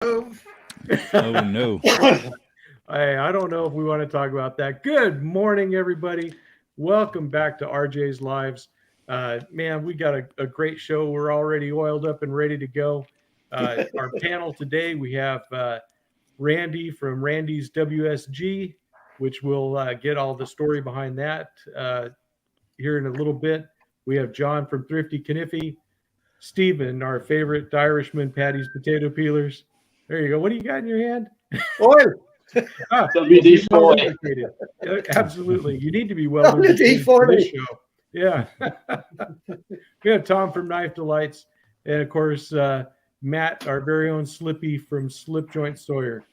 Oh no. I don't know if we want to talk about that. Good morning, everybody. Welcome back to RJ's Lives. Man, we got a great show. We're already oiled up and ready to go. Our panel today, we have Randy from Randy's WSG, which we'll get all the story behind that here in a little bit. We have John from Thrifty Kniffy, Stephen, our favorite Irishman, Patty's Potato Peelers. There you go. What do you got in your hand? Oil. WD-40. Well lubricated. Absolutely. You need to be well lubricated for this show. Yeah. We have Tom from Knife Delights. And, of course, Matt, our very own Slippy from Slip Joint Sawyer.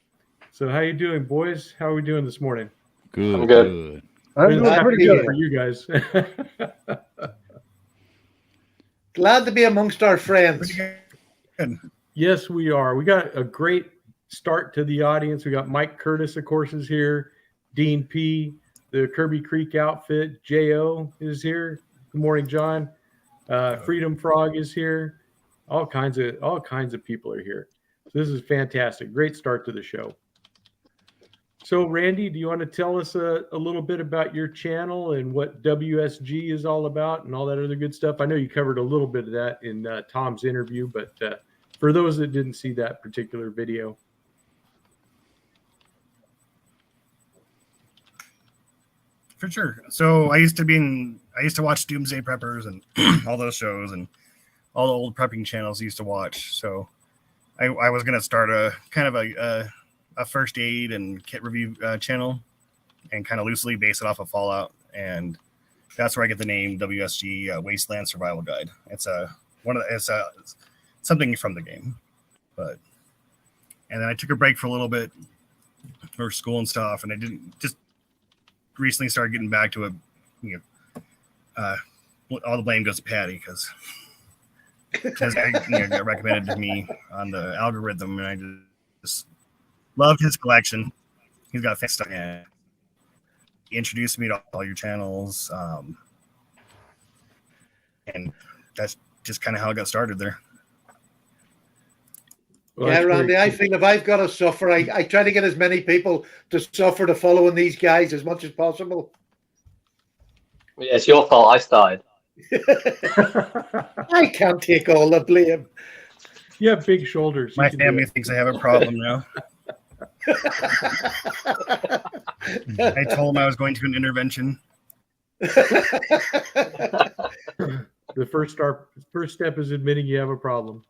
So how you doing, boys? How are we doing this morning? Good. I'm good. I'm doing pretty good for you guys. Glad to be amongst our friends. Yes, we are. We got a great start to the audience. We got Mike Curtis, of course, is here. Dean P., the Kirby Creek outfit. J.O. is here. Good morning, John. Freedom Frog is here. All kinds of people are here. So this is fantastic. Great start to the show. So, Randy, do you want to tell us a little bit about your channel and what WSG is all about and all that other good stuff? I know you covered a little bit of that in Tom's interview, but for those that didn't see that particular video. For sure. So I used to watch Doomsday Preppers and all those shows and all the old prepping channels I used to watch. So I was going to start a kind of a first aid and kit review channel and kind of loosely base it off of Fallout. And that's where I get the name WSG Wasteland Survival Guide. It's something from the game, and then I took a break for a little bit for school and stuff. And I didn't just recently started getting back to it. All the blame goes to Patty because got recommended to me on the algorithm, and I just loved his collection. He's got fantastic stuff. And he introduced me to all your channels, and that's just kind of how it got started there. Well, yeah, Randy, I feel if I've got to suffer, I try to get as many people to suffer to following these guys as much as possible. Yeah, it's your fault I started. I can't take all the blame. You have big shoulders. My family thinks I have a problem now. I told him I was going to an intervention. The first step is admitting you have a problem.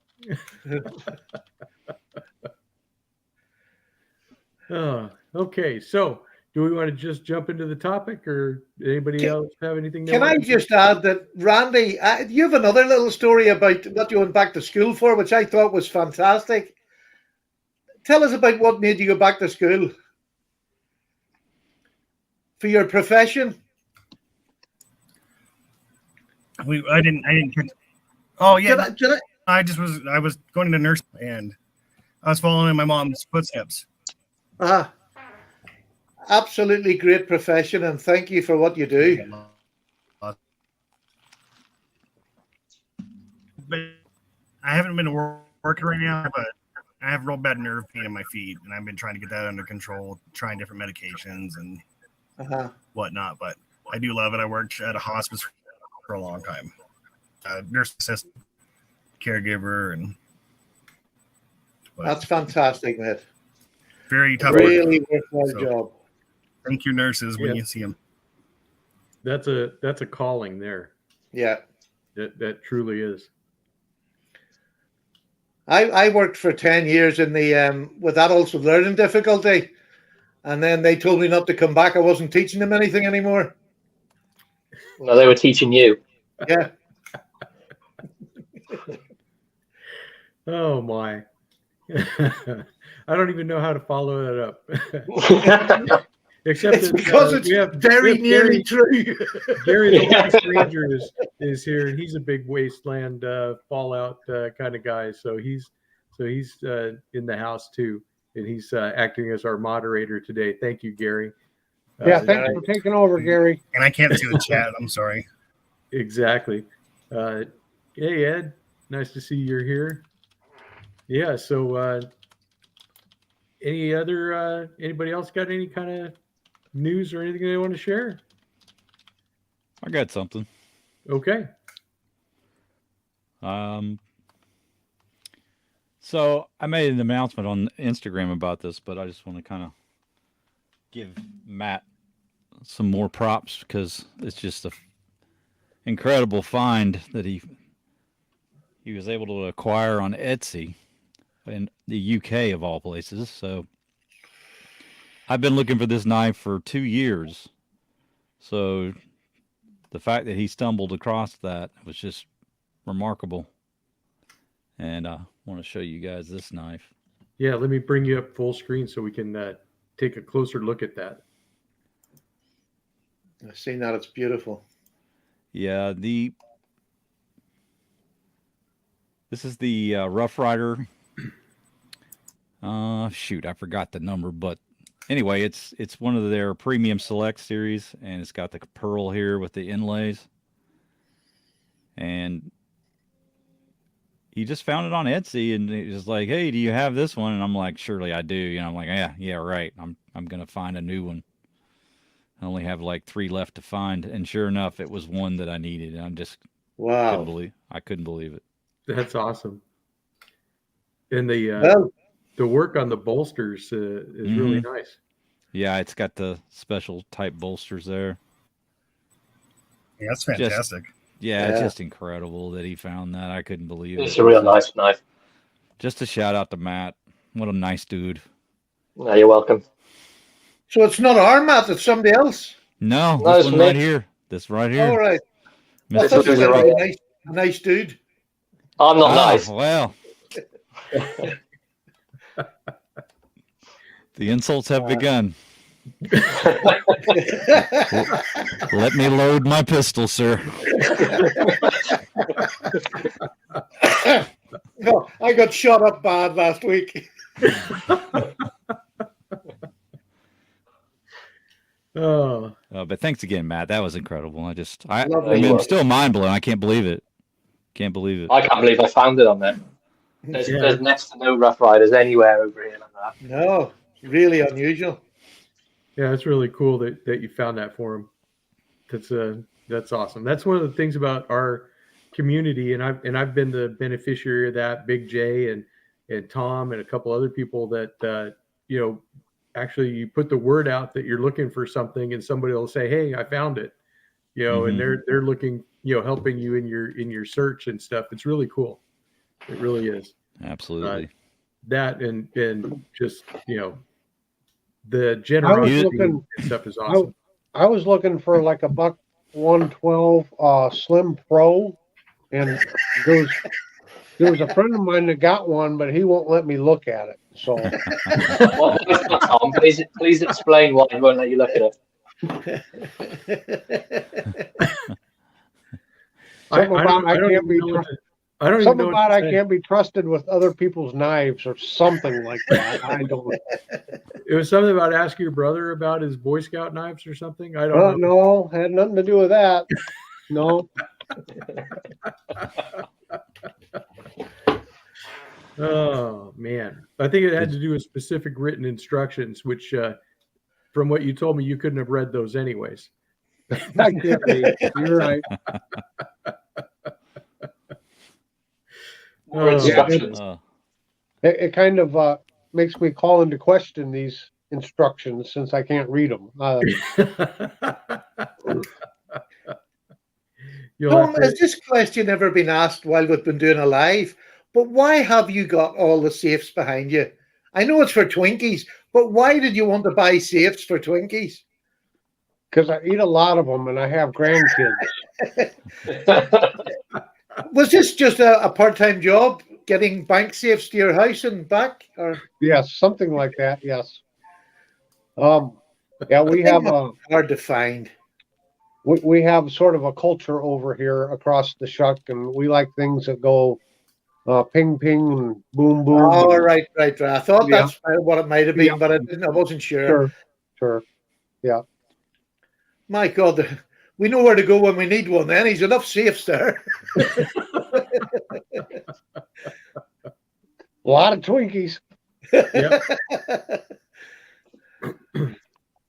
Okay, so do we want to just jump into the topic, or anybody else have anything? Can I just add that, Randy, you have another little story about what you went back to school for, which I thought was fantastic. Tell us about what made you go back to school for your profession. I didn't. Oh yeah. I was going to nurse and I was following in my mom's footsteps. Absolutely great profession, and thank you for what you do. But I haven't been working right now, but I have real bad nerve pain in my feet, and I've been trying to get that under control, trying different medications and whatnot. But I do love it. I worked at a hospice for a long time. Nurse assistant, caregiver, that's fantastic, mate. Very tough. Really worthwhile job. Thank you, nurses, when you see them. That's a calling there. Yeah, that truly is. I worked for 10 years in the with adults with learning difficulty, and then they told me not to come back. I wasn't teaching them anything anymore. No, they were teaching you. Yeah. Oh my. I don't even know how to follow that up. Except it's because it's very nearly true. Gary the Stranger is here, and he's a big Wasteland Fallout kind of guy. So he's in the house too, and he's acting as our moderator today. Thank you, Gary. Thanks for taking over, Gary. And I can't see the chat. I'm sorry. Exactly. Hey, Ed. Nice to see you're here. Yeah. So any other anybody else got any kind of news or anything they want to share? I got something. Okay. So I made an announcement on Instagram about this, but I just want to kind of give Matt some more props because it's just a incredible find that he was able to acquire on Etsy in the UK of all places. So I've been looking for this knife for 2 years. So the fact that he stumbled across that was just remarkable. And I want to show you guys this knife. Yeah, let me bring you up full screen so we can take a closer look at that. I've seen that. It's beautiful. Yeah, this is the Rough Rider. Shoot, I forgot the number, but anyway, it's one of their premium select series, and it's got the pearl here with the inlays. And he just found it on Etsy, and he was like, "Hey, do you have this one?" And I'm like, "Surely I do." You know, I'm like, "Yeah, right. I'm gonna find a new one." I only have like 3 left to find, and sure enough, it was one that I needed. And Wow. I couldn't believe it. That's awesome. And the Well, the work on the bolsters is really nice. Yeah, it's got the special type bolsters there. Yeah, that's fantastic. Yeah, it's Yeah. just incredible that he found that. I couldn't believe it. It's a real nice knife. Just a shout out to Matt. What a nice dude. No, you're welcome. so it's not our Matt, it's somebody else. No, No, this it's one right me. here. This right here. All right. I Mr. thought you Mr. were Right. a nice dude. I'm not Oh, nice. well. The insults have begun. Let me load my pistol, sir. No, I got shot up bad last week. Oh, But thanks again, Matt. That was incredible. Lovely. I'm still mind blown. I can't believe it. Can't believe it. I can't believe I found it on there. Yeah. There's next to no Rough Riders anywhere over here like that. No, really unusual. yeah, it's really cool that you found that for him. That's awesome. That's one of the things about our community, and I've been the beneficiary of that. Big J and Tom and a couple other people that actually you put the word out that you're looking for something, and somebody will say, "Hey, I found it," and they're looking, helping you in your search and stuff. It's really cool. It really is. Absolutely. That and just the I was generosity looking. and stuff is awesome. I was looking for like a buck 112 Slim Pro, and there was a friend of mine that got one, but he won't let me look at it. So What is that, Tom? Please explain why he won't let you look at it. something about I can't be. I don't even Something know about what I to say. can't be trusted with other people's knives or something like that. I don't. It was something about asking your brother about his Boy Scout knives or something. I don't know. No, had nothing to do with that. No. Oh man, I think it had to do with specific written instructions, which, from what you told me, you couldn't have read those anyways. I can't be. You're right. More instructions. It kind of makes me call into question these instructions since I can't read them. You'll Tom, have to- has this question ever been asked while we've been doing a live? But why have you got all the safes behind you? I know it's for Twinkies, but why did you want to buy safes for Twinkies? Because I eat a lot of them and I have grandkids. Was this just a part-time job, getting bank safes to your house and back? Or Yes, something like that. Yes. Yeah, we have hard to find. we have sort of a culture over here across the shuck, and we like things that go ping ping and boom boom. Oh, and, right. I thought Yeah. that's what it might have been, Yeah. but I wasn't sure. Sure. My God, we know where to go when we need one. Then he's enough safes there. A lot of Twinkies. Yep.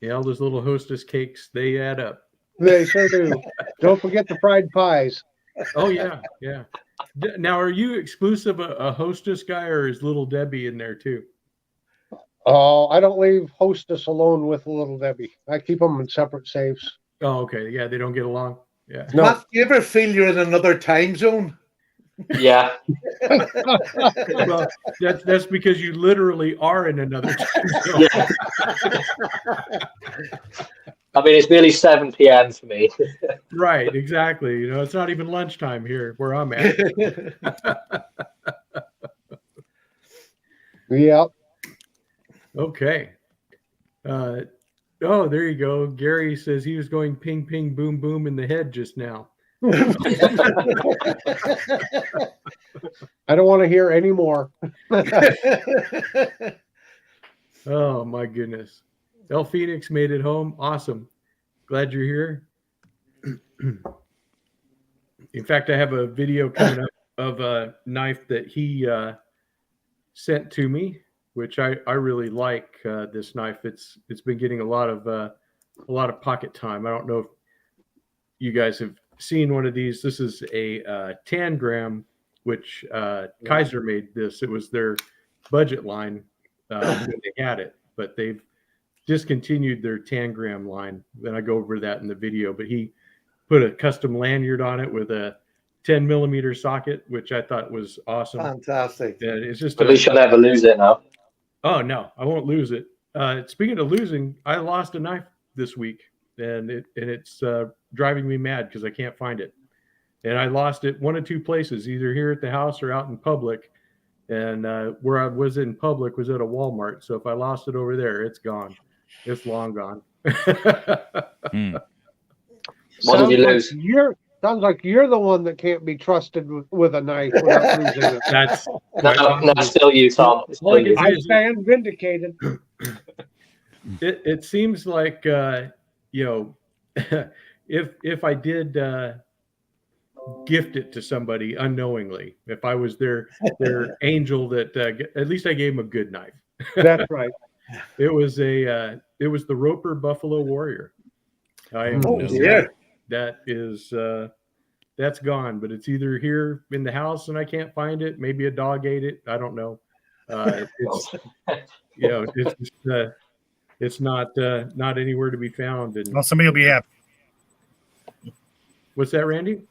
Yeah, all those little Hostess cakes, they add up. They sure do. Don't forget the fried pies. Oh yeah, yeah. Now, are you exclusive a Hostess guy, or is Little Debbie in there too? Oh, I don't leave Hostess alone with Little Debbie. I keep them in separate safes. Oh, okay. Yeah, they don't get along. Yeah. No. Matt, do you ever feel you're in another time zone? Yeah. Well, that's because you literally are in another time zone. Yeah. I mean, it's nearly 7 p.m. for me. Right, exactly. You know, it's not even lunchtime here where I'm at. Yep. Okay. Oh, there you go. Gary says he was going ping, ping, boom, boom in the head just now. I don't want to hear any more. Oh my goodness. El Phoenix made it home. Awesome. Glad you're here. In fact, I have a video coming up of a knife that he sent to me, which I really like. This knife. It's been getting a lot of pocket time. I don't know if you guys have seen one of these. This is a Tangram, which Kaiser made this. It was their budget line when they had it, but they've discontinued their Tangram line. Then I go over that in the video, but he put a custom lanyard on it with a 10 millimeter socket, which I thought was awesome. Fantastic. And it's just At least you'll never lose it now. Oh no, I won't lose it. Speaking of losing, I lost a knife this week, and it's driving me mad because I can't find it. And I lost it one of two places, either here at the house or out in public. And where I was in public was at a Walmart. So if I lost it over there, it's gone. It's long gone. What did you lose? Sounds like you're the one that can't be trusted with a knife without losing it. That's No, still you, Tom. It's still you. I stand vindicated. It seems like if I did gift it to somebody unknowingly, if I was their angel, that at least I gave them a good knife. That's right. It was the Roper Buffalo Warrior. Oh dear. That is that's gone, but it's either here in the house and I can't find it. Maybe a dog ate it. I don't know. It's it's just, it's not anywhere to be found. And Well, somebody will be happy. what's that, Randy?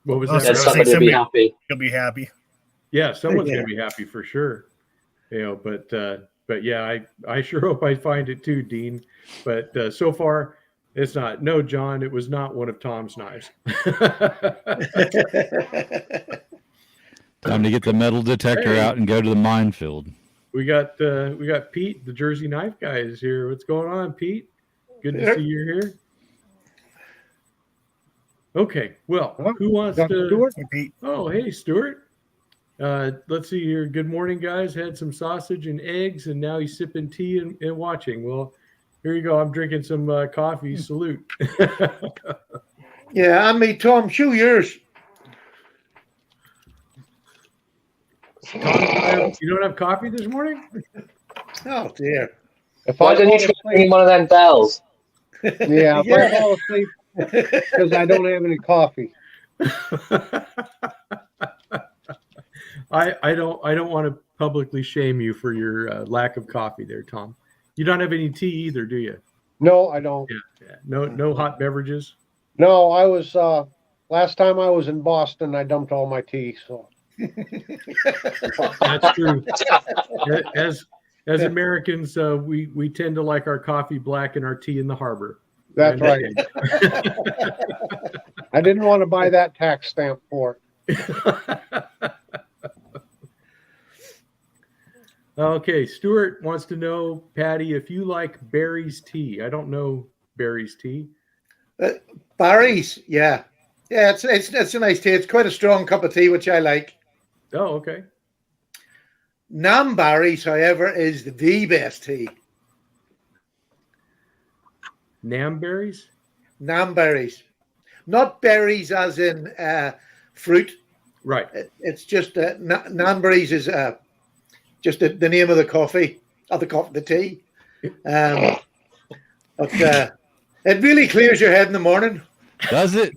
What was Well, that? Yeah, so- somebody will be happy. You'll be happy. Yeah, someone's Yeah. gonna be happy for sure. But yeah, I sure hope I find it too, Dean. But so far, it's not. No, John, it was not one of Tom's knives. Time to get the metal detector Hey. out and go to the minefield. We got Pete, the Jersey Knife Guy, is here. What's going on, Pete? Good to Yep. see you here. Okay, well, Well, who wants Dr. to? Stewart? Hey, Pete. Oh, hey, Stuart. Let's see here. Good morning, guys. Had some sausage and eggs, and now he's sipping tea and watching. Well, here you go. I'm drinking some coffee. Salute. Yeah, and me, Tom, show yours. Tom, you don't have coffee this morning? Oh dear. If Why I don't you fall try asleep, bringing one of them bells? yeah, if Yeah. I fall asleep because I don't have any coffee. I don't want to publicly shame you for your lack of coffee there, Tom. You don't have any tea either, do you? No, I don't. Yeah. No hot beverages. No, I was last time I was in Boston, I dumped all my tea. So That's true. As Americans, we tend to like our coffee black and our tea in the harbor. that's right. I didn't want to buy that tax stamp for it. Okay, Stuart wants to know, Patty, if you like Barry's tea. I don't know Barry's tea. Barry's, yeah. Yeah, it's a nice tea. It's quite a strong cup of tea, which I like. Oh, okay. Nam Barry's, however, is the best tea. Nam berries? Nam berries. Not berries as in fruit, Right. It's just Nanberries is just the name of the coffee, of the tea. But it really clears your head in the morning. Does it?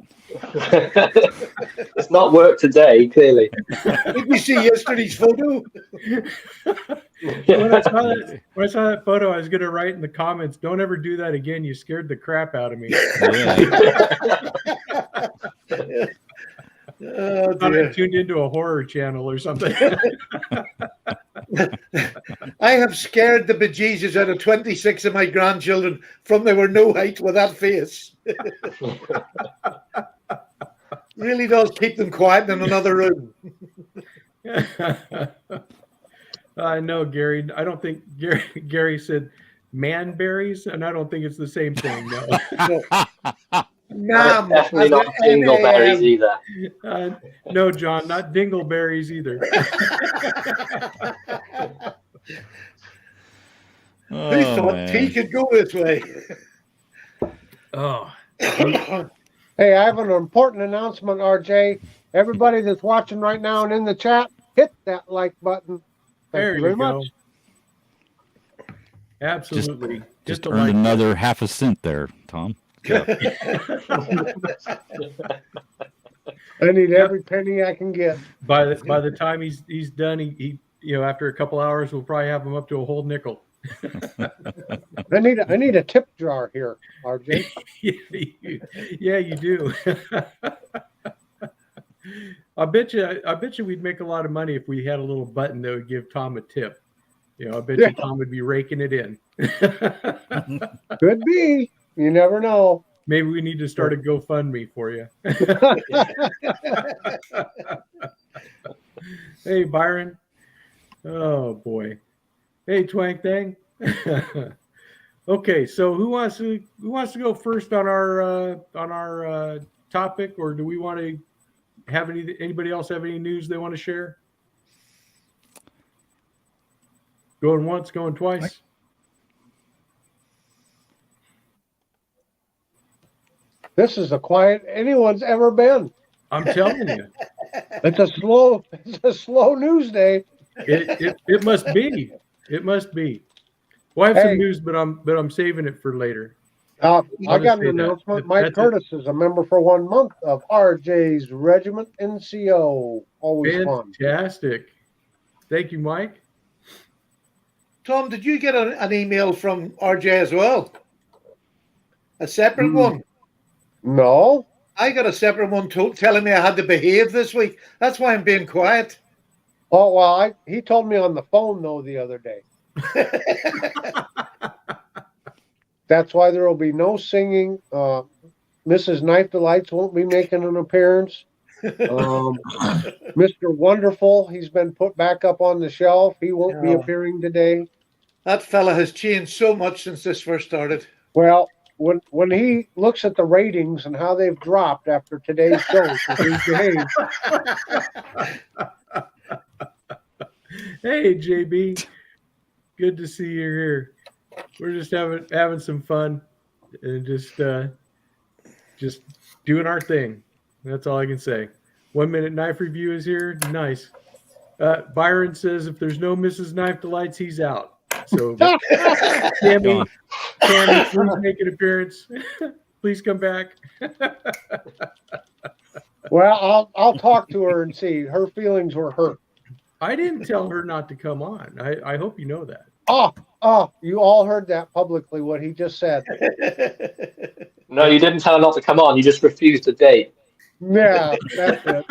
It's not work today, clearly. Did you see yesterday's photo? When I saw that photo, I was going to write in the comments, "Don't ever do that again. You scared the crap out of me." Yeah. Oh, Thought I dear. tuned into a horror channel or something. I have scared the bejesus out of 26 of my grandchildren from they were no height with that face. Really does keep them quiet in another room. I know, Gary. I don't think Gary said manberries, and I don't think it's the same thing. No, Nam, Definitely not dingleberries either. No, John, not dingleberries either. Who Oh, thought man. tea could go this way? Oh, Hey, I have an important announcement, RJ. Everybody that's watching right now and in the chat, hit that like button. Thank there you very you go. much. Absolutely. Just a earned like. another half a cent there, Tom. I need every penny I can get. By the time he's done, he after a couple hours, we'll probably have him up to a whole nickel. I need a tip jar here, RJ. Yeah, you do. I bet you we'd make a lot of money if we had a little button that would give Tom a tip. I bet you Tom would be raking it in. Could be. You never know. Maybe we need to start a GoFundMe for you. Hey, Byron. Oh boy. Hey, Twang Thang. Okay, so who wants to go first on our topic, or do we want to have anybody else have any news they want to share? Going once, going twice. This is the quiet anyone's ever been. I'm telling you, It's a slow news day. it must be. It must be. Well, I have Hey. some news, but I'm saving it for later. I I'll got just an say announcement. that. Mike That's it. Curtis is a member for 1 month of RJ's Regiment NCO. Always fun. Fantastic. Thank you, Mike. Tom, did you get an email from RJ as well? A separate one? No. I got a separate one telling me I had to behave this week. That's why I'm being quiet. Oh, well, he told me on the phone, though, the other day. That's why there will be no singing. Mrs. Knife Delights won't be making an appearance. Mr. Wonderful, he's been put back up on the shelf. He won't be Oh. appearing today. That fella has changed so much since this first started. Well, when he looks at the ratings and how they've dropped after today's show, so he's behaved. Hey, JB. Good to see you here. We're just having some fun and just doing our thing. That's all I can say. 1 Minute Knife Review is here. Nice. Byron says if there's no Mrs. Knife Delights, he's out. So Tammy, please make an appearance. Please come back. Well, I'll talk to her and see. Her feelings were hurt. I didn't tell her not to come on. I hope you know that. Oh, you all heard that publicly, what he just said. No, you didn't tell her not to come on. You just refused a date. Yeah, that's it.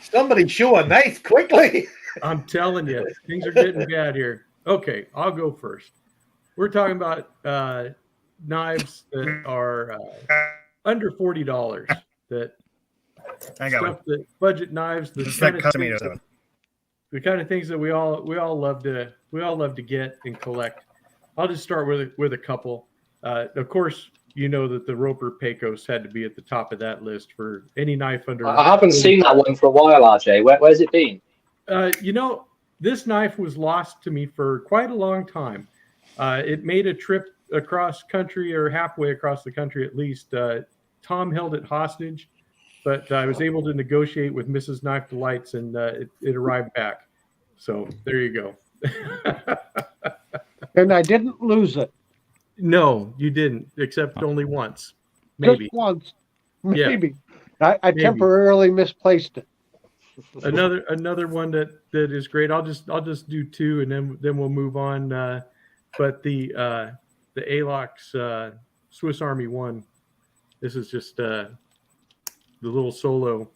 Somebody show a knife quickly. I'm telling you, things are getting bad here. Okay, I'll go first. We're talking about knives that are under $40. That I got one. stuff that budget knives. Just like custom The kind of things that we all love to get and collect. I'll just start with a couple. Of course, you know that the Roper Pecos had to be at the top of that list for any knife under. I haven't seen that one for a while, RJ. Where's it been? This knife was lost to me for quite a long time. It made a trip across country or halfway across the country at least. Tom held it hostage, but I was able to negotiate with Mrs. Knife Delights, and it arrived back. So there you go. And I didn't lose it. No, you didn't, except only once, maybe. Just once. Yeah. Maybe. I Maybe. temporarily misplaced it. Another one that is great. I'll just do two, and then we'll move on. But the Alox Swiss Army one. This is just the little solo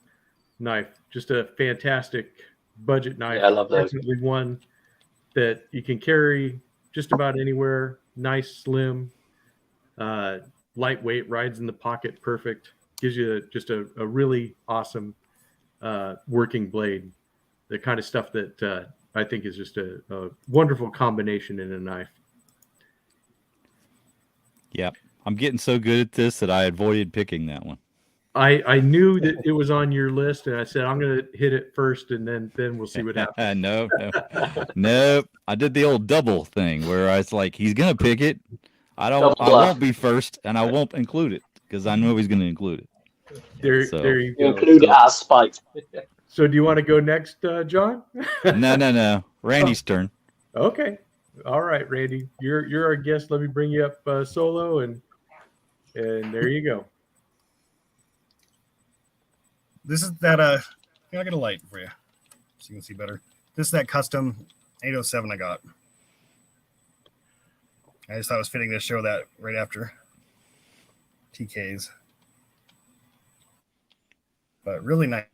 knife. Just a fantastic budget knife. Yeah, I love those. Definitely one that you can carry just about anywhere. Nice, slim, lightweight, rides in the pocket perfect. Gives you just a really awesome working blade. The kind of stuff that I think is just a wonderful combination in a knife. Yep. I'm getting so good at this that I avoided picking that one. I knew that it was on your list, and I said I'm going to hit it first, and then we'll see what happens. Nope. I did the old double thing where I was like, he's gonna pick it. I Double won't be first, and I won't include it because I know he's gonna include it. There you You go. include it as spite. So do you want to go next, John? No. Randy's turn. Okay. All right, Randy. You're our guest. Let me bring you up solo, and there you go. This is that I'll get a light for you so you can see better. This is that custom 807 I got. I just thought it was fitting to show that right after TK's. But really nice.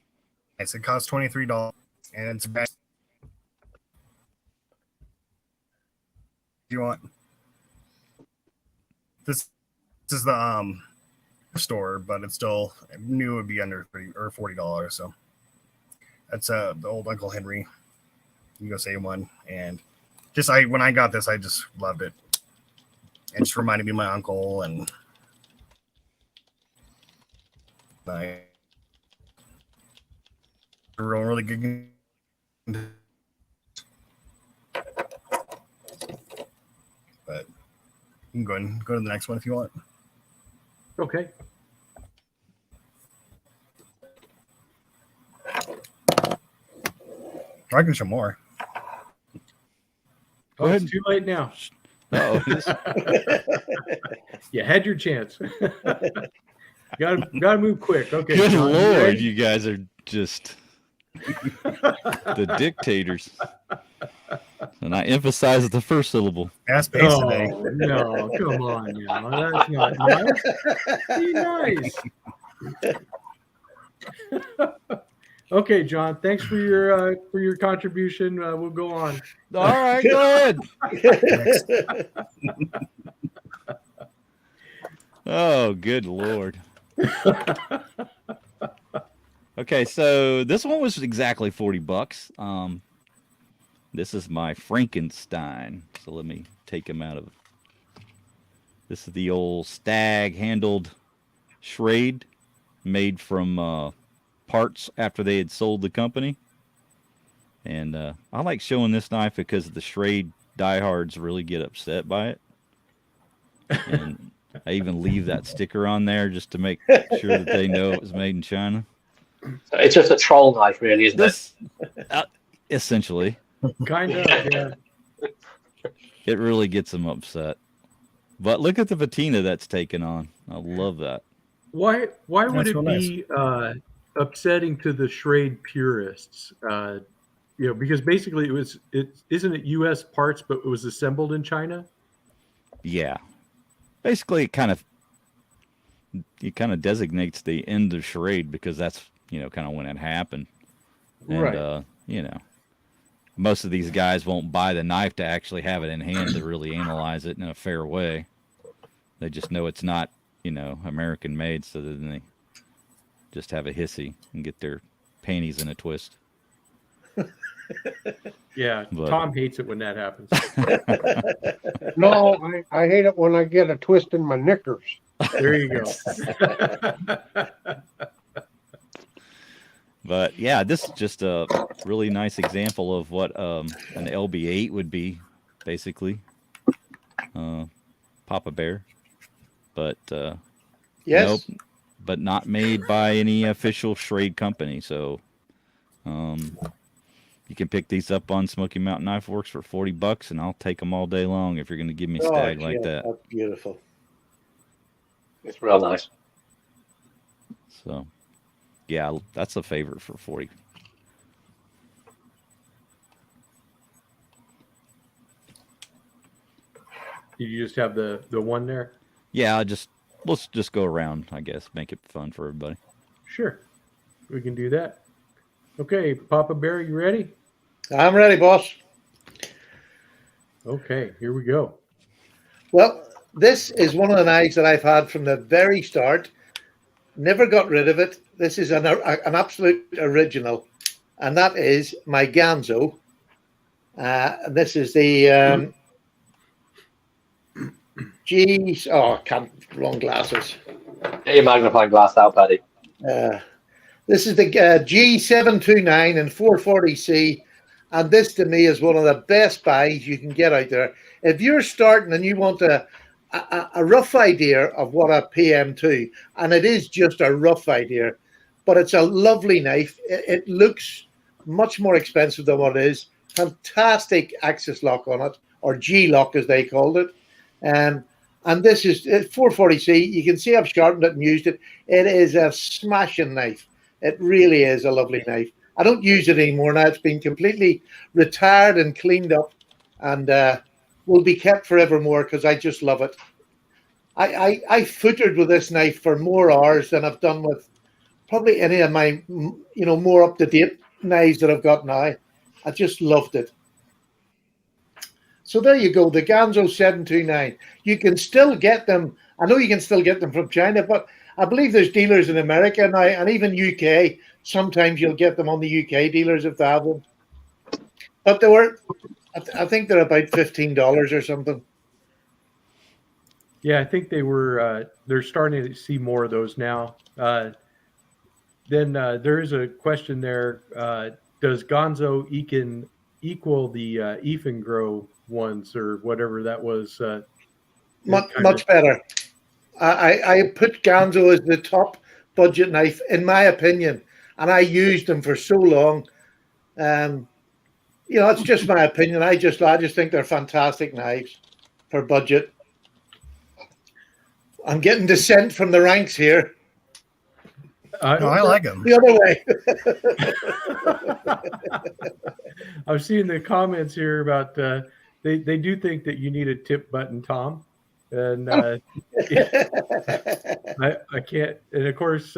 It costs $23 and it's best you want. This is the store, but it's still new. It would be under $30 or $40. So that's the old Uncle Henry. You go say one, and just when I got this, I just loved it. It just reminded me of my uncle, and I really good. But you can go ahead and go to the next one if you want. Okay. I can show more. Oh, it's too late now. Oh, You had your chance. Gotta move quick. Okay. good John, you lord, ready? you guys are just the dictators. And I emphasize the first syllable. Fast pace Oh, today. no, come on now. That's not nice. Be nice. Okay, John. Thanks for your contribution. We'll go on. All right, go ahead. Oh, good lord. Okay, so this one was exactly $40. This is my Frankenstein. So let me take him out of. This is the old stag handled Schrade, made from parts after they had sold the company. And I like showing this knife because the Schrade diehards really get upset by it. And I even leave that sticker on there just to make sure that they know it was made in China. So it's just a troll knife, really, isn't This, essentially, Kind of, yeah. it really gets them upset. But look at the patina that's taken on. I love that. Why would That's it real be upsetting to the Schrade purists? Because basically isn't it U.S. parts, but it was assembled in China? Yeah. Basically, it kind of designates the end of Schrade because that's, kind of when it happened. And, Right. most of these guys won't buy the knife to actually have it in hand to really analyze it in a fair way. They just know it's not, American made, so then they just have a hissy and get their panties in a twist. Yeah, But- Tom hates it when that happens. No, I hate it when I get a twist in my knickers. There you go. But yeah, this is just a really nice example of what an LB8 would be, basically. Papa Bear. But Yes. but not made by any official Schrade company. So, you can pick these up on Smoky Mountain Knife Works for $40, and I'll take them all day long if you're going to give me a stag like that. That's beautiful. It's real nice. So, yeah, that's a favorite for 40. Did you just have the one there? Yeah, let's just go around, I guess, make it fun for everybody. Sure, we can do that. Okay, Papa Bear, you ready? I'm ready, boss. Okay, here we go. Well, this is one of the knives that I've had from the very start. Never got rid of it. This is an absolute original, and that is my Ganzo. This is the wrong glasses. Get your magnifying glass out, Paddy. This is the G729 and 440C, and this to me is one of the best buys you can get out there. If you're starting and you want a rough idea of what a PM2, and it is just a rough idea, but it's a lovely knife. It looks much more expensive than what it is. Fantastic axis lock on it, or G-lock as they called it. And this is 440C. You can see I've sharpened it and used it. It is a smashing knife. It really is a lovely knife. I don't use it anymore now. It's been completely retired and cleaned up, and will be kept forevermore because I just love it. I footered with this knife for more hours than I've done with probably any of my more up-to-date knives that I've got now. I just loved it. So there you go, the Ganzo 729. You can still get them. I know you can still get them from China, but I believe there's dealers in America now, and even UK. Sometimes you'll get them on the UK dealers if they have them. But they were, I think they're about $15 or something. Yeah, I think they were. They're starting to see more of those now. Then there is a question there. Does Ganzo equal the Ifengro ones or whatever that was? Much better. I put Ganzo as the top budget knife, in my opinion, and I used them for so long. It's just my opinion. I just think they're fantastic knives for budget. I'm getting dissent from the ranks here. No, I like them. The other way. I'm seeing the comments here about they do think that you need a tip button, Tom, and I can't. And of course,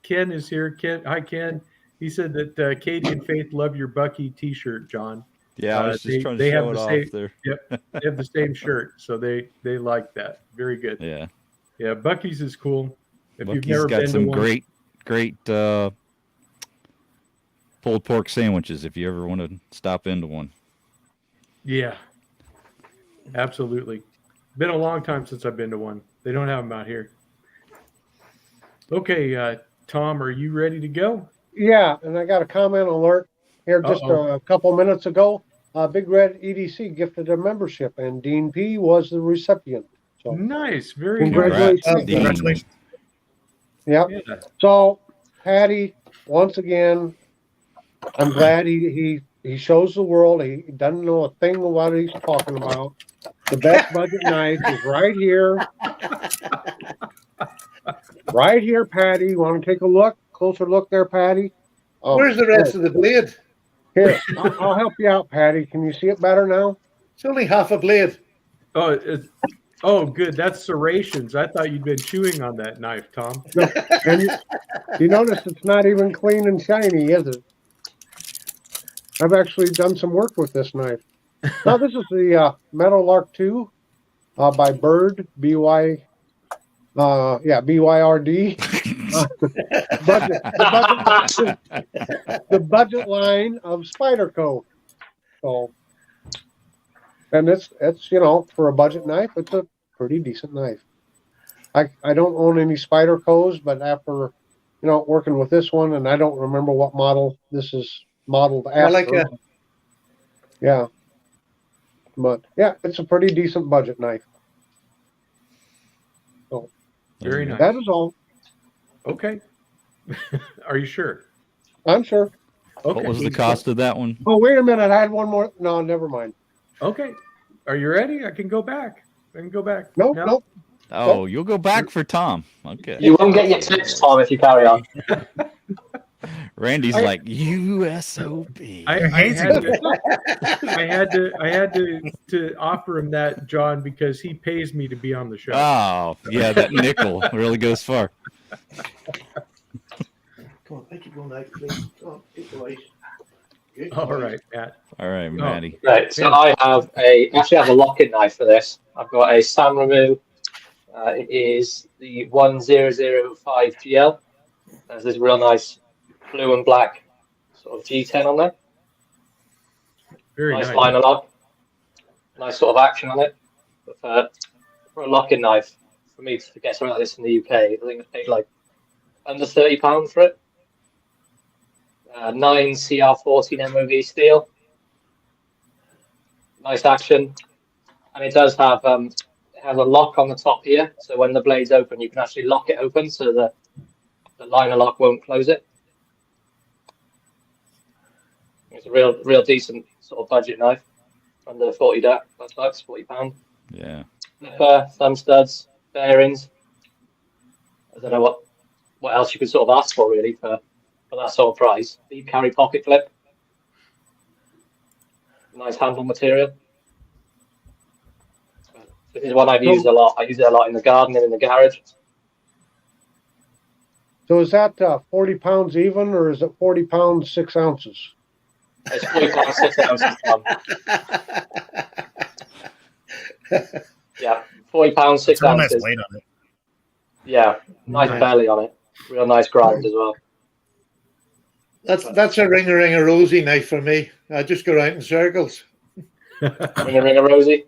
Ken is here. Ken, hi Ken. He said that Katie and Faith love your Bucky T-shirt, John. Yeah, I was just trying to show it off there. Yep, they have the same shirt, so they like that. Very good. Yeah, yeah. Bucky's is cool. If Bucky's you've never got been some to one, great pulled pork sandwiches. If you ever want to stop into one. Yeah, absolutely. Been a long time since I've been to one. They don't have them out here. Okay, Tom, are you ready to go? Yeah, and I got a comment alert here just a couple minutes ago. Big Red EDC gifted a membership, and Dean P was the recipient. So Nice, very good. congratulations. Dean. Congratulations. Yep. Yeah. So Patty, once again, I'm glad he shows the world he doesn't know a thing of what he's talking about. The best budget knife is right here. Right here, Patty. You want to take a look? Closer look there, Patty. Where's the rest of the blade? Here, I'll help you out, Patty. Can you see it better now? It's only half a blade. Oh, good. That's serrations. I thought you'd been chewing on that knife, Tom. And you notice it's not even clean and shiny, is it? I've actually done some work with this knife. Now, this is the Metal Lark 2 by Bird, BYRD. The budget line of Spyderco. So, and it's for a budget knife, it's a pretty decent knife. I don't own any Spydercos, but after working with this one, and I don't remember what model this is modeled after. Yeah, but yeah, it's a pretty decent budget knife. So Very nice. that is all. Okay. Are you sure? I'm sure. Okay. What was the cost of that one? Oh, wait a minute. I had one more. No, never mind. Okay. Are you ready? I can go back. Nope, No? nope. Oh, you'll go back for Tom. Okay. You won't get your tips, Tom, if you carry on. Randy's I- like USOB. I had to offer him that, John, because he pays me to be on the show. Oh, yeah, that nickel really goes far. Come on, make it go now, please. Come on, take the light. Good All boy. right, Matt. All right, Maddie. Right, so I have actually have a lock-in knife for this. I've got a San Remo. It is the 1005 GL. There's this real nice blue and black sort of G10 on there. Very Nice nice. liner lock. Nice sort of action on it. But for a lock-in knife, for me to get something like this in the UK, I think I paid like under £30 for it. 9 CR14 MOV steel. Nice action. And it does have it has a lock on the top here, so when the blade's open, you can actually lock it open so the liner lock won't close it. It's a real decent sort of budget knife, under $40 bucks, £40. Yeah. Flipper, thumb studs, bearings. I don't know what else you could sort of ask for really for that sort of price. Deep carry pocket clip. Nice handle material. This is one I've used a lot. I use it a lot in the garden and in the garage. So is that 40 pounds even, or is it 40 pounds 6 ounces? It's £40, 6 ounces. Yeah, £40, 6 It's a real nice ounces. weight on it. Yeah, nice belly on it. Real nice grind as well. That's a ring a rosy knife for me. I just go out in circles. Ring a rosy.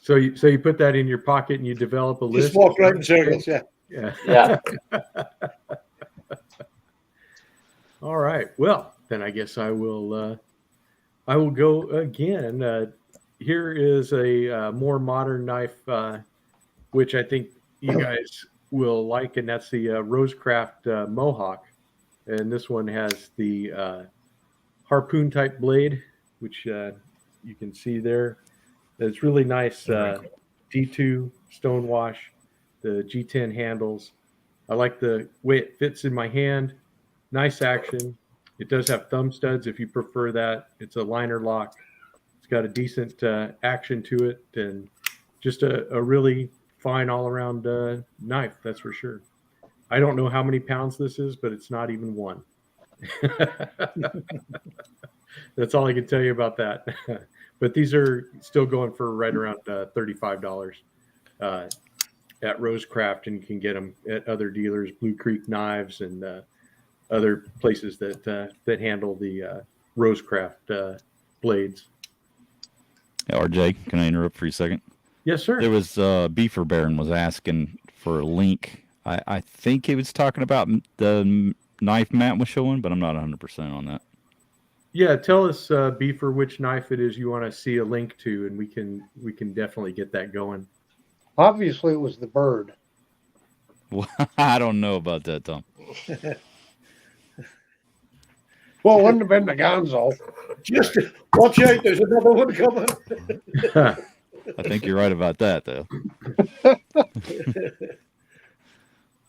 So you put that in your pocket and you develop a list. Just walk right in circles, yeah. Yeah. Yeah. All right. Well, then I guess I will go again. Here is a more modern knife, which I think you guys will like, and that's the Rosecraft Mohawk. And this one has the harpoon type blade, which you can see there. It's really nice D2 stonewash, the G10 handles. I like the way it fits in my hand. Nice action. It does have thumb studs if you prefer that. It's a liner lock. It's got a decent action to it, and just a really fine all-around knife, that's for sure. I don't know how many pounds this is, but it's not even one. That's all I can tell you about that. But these are still going for right around $35 at Rosecraft, and you can get them at other dealers, Blue Creek Knives, and other places that handle the Rosecraft blades. RJ, can I interrupt for a second? Yes, sir. There was Beefer Baron was asking for a link. I think he was talking about the knife Matt was showing, but I'm not 100% on that. Yeah, tell us, Beefer, which knife it is you want to see a link to, and we can definitely get that going. Obviously, it was the bird. Well, I don't know about that, Tom. Well, it wouldn't have been the Gonzo. Just watch out, there's another one coming. I think you're right about that, though.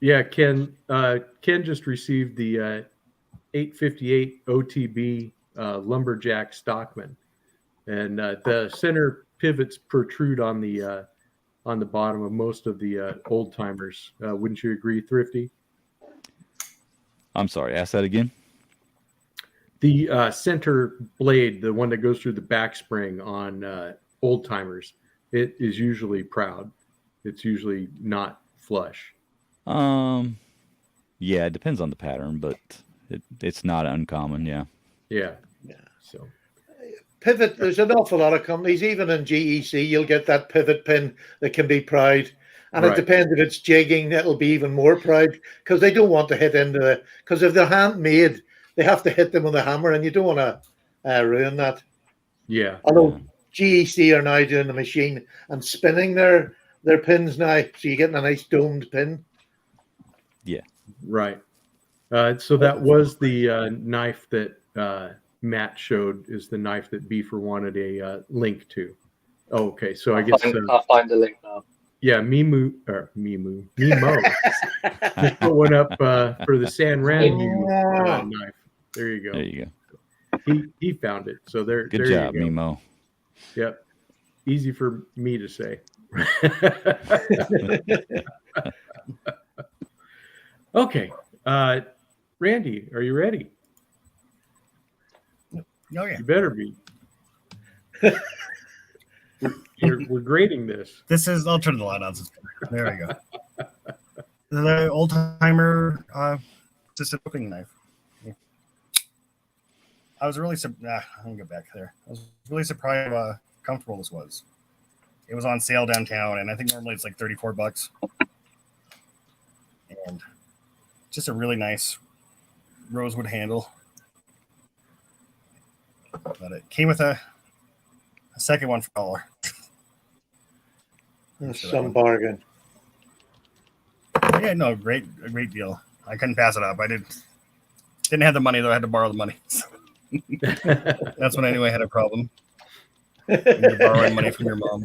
Yeah, Ken just received the 858 OTB Lumberjack Stockman, and the center pivots protrude on the bottom of most of the old timers. Wouldn't you agree, Thrifty? I'm sorry, ask that again. The center blade, the one that goes through the back spring on old timers, it is usually proud. It's usually not flush. Yeah, it depends on the pattern, but it's not uncommon. Yeah. Yeah. Yeah. So Pivot, there's an awful lot of companies, even in GEC, you'll get that pivot pin that can be proud. And Right. it depends if it's jigging, it'll be even more proud because they don't want to hit into the, because if they're handmade, they have to hit them with a hammer, and you don't want to ruin that. yeah. Although GEC are now doing the machine and spinning their They're pins now, so you're getting a nice domed pin. Right. So that was the knife that Matt showed, is the knife that Beefer wanted a link to. Oh, okay. So I guess I'll find the link now. yeah, Memo just put one up for the San Randu knife. There you go. There you go. He found it. So there. Good there job, you go. Mimo. Yep. Easy for me to say. Okay. Randy, are you ready? Oh yeah. You better be. We're grading this. This is. I'll turn the light on. There we go. The old timer assisted cooking knife. I was really I'll get back there. I was really surprised how comfortable this was. It was on sale downtown, and I think normally it's like $34. And just a really nice rosewood handle. But it came with a second one for $1. That's some bargain. Yeah, no, a great deal. I couldn't pass it up. I didn't have the money though. I had to borrow the money. That's when I knew I had a problem. You're borrowing money from your mom.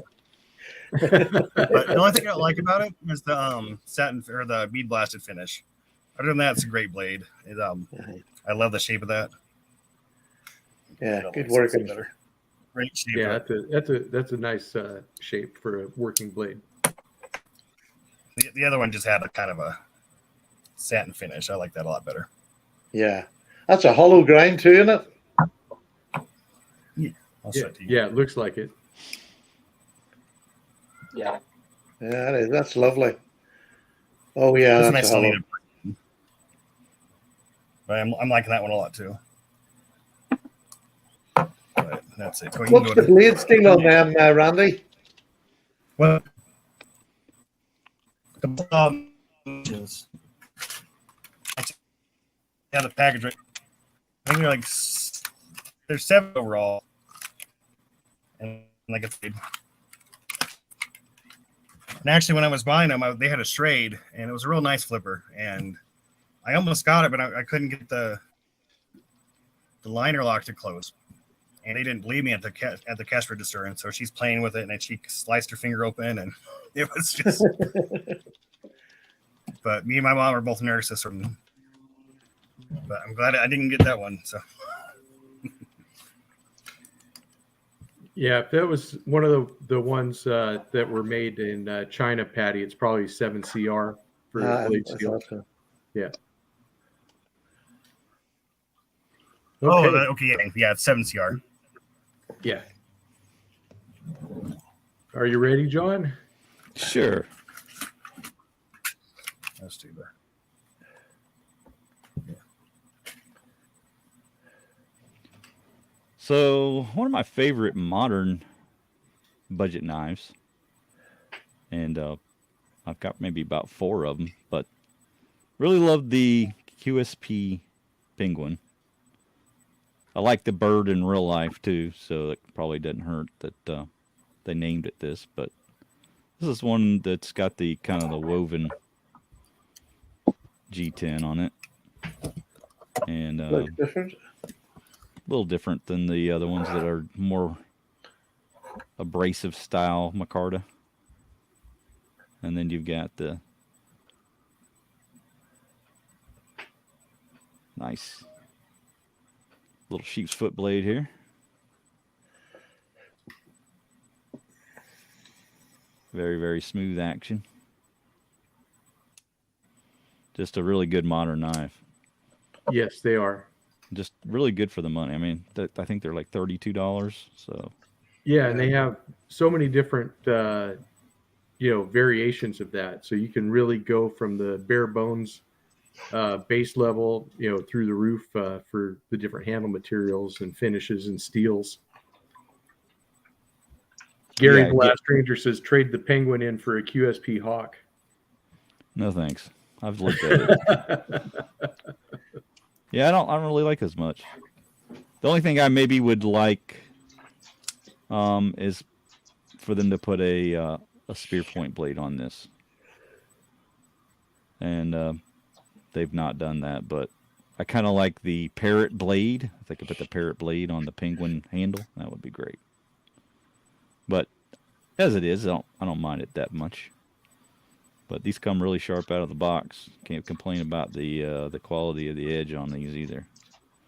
But the only thing I like about it is the satin or the bead blasted finish. Other than that, it's a great blade. I love the shape of that. Yeah, good working. Great shape. Yeah, that's a nice shape for a working blade. The other one just had a kind of a satin finish. I like that a lot better. Yeah, that's a hollow grind too, isn't it? I'll show it to you. Yeah, it looks like it. Yeah. Yeah, it is. That's lovely. Oh yeah, This one I that's a still hollow. need to. But I'm liking that one a lot too. But that's it. What's the blade steel on them, Randy? Well, the is yeah, the package. Right, I think they're like there's 7 overall, and like a trade. And actually, when I was buying them, they had a Strade, and it was a real nice flipper. And I almost got it, but I couldn't get the liner lock to close. And they didn't believe me at the cash register, and so she's playing with it, and she sliced her finger open, and it was just. But me and my mom are both nurses, but I'm glad I didn't get that one. So. Yeah, if that was one of the ones that were made in China, Patty, it's probably 7CR for blade steel. So. Yeah. Oh, Okay. okay, yeah, it's 7CR. Yeah. Are you ready, John? Sure. That's too bad. So one of my favorite modern budget knives, and I've got maybe about 4 of them, but really love the QSP Penguin. I like the bird in real life too, so it probably doesn't hurt that they named it this, but this is one that's got the kind of the woven G10 on it, and Looks different. a little different than the other ones that are more abrasive style micarta. And then you've got the nice little sheep's foot blade here. Very, very smooth action. Just a really good modern knife. Yes, they are. Just really good for the money. I mean, I think they're like $32. So Yeah, and they have so many different variations of that. So you can really go from the bare bones base level, through the roof for the different handle materials and finishes and steels. Gary Yeah, the Last Ranger says trade the Penguin in for a QSP Hawk. no thanks. I've looked at it. Yeah, I don't really like as much. The only thing I maybe would like is for them to put a a spear point blade on this, and they've not done that. But I kind of like the parrot blade. If they could put the parrot blade on the penguin handle, that would be great. But as it is, I don't mind it that much. But these come really sharp out of the box. Can't complain about the quality of the edge on these either.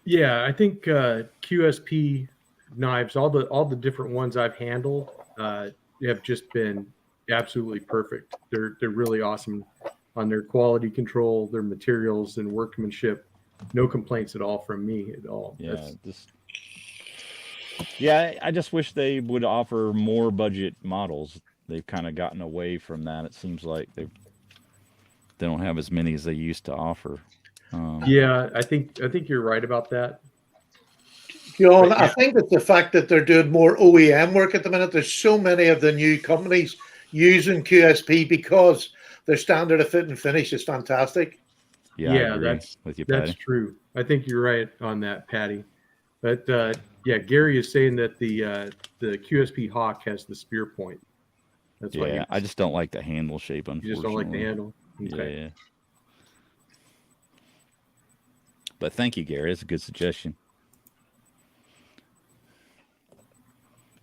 Yeah, I think QSP knives, all the different ones I've handled, have just been absolutely perfect. They're really awesome on their quality control, their materials, and workmanship. No complaints at all from me at all. I just wish they would offer more budget models. They've kind of gotten away from that. It seems like they don't have as many as they used to offer. Yeah, I think you're right about that. And I think it's the fact that they're doing more OEM work at the minute. There's so many of the new companies using QSP because their standard of fit and finish is fantastic. Yeah, I agree with you, Patty. That's true. I think you're right on that, Patty. But Gary is saying that the QSP Hawk has the spear point. That's why I just don't like the handle shape. Unfortunately, you just don't like the handle. Okay. Yeah. But thank you, Gary. That's a good suggestion.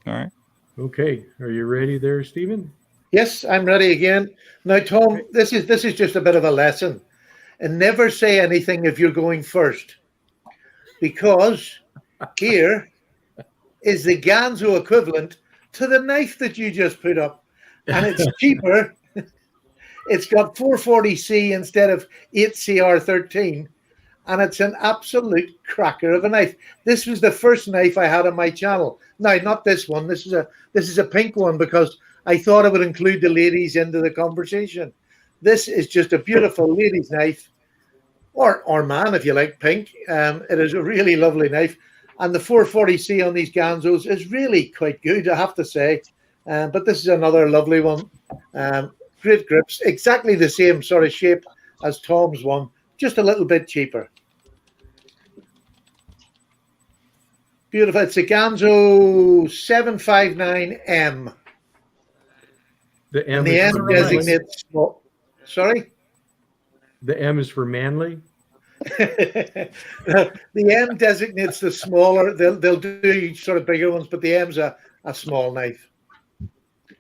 All right. Okay. Are you ready there, Stephen? Yes, I'm ready again. Now, Tom, this is just a bit of a lesson. And never say anything if you're going first. Because here is the Ganzo equivalent to the knife that you just put up. And it's cheaper. It's got 440C instead of 8CR13. And it's an absolute cracker of a knife. This was the first knife I had on my channel. Now, not this one. This is a pink one because I thought I would include the ladies into the conversation. This is just a beautiful ladies' knife, or man, if you like, pink. It is a really lovely knife. And the 440C on these Ganzos is really quite good, I have to say. But this is another lovely one. Great grips. Exactly the same sort of shape as Tom's one, just a little bit cheaper. Beautiful. It's a Ganzo 759M. The M. And the M designates. Well, sorry? The M is for manly. The M designates the smaller. They'll do sort of bigger ones, but the M's a small knife,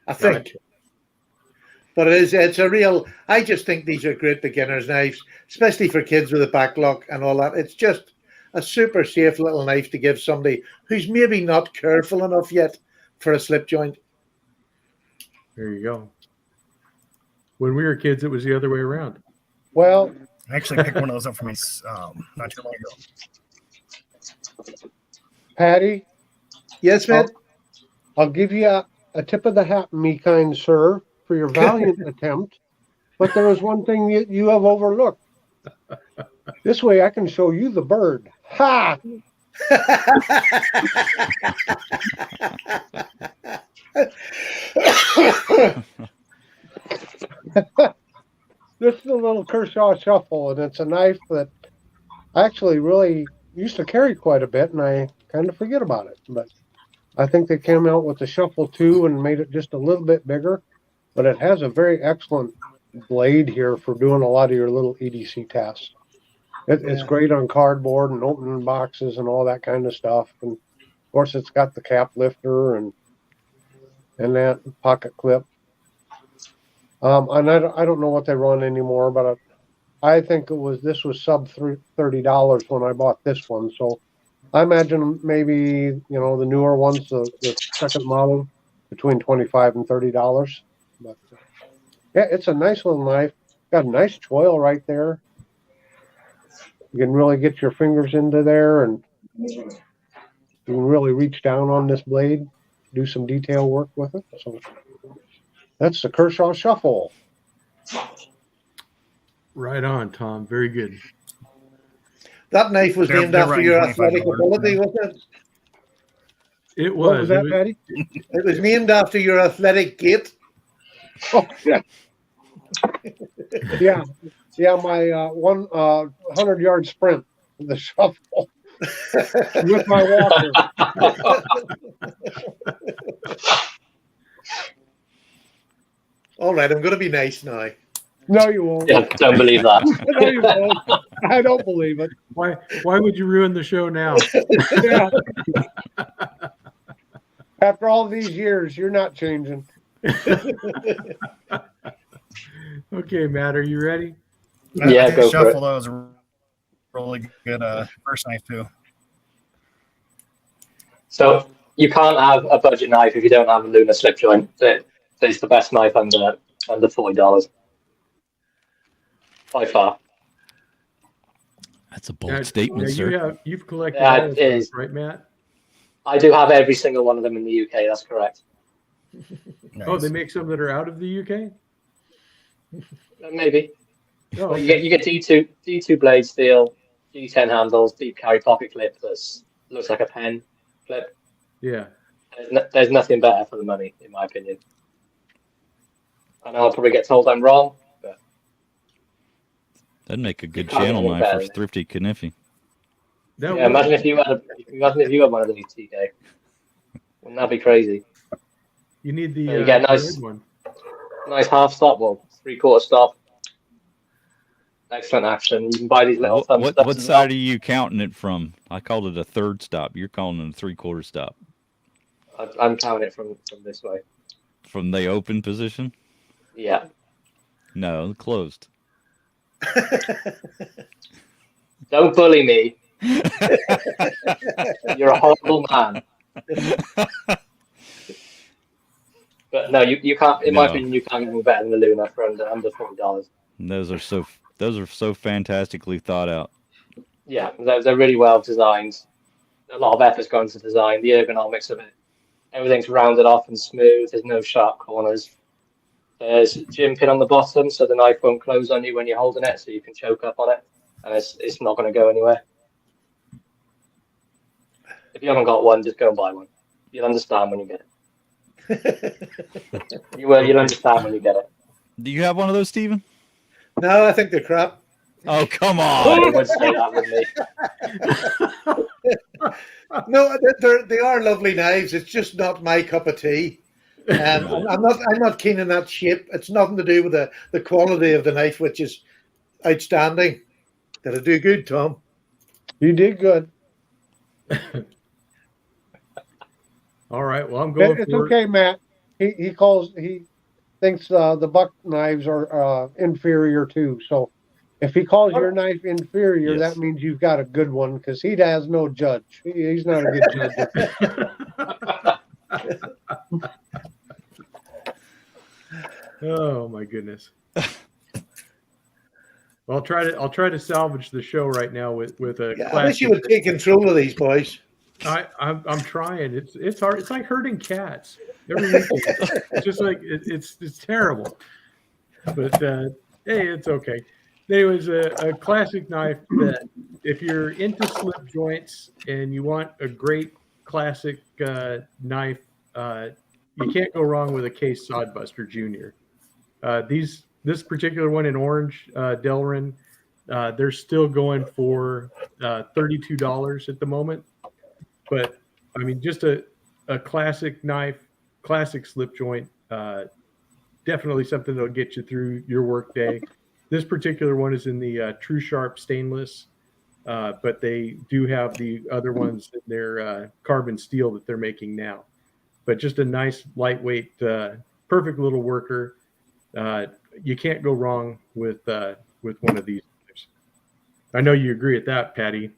I think. Gotcha. But it's a real. I just think these are great beginners' knives, especially for kids with a backlock and all that. It's just a super safe little knife to give somebody who's maybe not careful enough yet for a slip joint. There you go. When we were kids, it was the other way around. Well, I actually picked one of those up for me not too long ago. Patty, Yes, man. I'll give you a tip of the hat, me kind sir, for your valiant attempt. But there is one thing you have overlooked. This way I can show you the bird. Ha! This is a little Kershaw Shuffle, and it's a knife that I actually really used to carry quite a bit, and I kind of forget about it. But I think they came out with the Shuffle 2 and made it just a little bit bigger. But it has a very excellent blade here for doing a lot of your little EDC tasks. It's great on cardboard and opening boxes and all that kind of stuff. And of course, it's got the cap lifter and that pocket clip. And I don't know what they run anymore, but I think this was sub $30 when I bought this one. So I imagine maybe, the newer ones, the second model, between $25 and $30. But yeah, it's a nice little knife. Got a nice choil right there. You can really get your fingers into there, and you can really reach down on this blade, do some detail work with it. So that's the Kershaw Shuffle. Right on, Tom. Very good. That knife was named They're after your running athletic $25, ability, wasn't it? It was. What was that, Patty? It was named after your athletic gait. Oh, yeah. Yeah, my 100-yard sprint, the Shuffle, with my walker. All right, I'm going to be nice now. No, you won't. Yeah, don't believe that. No, you won't. I don't believe it. Why would you ruin the show now? Yeah. After all these years, you're not changing. Okay, Matt, are you ready? Yeah, I think go for Shuffle, it. that was a really good first knife, too. So you can't have a budget knife if you don't have a lunar slip joint. It's the best knife under $40 by far. That's a bold statement, yeah, sir. you've collected Yeah, all it of those, is. right, Matt? I do have every single one of them in the UK. That's correct. Nice. Oh, they make some that are out of the UK. Maybe. Oh, Well, you get D2 blade steel, D10 handles, deep carry pocket clip that looks like a pen clip. yeah. There's nothing better for the money, in my opinion. I know I'll probably get told I'm wrong, but That'd make a good can't channel get knife better. for Thrifty Kniffy. That yeah, would- imagine if you had one of these, TK. Wouldn't that be crazy? you need the You get a nice- red one. Nice half stop, well, 3/4 stop. Excellent action. You can buy these little thumb What stuffs as side well. are you counting it from? I called it a third stop. You're calling it a 3/4 stop. I'm counting it from this way. From the open position? Yeah. No, closed. Don't bully me. You're a horrible man. But no, you can't. In my No. opinion, you can't get any better than the Luna for under $40. And those are so fantastically thought out. Yeah, they're really well designed. A lot of effort's gone into design. The ergonomics of it, everything's rounded off and smooth. There's no sharp corners. There's a gym pin on the bottom, so the knife won't close on you when you're holding it, so you can choke up on it, and it's not going to go anywhere. If you haven't got one, just go and buy one. You'll understand when you get it. You'll understand when you get it. Do you have one of those, Steven? No, I think they're crap. Oh, come I on. would say that with me. No, they are lovely knives. It's just not my cup of tea. I'm not keen on that shape. It's nothing to do with the quality of the knife, which is outstanding. Did I do good, Tom? You did good. All right. Well, I'm going It's for okay, Matt. He thinks the buck knives are inferior too. So if he calls your knife inferior, Yes. that means you've got a good one because he has no judge. He's not a good judge. Oh my goodness. Well, I'll try to salvage the show right now with a Yeah, I classic. wish you would take control of these boys. I'm trying. It's hard. It's like herding cats every weekend. It's just like it's terrible. But hey, it's okay. Anyways, a classic knife that if you're into slip joints and you want a great classic knife, you can't go wrong with a Case Sodbuster Jr. This particular one in orange, Delrin, they're still going for $32 at the moment. But I mean, just a classic knife, classic slip joint, definitely something that'll get you through your work day. This particular one is in the True Sharp stainless, but they do have the other ones in their carbon steel that they're making now. But just a nice, lightweight, perfect little worker. You can't go wrong with one of these. I know you agree with that, Patty.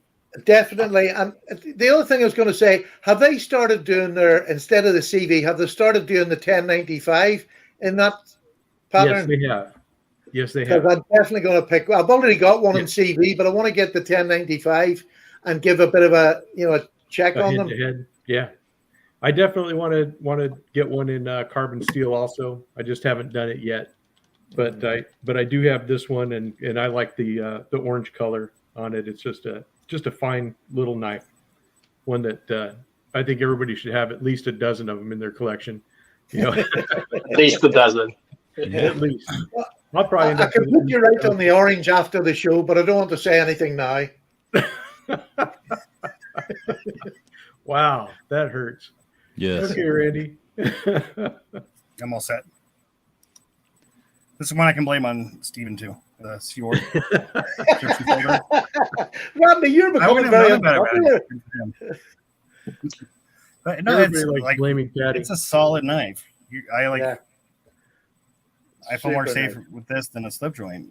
Definitely. And the other thing I was going to say, have they started doing instead of the CV, have they started doing the 1095 in that pattern? Yes, they have. Yes, they Because have. I'm definitely going to pick. I've already got one in Yes. CV, but I want to get the 1095 and give a bit of a check A on them. head-to-head. Yeah, I definitely want to get one in carbon steel. Also, I just haven't done it yet. But I do have this one, and I like the orange color on it. It's just a fine little knife, one that I think everybody should have at least a dozen of them in their collection. You know, At least a dozen. at least. I'll probably end I up can with- put you right on the orange after the show, but I don't want to say anything now. Wow, that hurts. Yes. Okay, Randy. I'm all set. This is one I can blame on Steven too. The Fjord. Rodney, you're I becoming wouldn't have very known about unpopular. it. But no, Everybody it's likes like blaming Patty. it's a solid knife. Yeah. I feel more Super safe nice. with this than a slip joint.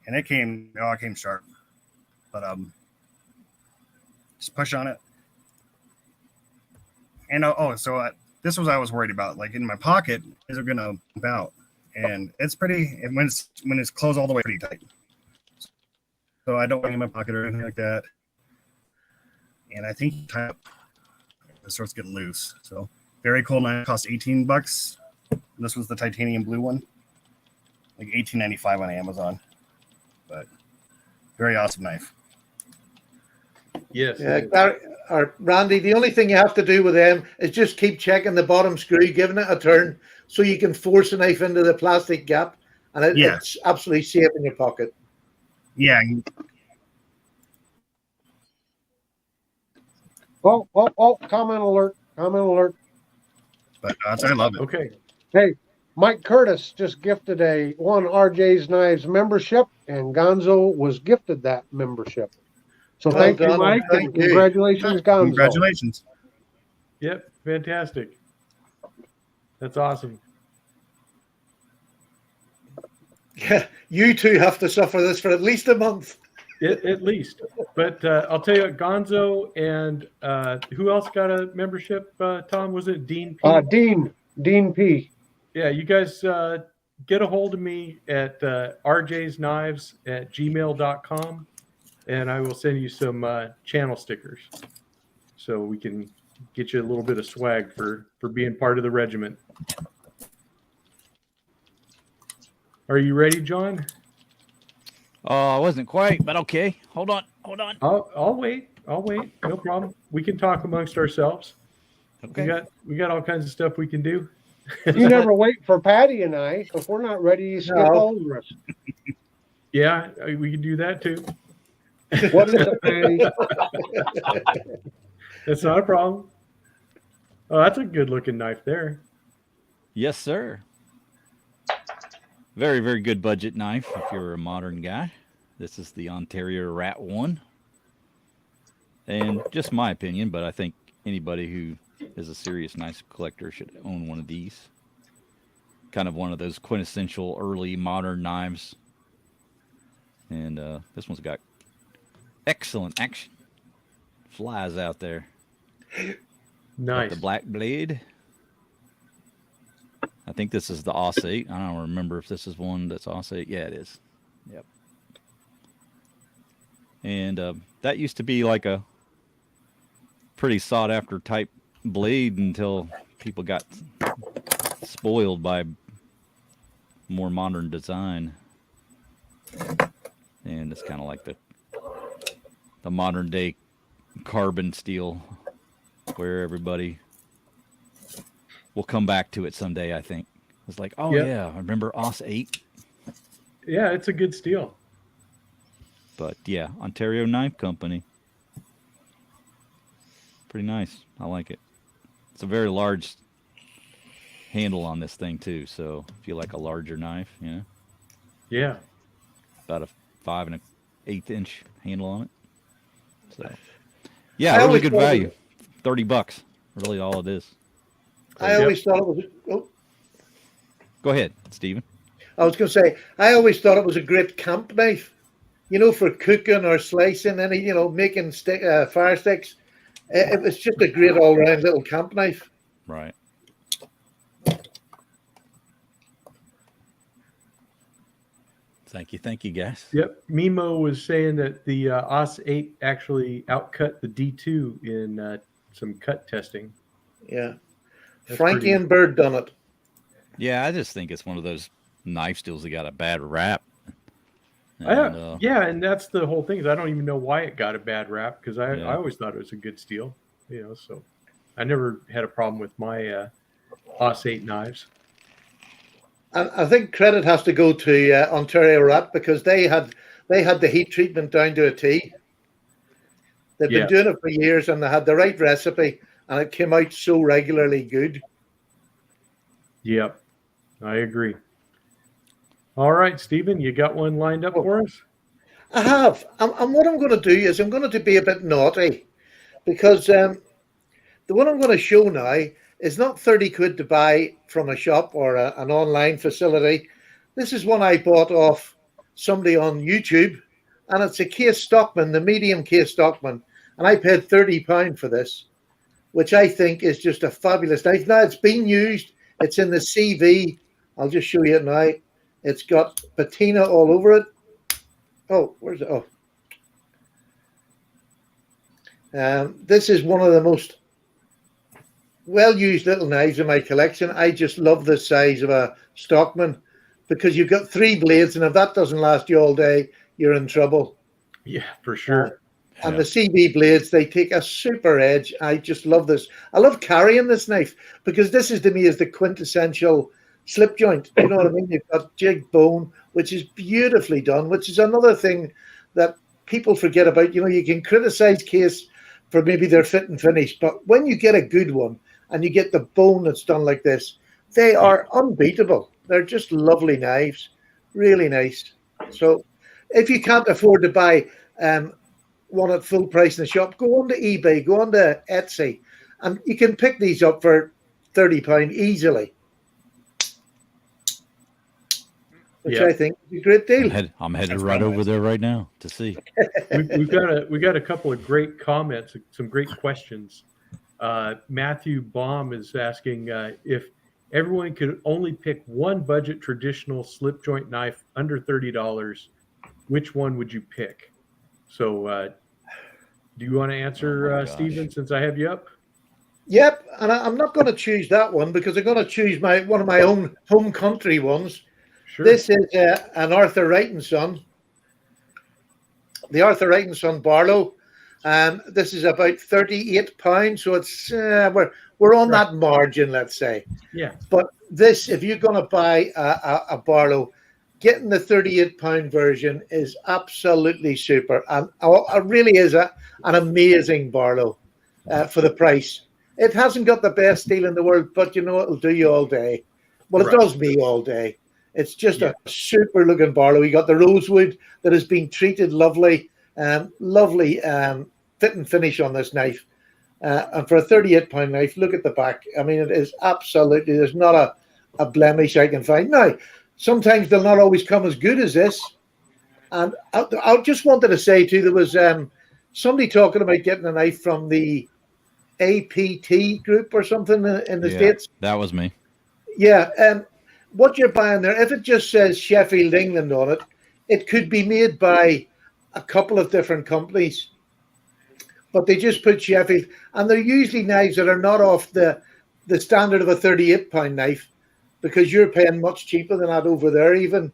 And it came sharp. But just push on it. And this was what I was worried about. Like in my pocket, is it gonna bump out? And it's pretty. And when it's closed all the way, pretty tight. So I don't want it in my pocket or anything like that. And I think it starts getting loose. So very cool knife. Cost $18. This was the titanium blue one, like $18.95 on Amazon. But very awesome knife. Yes. Yeah, Gary, or Randy, the only thing you have to do with them is just keep checking the bottom screw, giving it a turn so you can force a knife into the plastic gap, and it's absolutely safe in your pocket. Yeah. Oh, comment alert. But I love it. Okay. Hey, Mike Curtis just gifted one RJ's Knives membership, and Gonzo was gifted that membership. So Well thank you, done, Mike, thank and you. congratulations, Gonzo. Congratulations. Yep. Fantastic. That's awesome. Yeah, you two have to suffer this for at least a month. At least. But I'll tell you, Gonzo and who else got a membership? Tom, was it Dean P? Dean P. Yeah, you guys get a hold of me at rjsknives@gmail.com, and I will send you some channel stickers so we can get you a little bit of swag for being part of the regiment. Are you ready, John? Oh, I wasn't quite, but okay. Hold on. I'll wait. No problem. We can talk amongst ourselves. Okay. We got all kinds of stuff we can do. You never wait for Patty and I. If we're not ready, you skip No. over us. Yeah, we can do that too. What is it, Patty? That's not a problem. Oh, that's a good looking knife there. Yes, sir. Very, very good budget knife if you're a modern guy. This is the Ontario Rat 1. And just my opinion, but I think anybody who is a serious knife collector should own one of these. Kind of one of those quintessential early modern knives. And this one's got excellent action. Flies out there. Got Nice. the black blade. I think this is the Aus 8. I don't remember if this is one that's Aus 8. Yeah, it is. Yep. And that used to be like a pretty sought after type blade until people got spoiled by more modern design. And it's kind of like the modern day carbon steel where everybody will come back to it someday, I think. It's like, oh, Yep. yeah, I remember Aus 8. Yeah, it's a good steel. But, yeah, Ontario Knife Company. Pretty nice. I like it. It's a very large handle on this thing, too. So, if you like a larger knife, you know, Yeah. about a 5 1/8 inch handle on it. So, yeah, I really always good thought it value. $30, really all it is. I always thought it was. Oh, Go ahead, Stephen. I was going to say, I always thought it was a great camp knife. You know, for cooking or slicing, making fire sticks. It was just a great all-round little camp knife. Right. Thank you, guys. Yep. Mimo was saying that the Aus 8 actually outcut the D2 in some cut testing. Yeah. That's Frankie pretty- and Bird done it. Yeah, I just think it's one of those knife steels that got a bad rap. And, Yeah, and that's the whole thing. Is I don't even know why it got a bad rap because I Yeah. always thought it was a good steel. So I never had a problem with my Aus 8 knives. And I think credit has to go to Ontario Rat because they had the heat treatment down to a T. They've Yeah. been doing it for years and they had the right recipe and it came out so regularly good. Yep, I agree. All right, Stephen, you got one lined up for us? I have. And what I'm going to do is I'm going to be a bit naughty because the one I'm going to show now is not 30 quid to buy from a shop or an online facility. This is one I bought off somebody on YouTube, and it's a Case Stockman, the medium Case Stockman, and I paid £30 for this, which I think is just a fabulous knife. Now, it's been used. It's in the CV. I'll just show you it now. It's got patina all over it. Oh, where's it? Oh. This is one of the most well-used little knives in my collection. I just love the size of a Stockman because you've got 3 blades, and if that doesn't last you all day, you're in trouble. Yeah, for sure. And the CB blades, they take a super edge. I just love this. I love carrying this knife because this is to me is the quintessential slip joint. You know what I mean? You've got jig bone, which is beautifully done, which is another thing that people forget about. You know, you can criticize Case for maybe their fit and finish, but when you get a good one and you get the bone that's done like this, they are unbeatable. They're just lovely knives, really nice. So if you can't afford to buy one at full price in the shop, go on to eBay, go on to Etsy, and you can pick these up for £30 easily, which I think is a great deal. I'm headed right over there right now to see. we got a couple of great comments, some great questions. Matthew Baum is asking if everyone could only pick one budget traditional slip joint knife under $30, which one would you pick? So do you want to answer, Stephen, since I have you up? Yep, and I'm not going to choose that one because I'm going to choose one of my own home country ones. Sure. This is an Arthur Wright & Son, the Arthur Wright & Son Barlow. This is about £38, so it's we're on that margin, let's say. Yeah. But this, if you're going to buy a Barlow, getting the £38 version is absolutely super, and it really is an amazing Barlow for the price. It hasn't got the best steel in the world, but you know it'll do you all day. Well, it does me all day. It's just a super looking Barlow. You got the rosewood that has been treated lovely, lovely fit and finish on this knife. And for a £38 knife, look at the back. I mean, it is absolutely, there's not a blemish I can find. Now, sometimes they'll not always come as good as this. And I just wanted to say too, there was somebody talking about getting a knife from the APT group or something in the States. That was me. Yeah. What you're buying there, if it just says Sheffield, England on it, it could be made by a couple of different companies, but they just put Sheffield, and they're usually knives that are not off the standard of a £38 knife, because you're paying much cheaper than that over there even.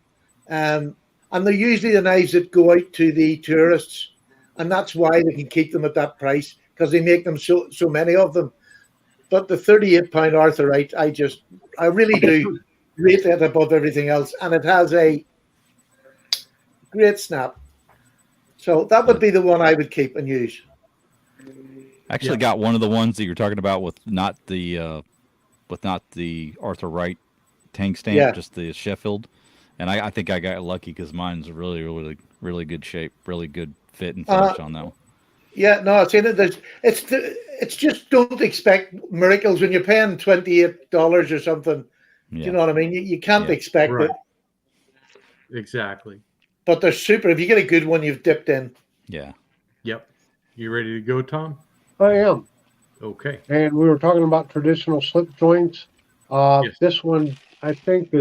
And they're usually the knives that go out to the tourists, and that's why they can keep them at that price, because they make them so many of them. But the £38 Arthur Wright, I really do rate that above everything else, and it has a great snap. So that would be the one I would keep and use. I actually got one of the ones that you're talking about with not the Arthur Wright tank stamp, just the Sheffield, and I think I got lucky because mine's really, really, really good shape, really good fit and finish on that one. Yeah, no, it's just don't expect miracles when you're paying $28 or something. Yeah. Do you know what I mean? You can't expect it. Exactly. But they're super. If you get a good one, you've dipped in. Yeah. Yep. You ready to go, Tom? I am. Okay. And we were talking about traditional slip joints. This one, I think,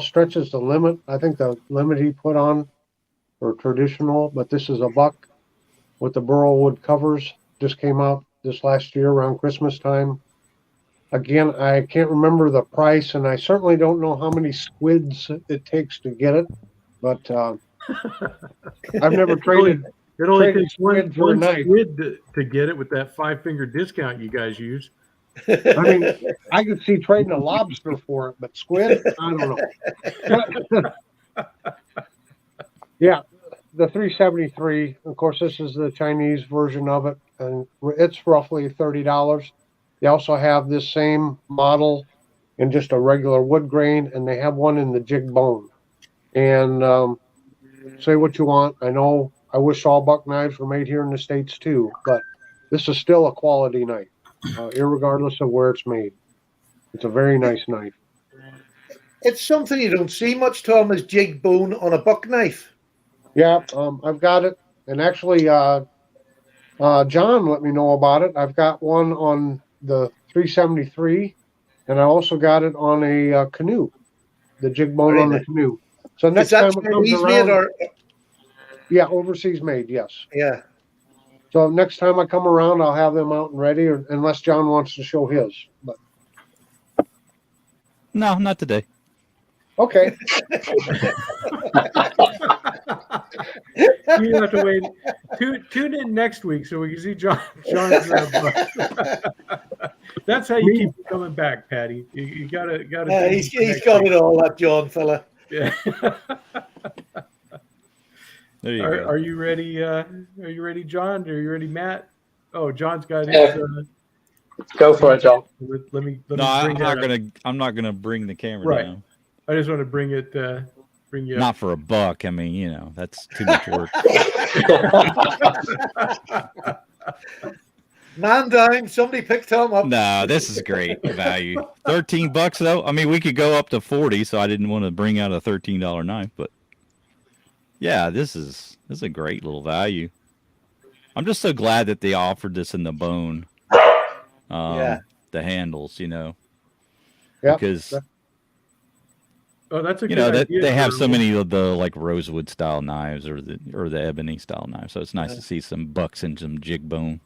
stretches the limit. I think the limit he put on for traditional, but this is a buck with the burlwood covers. Just came out this last year around Christmas time. Again, I can't remember the price, and I certainly don't know how many squids it takes to get it, but I've never traded. It only takes one squid to get it with that 5-finger discount you guys use. I mean, I could see trading a lobster for it, but squid, I don't know. Yeah, the 373. Of course, this is the Chinese version of it, and it's roughly $30. They also have this same model in just a regular wood grain, and they have one in the jig bone. and say what you want. I wish all buck knives were made here in the States too, but this is still a quality knife, irregardless of where it's made. It's a very nice knife. It's something you don't see much, Tom, is jig bone on a buck knife. Yeah, I've got it, and actually, John let me know about it. I've got one on the 373, and I also got it on a canoe, the jig bone Very on the nice. canoe. So Is next that time it comes Chinese made around, or yeah, overseas made, yes. yeah? So next time I come around, I'll have them out and ready, unless John wants to show his. But No, not today. okay, You have to wait. Tune in next week so we can see John's. That's how you keep coming back, Patty. You gotta. He's got it all, that John fella. Yeah. There you go. Are you ready? Are you ready, John? Are you ready, Matt? Oh, John's got his. Yeah. Go for it, John. Let me No, bring I'm that not up. gonna. I'm not gonna bring the camera Right. down. I just want to bring you up. Not for a buck. I mean, you know, that's too much work. Man down, somebody picked Tom up. No, this is great value. $13 though. I mean, we could go up to 40, so I didn't want to bring out a $13 knife, but yeah, this is a great little value. I'm just so glad that they offered this in the bone. Yeah. The handles, you know. Yeah. Because Oh, that's a you good know that idea they have for- so many of the like rosewood style knives or the ebony style knives, so it's nice to see some bucks and some jig bone.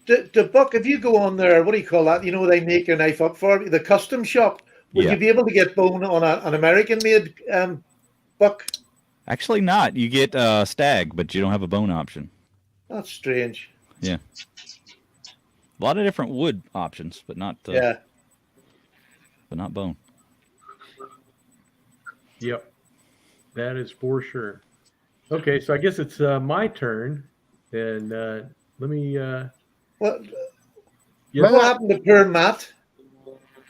The buck, if you go on there, what do you call that? You know, they make your knife up for the custom shop. Would Yeah. you be able to get bone on an American-made buck? Actually, not. You get stag, but you don't have a bone option. That's strange. A lot of different wood options, but not Yeah. but not bone. Yep, that is for sure. Okay, so I guess it's my turn, and let me. What Yes, what happened to poor Matt?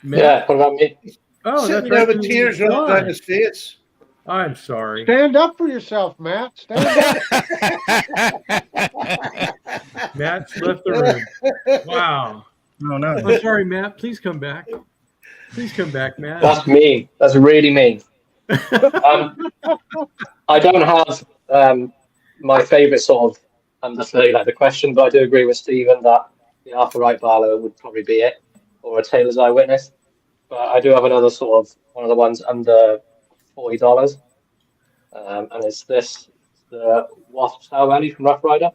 Matt? Yeah, what about me? Oh, Sitting that's there right. with tears running down his face. I'm sorry. stand up for yourself, Matt. Stand up. Matt's left the room. Wow. No, no. I'm sorry, Matt. Please come back. Please come back, Matt. That's mean. That's really mean. I don't have my favourite sort of under 30 like the question, but I do agree with Stephen that the Arthur Wright Barlow would probably be it, or a Taylor's Eyewitness. But I do have another sort of one of the ones under $40, and it's the Wasp Style Valley from Rough Rider.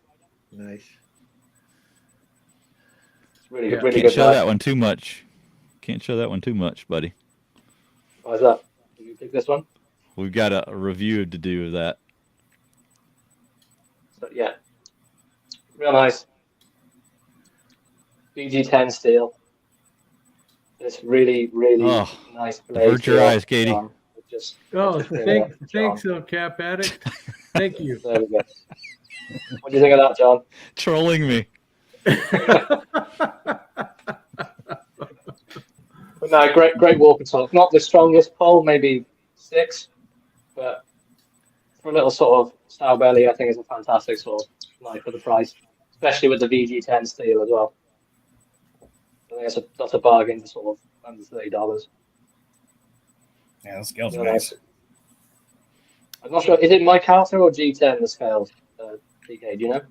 Nice. It's really, Yeah. really Can't good. show knife. that one too much. Can't show that one too much, buddy. Why is that? Did you pick this one? We've got a review to do of that. So yeah, real nice. BG10 steel. It's really, really Oh, nice blade. avert your feel. eyes, Katie. Just Oh, Just bring it up, thanks, Cap Addict. Thank you. there we go. What do you think of that, John? Trolling me. But no, great walk and talk. Not the strongest pull, maybe 6, but for a little sort of style belly, I think it's a fantastic sort of knife for the price, especially with the VG10 steel as well. I think that's a bargain for sort of under $30. Yeah, the scales are Real nice. nice. I'm not sure. Is it Mike Arthur or G10 the scales? DK, do you know?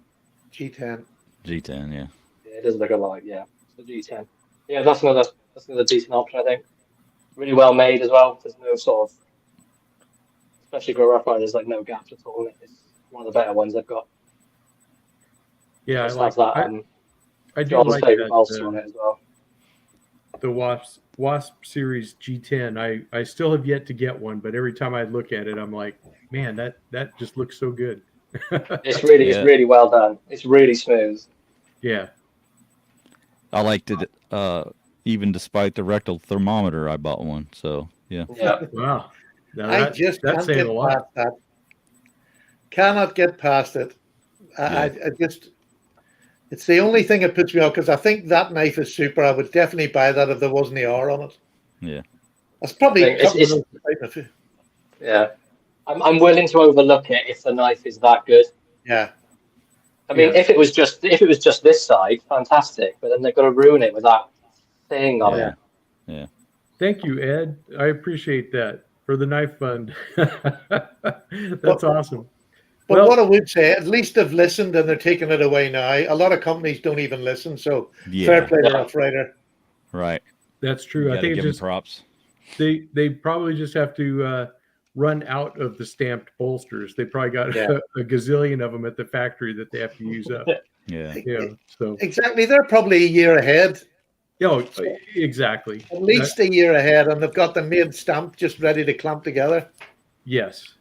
G10. G10, yeah. Yeah, it does look alike. Yeah, it's the G10. Yeah, that's another decent option, I think. Really well made as well. There's no sort of, especially for a Rough Rider, there's like no gaps at all. It's one of the better ones they've got. Yeah, I Just like has that. that. I do John's like favourite bolster that. on it as well. The Wasp Series G10. I still have yet to get one, but every time I look at it, I'm like, man, that just looks so good. It's really well done. It's really smooth. Yeah. I liked it even despite the rectal thermometer. I bought one, so yeah. Yeah. Wow. Now I just that's can't saying get a lot. past that. Cannot get past it. I just, it's the only thing that puts me off because I think that knife is super. I would definitely buy that if there wasn't the R on it. Yeah. That's probably I think it's- a couple of those- Yeah. I'm willing to overlook it if the knife is that good. Yeah. I mean, Yeah. if it was just this side, fantastic. But then they've got to ruin it with that thing on Yeah. it. Thank you, Ed. I appreciate that for the knife fund. That's awesome. But Well- what I would say, at least they've listened and they're taking it away now. A lot of companies don't even listen. So fair Yeah. play to Yeah. Rough Rider. Right. That's You true. I gotta think give it's them props. they probably just have to run out of the stamped bolsters. They probably got Yeah. a gazillion of them at the factory that they have to use up. Yeah. So Exactly. They're probably a year ahead, exactly. at least a year ahead, and they've got them made stamped just ready to clamp together. Yes.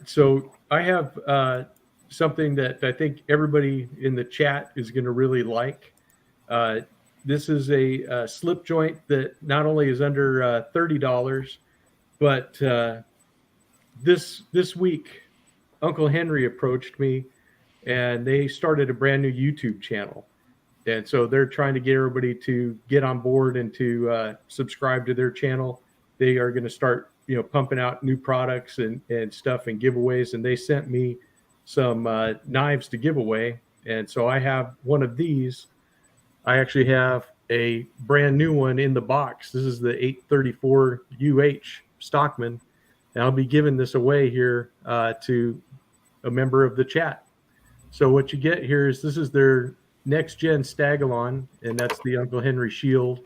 So I have something that I think everybody in the chat is going to really like. This is a slip joint that not only is under $30, but this week, Uncle Henry approached me, and they started a brand new YouTube channel. And so they're trying to get everybody to get on board and to subscribe to their channel. They are going to start, pumping out new products and stuff and giveaways. And they sent me some knives to give away. And so I have one of these. I actually have a brand new one in the box. This is the 834 UH Stockman. And I'll be giving this away here to a member of the chat. So what you get here is this is their next gen Stagallon, and that's the Uncle Henry shield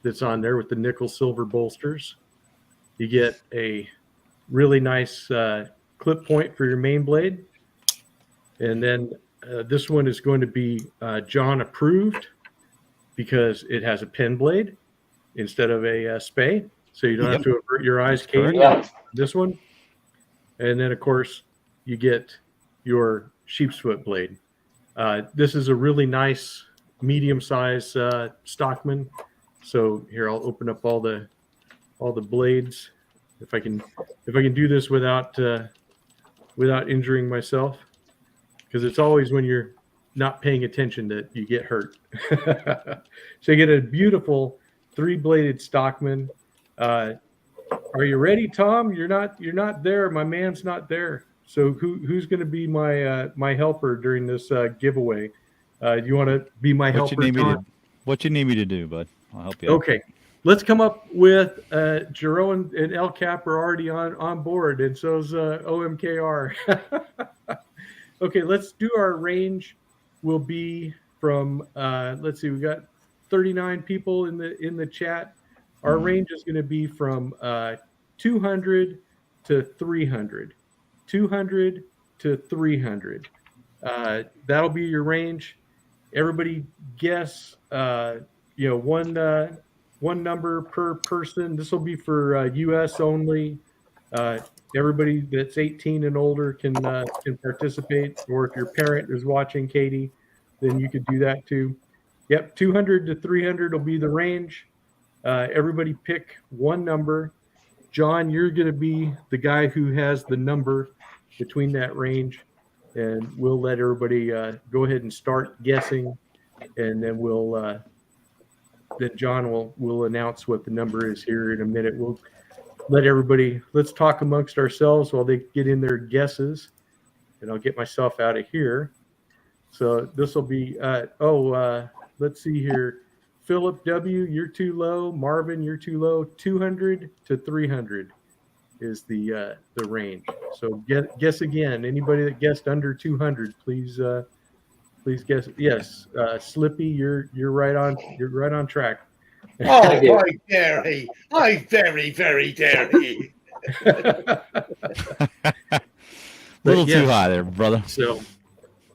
that's on there with the nickel silver bolsters. You get a really nice clip point for your main blade. And then this one is going to be John approved because it has a pen blade instead of a spay. So you don't have to avert your eyes, Katie. Yeah. This one. And then, of course, you get your sheep's foot blade. This is a really nice medium-size Stockman. So here, I'll open up all the blades. If I can do this without injuring myself, because it's always when you're not paying attention that you get hurt. So you get a beautiful 3-bladed Stockman. Are you ready, Tom? You're not there. My man's not there. So who's going to be my helper during this giveaway? You want to be my helper? What you need me to do, bud? I'll help you. Okay, let's come up with Jerome and El Cap are already on board, and so's OMKR. Okay, let's do our range. Will be from let's see, we got 39 people in the chat. Our range is going to be from 200 to 300. 200 to 300. That'll be your range. Everybody guess, one number per person. This will be for U.S. only. Everybody that's 18 and older can participate. Or if your parent is watching, Katie, then you could do that too. Yep, 200 to 300 will be the range. Everybody pick one number. John, you're going to be the guy who has the number between that range, and we'll let everybody go ahead and start guessing, and then then John will announce what the number is here in a minute. We'll let let's talk amongst ourselves while they get in their guesses, and I'll get myself out of here. So this will be let's see here. Philip W., you're too low. Marvin, you're too low. 200 to 300 is the range. So guess again. Anybody that guessed under 200, please guess. Yes, Slippy, you're right on. You're right on track. Oh, Thank you. how dare he! How very, very dare he! A little yeah. too high there, brother. So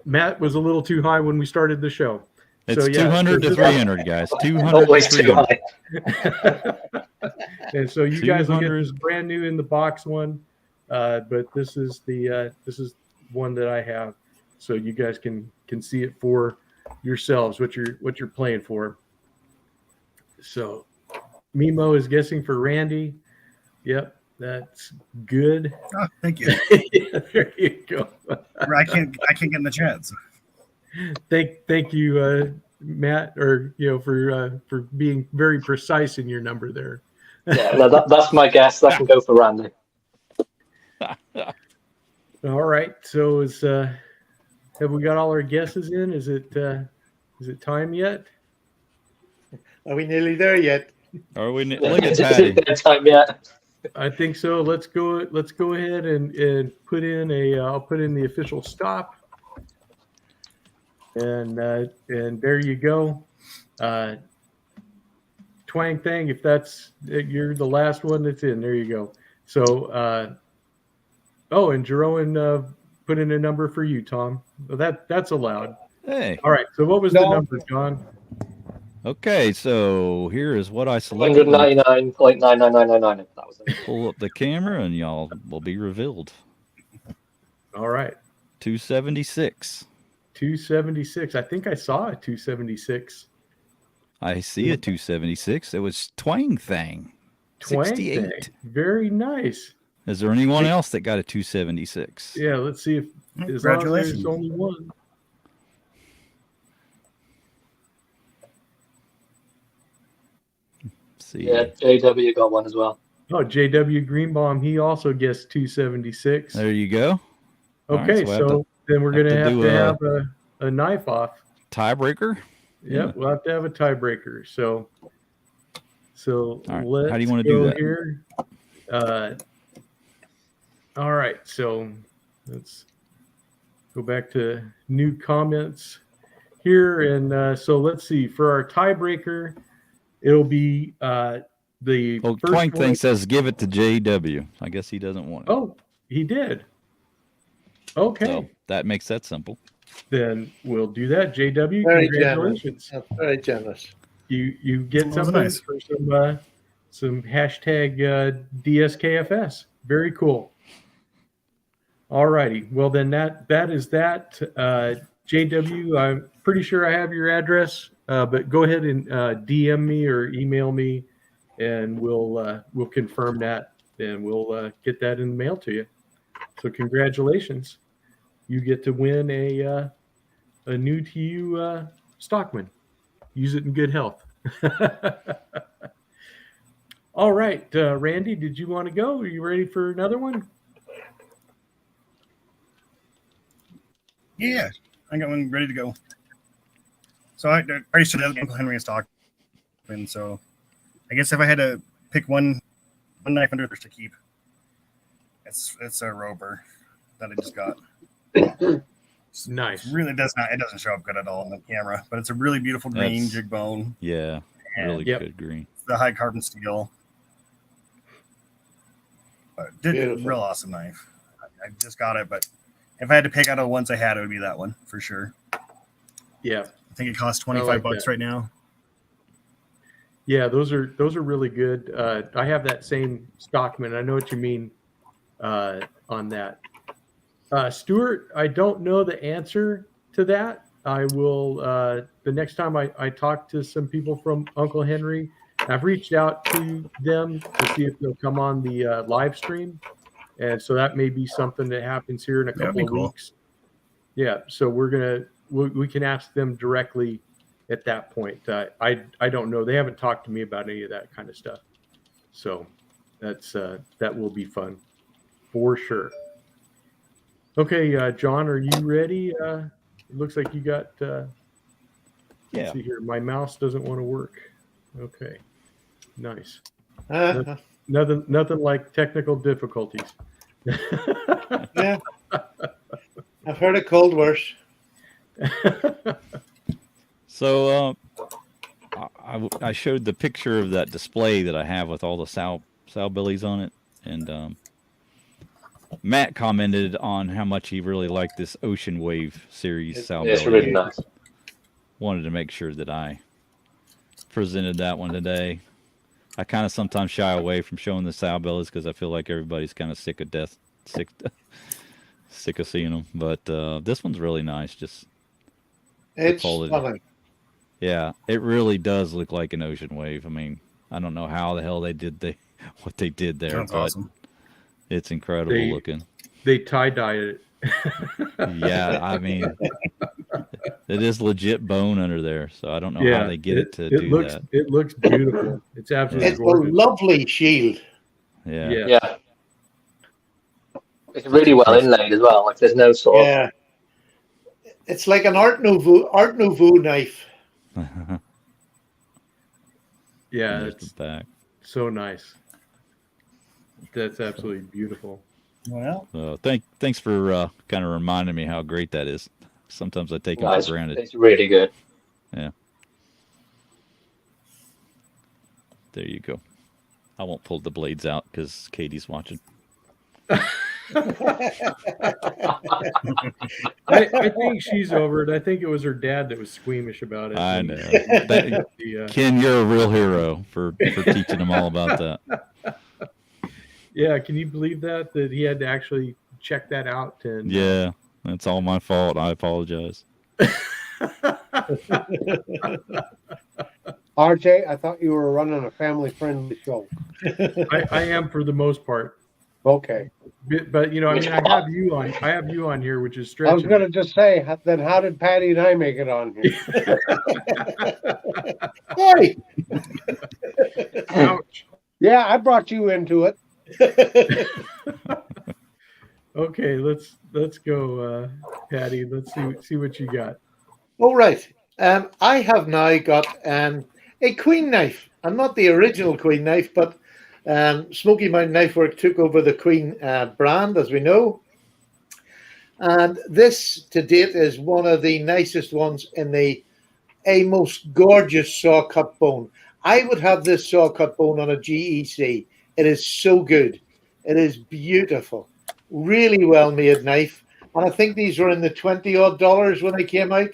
Matt was a little too high when we started the show. It's So, yeah, 200 so to this- 300, guys. 200 Always to too 300. high. And so you guys will get 200. this brand new in the box one, but this is one that I have, so you guys can see it for yourselves what you're playing for. So Mimo is guessing for Randy. Yep, that's good. Oh, thank you. Yeah, there you go. I can't get in the chat. So. Thank you, Matt, or for being very precise in your number there. Yeah, no, that's my guess. That can go for Randy. All right. So have we got all our guesses in? Is it time yet? Are we nearly there yet? Are we? Look at Is it Patty. their time yet? I think so. Let's go ahead and put in I'll put in the official stop. And there you go. Twang Thang, if you're the last one that's in, there you go. So and Jeroen put in a number for you, Tom. So that's allowed. Hey. All right. So what was the No. number, John? Okay, so here is what I selected. 199.99999. That was it. Pull up the camera and y'all will be revealed. All right. 276. 276. I think I saw a 276. I see a 276. It was Twang Thang. Twang 68. Thang. Very nice. Is there anyone else that got a 276? Yeah, let's see if as long as Congratulations. there's only one. Let's see. Yeah, JW got one as well. Oh, JW Greenbaum, he also gets 276. There you go. All right, Okay, so I have so then we're have going to to have do to a- have a knife off. Tiebreaker. Yep, Yeah. we'll have to have a tiebreaker. So All right, let's how do you wanna do go that? here. All right, so let's go back to new comments here. And so let's see. For our tiebreaker, it'll be the Well, first Twang one. Thang says give it to JW. I guess he doesn't want it. Oh, he did. Okay, So that makes that simple. then we'll do that. JW, Very congratulations. That's very generous. You get That was something nice. for some hashtag DSKFS. Very cool. All righty. Well, then that is that. JW, I'm pretty sure I have your address, but go ahead and DM me or email me, and we'll confirm that, and we'll get that in the mail to you. So congratulations, you get to win a new to you Stockman. Use it in good health. All right, Randy, did you want to go? Are you ready for another one? Yeah, I got one ready to go. So I used to have Uncle Henry in stock, and so I guess if I had to pick one knife under to keep, it's a Rober that I just got. Nice. It doesn't show up good at all on the camera, but it's a really beautiful green That's- jig bone, Yeah, really Yep. good green. the high carbon steel. But Beautiful. real awesome knife. I just got it, but if I had to pick out of the ones I had, it would be that one for sure. Yeah. I think it costs $25 like that. right now. Yeah, those are really good. I have that same Stockman. I know what you mean on that. Stuart, I don't know the answer to that. I will the next time I talk to some people from Uncle Henry, I've reached out to them to see if they'll come on the live stream, and so that may be something that happens here in a That'd couple be of cool. weeks. Yeah, so we can ask them directly at that point. I don't know. They haven't talked to me about any of that kind of stuff, so that will be fun for sure. Okay, John, are you ready? It looks like you got. Yeah. Let's see here. My mouse doesn't want to work. Okay, nice. Uh, Nothing like technical difficulties. yeah. I've heard it called worse. So I showed the picture of that display that I have with all the sow bellies on it, and Matt commented on how much he really liked this Ocean Wave series sow Yeah, it's belly. really nice. Wanted to make sure that I presented that one today. I kind of sometimes shy away from showing the sow bellies because I feel like everybody's kind of sick of seeing them. But this one's really nice. Just It's quality. stunning. yeah, it really does look like an Ocean Wave. I mean, I don't know how the hell they did what they did there, Sounds but awesome. it's incredible They- looking. They tie-dyed it. Yeah, I mean, it is legit bone under there, so I don't know how they get it to do looks, that. It looks beautiful. It's absolutely It's a gorgeous. lovely shield. Yeah. Yeah. Yeah. It's really well inlaid as well. Like there's no sort of Yeah. It's like an Art Nouveau knife. Yeah, There's it's the back. so nice. That's absolutely beautiful. Well, Thanks for kind of reminding me how great that is. Sometimes I take them nice. for granted. It's really good. There you go. I won't pull the blades out because Katie's watching. I think she's over it. I think it was her dad that was squeamish about it. I know. Ken, you're a real hero for teaching them all about that. Yeah, can you believe that he had to actually check that out? And Yeah, that's all my fault. I apologize. RJ, I thought you were running a family-friendly show. I am for the most part. Okay. But you know, I mean, I have you on here, which is I was stretching. going to just say, then how did Patty and I make it on here? Hey. Ouch. Yeah, I brought you into it. Okay, let's go, Patty. Let's see what you got. All right. I have now got a Queen knife. I'm not the original Queen knife, but Smoky Mountain Knife Work took over the Queen brand, as we know. And this, to date, is one of the nicest ones in a most gorgeous saw cut bone. I would have this saw cut bone on a GEC. It is so good. It is beautiful. Really well made knife. And I think these were in the $20 when they came out.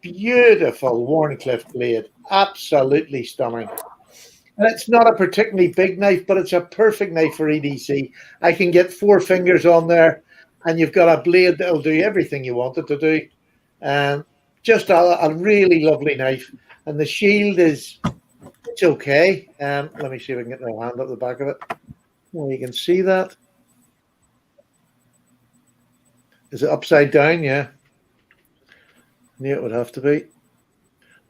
Beautiful Wharncliffe blade. Absolutely stunning. And it's not a particularly big knife, but it's a perfect knife for EDC. I can get 4 fingers on there, and you've got a blade that will do everything you want it to do. Just a really lovely knife. And the shield it's okay. Let me see if I can get my hand up the back of it. Well, you can see that. Is it upside down? Yeah. Yeah, it would have to be.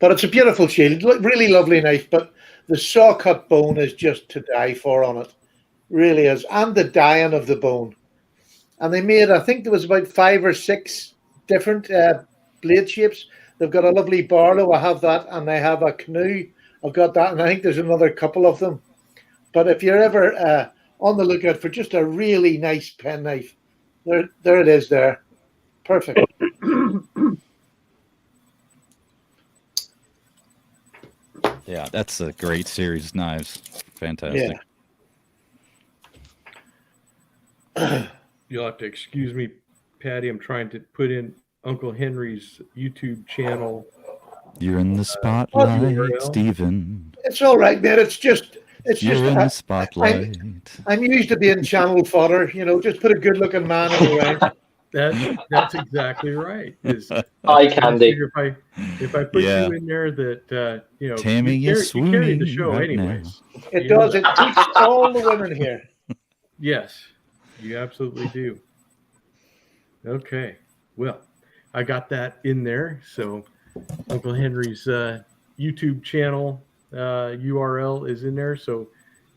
But it's a beautiful shield. Really lovely knife. But the saw cut bone is just to die for on it. Really is. And the dyeing of the bone. And they made, I think there was about 5 or 6 different blade shapes. They've got a lovely Barlow. I have that. And they have a canoe. I've got that. And I think there's another couple of them. But if you're ever on the lookout for just a really nice penknife, there it is there. Perfect. Yeah, that's a great series of knives. Fantastic. Yeah. You'll have to excuse me, Patty. I'm trying to put in Uncle Henry's YouTube channel. You're in the spotlight, URL. Stephen. It's all right, man. It's You're just in the spotlight. I'm used to being channel fodder. You know, just put a good-looking man in the way. That's exactly right. Eye candy. If I put Yeah. you in there, that you know, Tammy you is carry the swooning show right anyways. It You know does. that. It teaches all the women here. Yes, you absolutely do. Okay, well, I got that in there. So Uncle Henry's YouTube channel URL is in there. So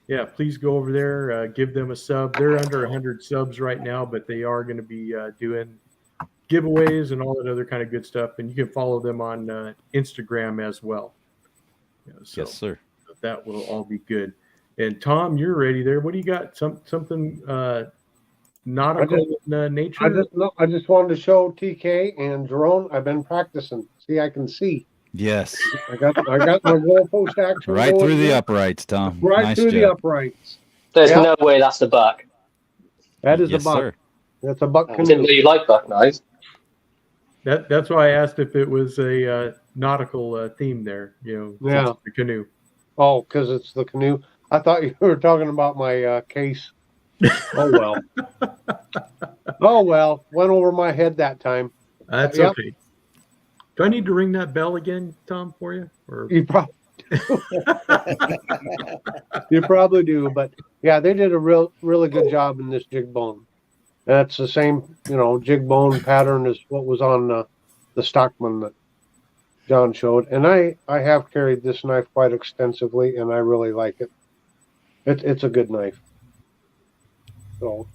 yeah, please go over there, give them a sub. They're under 100 subs right now, but they are going to be doing giveaways and all that other kind of good stuff. And you can follow them on Instagram as well. Yeah, so Yes, sir. that will all be good. And Tom, you're ready there. What do you got? Something nautical nature? I just wanted to show TK and Jerome. I've been practicing. See, I can see. Yes. I got my goalpost action Right going through the here. uprights, Tom. Right Nice through the job. uprights. There's Yeah. no way that's the buck. That is Yes, a buck. sir. That's a buck I didn't know canoe. you like buck knives. That's why I asked if it was a nautical theme there. You know, Yeah. since the canoe. Oh, because it's the canoe. I thought you were talking about my case. Oh well. Oh well. Went over my head that time. That's Yep. okay. Do I need to ring that bell again, Tom, for you? Or You probably you probably do, but yeah, they did a really good job in this jig bone. That's the same, jig bone pattern as what was on the Stockman that John showed. And I have carried this knife quite extensively, and I really like it. It's a good knife. So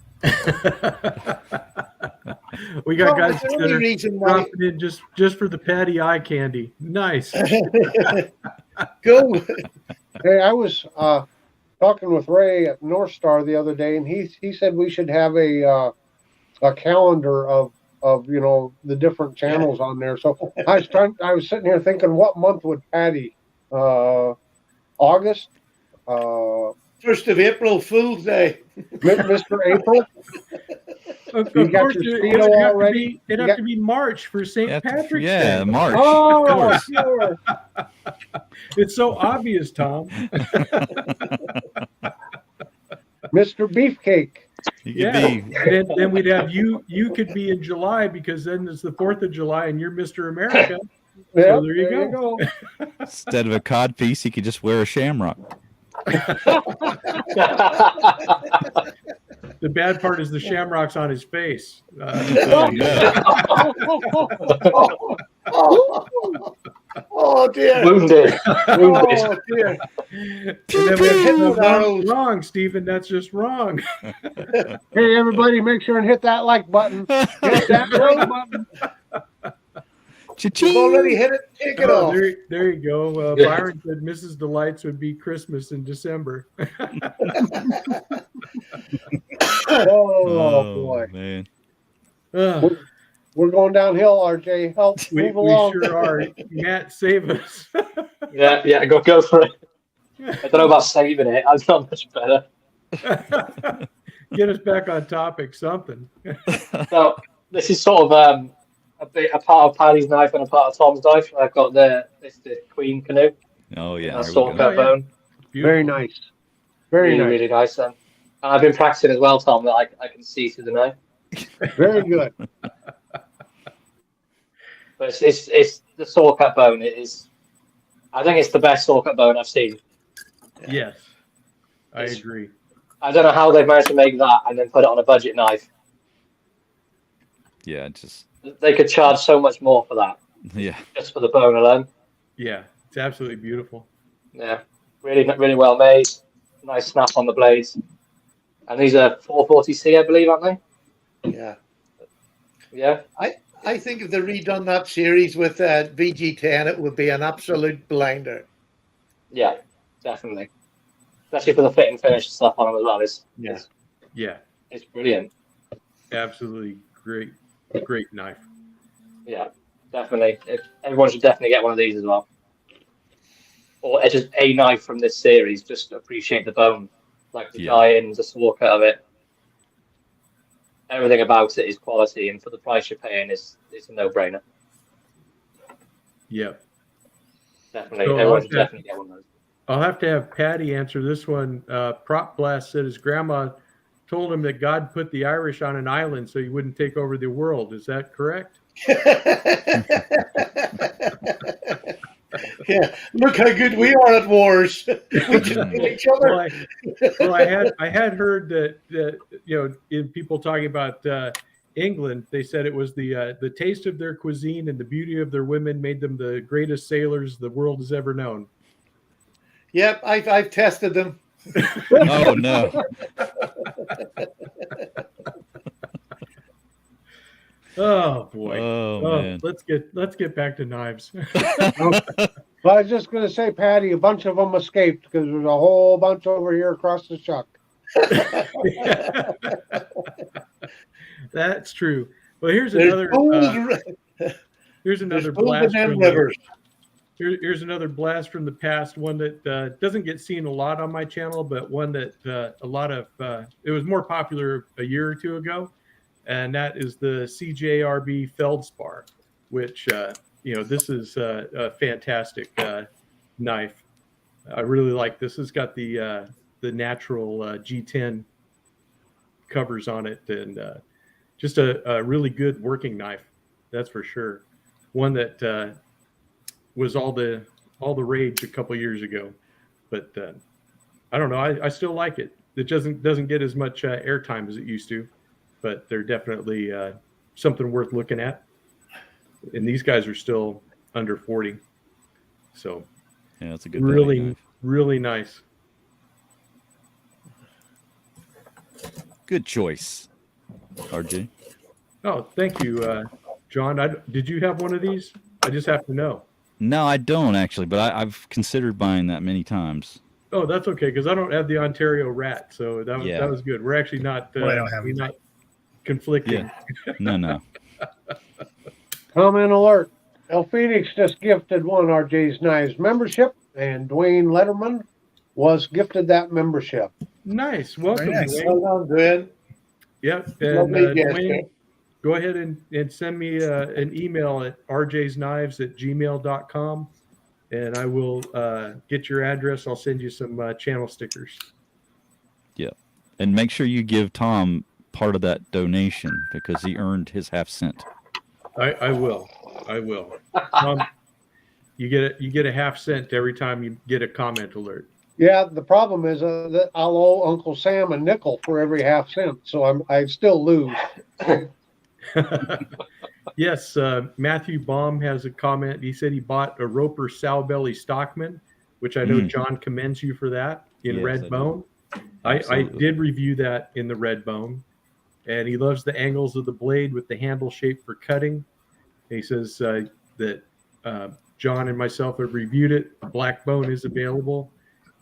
We got Well, guys the that only are reason why dropping in just for the Patty eye candy. Nice. go. Hey, I was talking with Ray at North Star the other day, and he said we should have a calendar of the different channels on there. So I was sitting here thinking, what month would Patty? August? 1st of April, Fool's Day. Mr. April? Of You got course, your it Speedo would have to already? be. It'd You have got- to be March for St. Yeah, Patrick's yeah, Day. March. Of Oh, course. sure. It's so obvious, Tom. Mr. Beefcake. You could Yeah. be And then we'd have you. You could be in July because then it's the 4th of July and you're Mr. America. Yeah, there you go. instead of a cod piece, you could just wear a shamrock. The bad part is the shamrocks on his face. Oh, no. Oh dear. Wounded. Wounded. Oh dear. And then we have Hit no, with arrows. wrong, Stephen. That's just wrong. Hey, everybody, make sure and hit that like button. Hit that like button. You've already hit it. Take it Oh, off. there you go. Byron said Mrs. Delights would be Christmas in December. Oh, boy. Man. Ugh, We're going downhill, RJ. Help we move along. sure are. Matt, save us. Yeah, go for it. I don't know about saving it. That's not much better. Get us back on topic, something. So this is sort of a part of Paddy's knife and a part of Tom's knife. I've got the Queen canoe. Oh, yeah. That's there we sort go. of bone. Very nice. Very Really, nice. really nice. And I've been practicing as well, Tom, that I can see through the knife. Very good. But it's the saw cut bone. It is. I think it's the best saw cut bone I've seen. Yes, I agree. I don't know how they've managed to make that and then put it on a budget knife. Yeah, just, They could charge so much more for that, yeah. just for the bone alone. Yeah, it's absolutely beautiful. Yeah, really well made. Nice snap on the blades. And these are 440C, I believe, aren't they? Yeah. Yeah. I think if they redone that series with VG10, it would be an absolute blinder. Yeah, definitely. Especially for the fit and finish stuff on them as well. Yeah. Yeah, It's brilliant. absolutely great knife. Yeah, definitely. Everyone should definitely get one of these as well. Or just a knife from this series. Just appreciate the bone. Like the tie-ins, the saw cut of it. Everything about it is quality, and for the price you're paying, it's a no-brainer. Yep. Definitely. So Everyone should definitely get one of those. I'll have to have Patty answer this one. Prop Blast said his grandma told him that God put the Irish on an island so he wouldn't take over the world. Is that correct? Yeah, look how good we are at wars. We just kill each other. Well, I had heard that in people talking about England, they said it was the taste of their cuisine and the beauty of their women made them the greatest sailors the world has ever known. Yep, I've tested them. Oh, no. Oh boy. Oh, man. Let's get back to knives. Well, I was just going to say, Patty, a bunch of them escaped because there's a whole bunch over here across the chuck. That's true. Well, here's There's another blast from rivers. Here's another blast from the past. One that doesn't get seen a lot on my channel, but one that it was more popular a year or two ago, and that is the CJRB Feldspar, which this is a fantastic knife. I really like this. It's got the natural G10 covers on it, and just a really good working knife. That's for sure. One that was all the rage a couple years ago, but I don't know. I still like it. It doesn't get as much airtime as it used to, but they're definitely something worth looking at. And these guys are still under 40, so Yeah, that's a good really knife. really nice. Good choice, RJ. Oh, thank you, John. Did you have one of these? I just have to know. No, I don't actually, but I've considered buying that many times. Oh, that's okay because I don't have the Ontario rat, so Yeah. that was good. We're actually not Well, I don't have we're either. not conflicting. No. Comment alert. El Phoenix just gifted one RJ's Knives membership, and Dwayne Letterman was gifted that membership. Nice. Welcome, Very nice. Dwayne. Well done, Dwayne. Yep. And Lovely gesture. Dwayne, go ahead and send me an email at rjsknives@gmail.com, and I will get your address. I'll send you some channel stickers. And make sure you give Tom part of that donation because he earned his half cent. I will. You get a half cent every time you get a comment alert. Yeah, the problem is that I'll owe Uncle Sam a nickel for every half cent, so I still lose. Yes, Matthew Baum has a comment. He said he bought a Roper sow belly Stockman, which I know John commends you for that in Yes, I red do. bone. I Absolutely. did review that in the red bone, and he loves the angles of the blade with the handle shape for cutting. He says that John and myself have reviewed it. Black bone is available.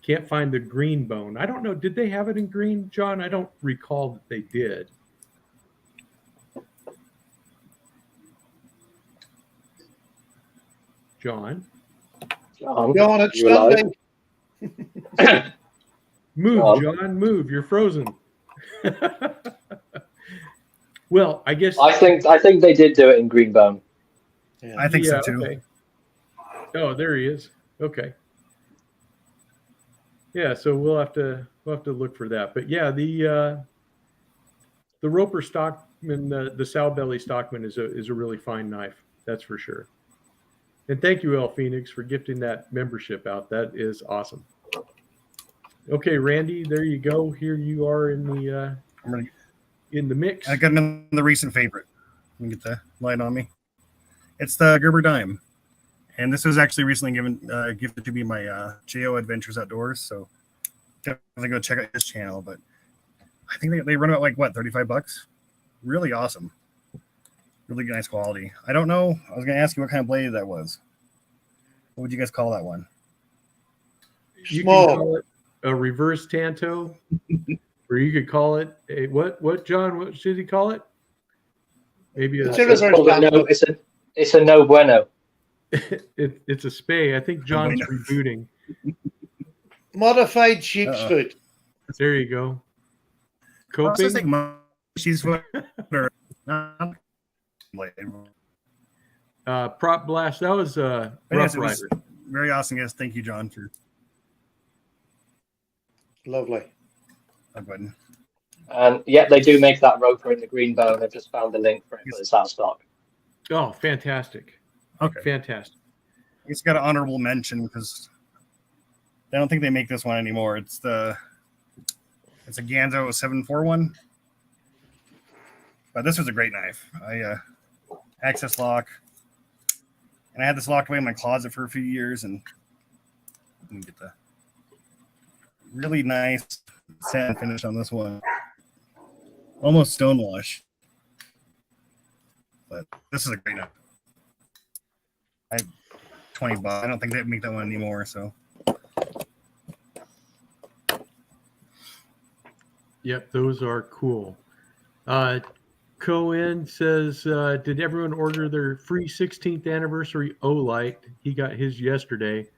Can't find the green bone. I don't know. Did they have it in green, John? I don't recall that they did. John, John, John, it's you alive? Sunday. move, John. John, move. You're frozen. Well, I guess. I think they did do it in Greenbone. I think so too. Okay. Oh, there he is. Okay. Yeah, so we'll have to look for that. But yeah, the Roper Stockman, the sow belly Stockman is a really fine knife. That's for sure. And thank you, El Phoenix, for gifting that membership out. That is awesome. Okay, Randy, there you go. Here you are in the I'm ready. in the mix. I got another recent favorite. Let me get the light on me. It's the Gerber Dime. And this was actually recently gifted to me by JO Adventures Outdoors. So definitely go check out his channel. But I think they run about like, what, $35? Really awesome. Really nice quality. I don't know. I was going to ask you what kind of blade that was. What would you guys call that one? You Small. can call it a reverse Tanto, or you could call it a what, John? What should he call it? Maybe It's a, a reverse Tanto. It's a no bueno. it's a spay. I think John's rebooting. Modified sheep's foot. There you go. I was Coping. just like, she's blade. Prop blast. That was But Rough yes, it was Rider. very awesome. Yes, thank you, John, for Lovely. that button. And yeah, they do make that Roper in the Greenbone. I've just found the link for it, but it's out of stock. Oh, fantastic! Okay. Fantastic. It's got an honorable mention because I don't think they make this one anymore. It's a Ganzo 741. But this was a great knife. Access lock. And I had this locked away in my closet for a few years, and let me get the really nice sand finish on this one. Almost stonewash. But this is a great knife. I $20. I don't think they make that one anymore, so Yep, those are cool. Cohen says, did everyone order their free 16th anniversary Olight? He got his yesterday.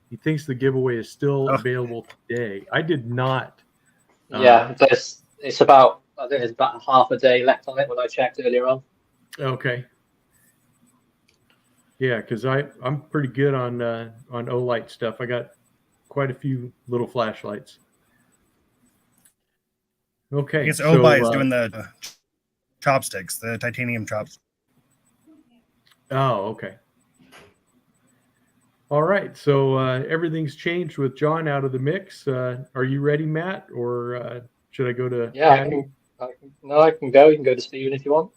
He thinks the giveaway is still available today. I did not. Yeah, it's about, I think there's about half a day left on it when I checked earlier on. Okay. Yeah, because I'm pretty good on Olight stuff. I got quite a few little flashlights. Okay. I guess so, Obai is doing the chopsticks, the titanium chopsticks. Oh, okay. All right. So everything's changed with John out of the mix. Are you ready, Matt, or should I go to? Yeah, I Patty? can go. You can go to Steven if you want.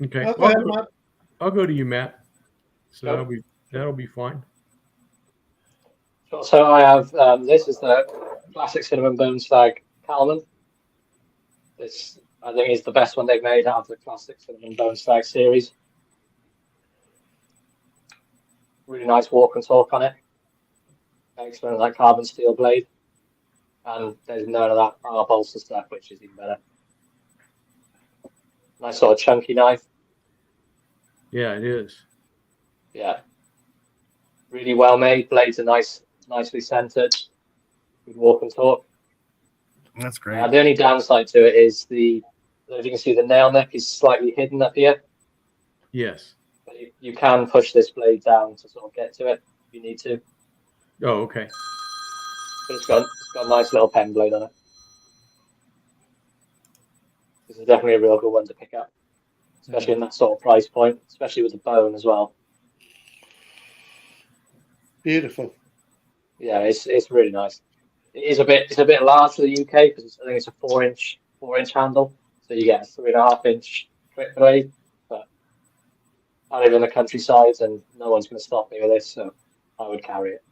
Okay. Oh, go ahead, Matt. I'll go to you, Matt. So Go. that'll be fine. So I have this is the classic cinnamon bone stag Calman. I think it's the best one they've made out of the classic Cinnamon Bone Stag series. Really nice walk and talk on it. Excellent, like carbon steel blade. And there's none of that bolster stuff, which is even better. Nice sort of chunky knife. Yeah, it is. Yeah. Really well made. Blades are nicely centered. Good walk and talk. That's great. The only downside to it is I don't know if you can see the nail neck is slightly hidden up here. Yes. But you can push this blade down to sort of get to it if you need to. Oh, okay. But it's got a nice little pen blade on it. This is definitely a real good one to pick up, especially in that sort of price point, especially with the bone as well. Beautiful. Yeah, it's really nice. It's a bit large for the UK because I think it's a 4-inch handle, so you get a 3.5-inch quick blade. But I live in the countryside and no one's going to stop me with this, so I would carry it.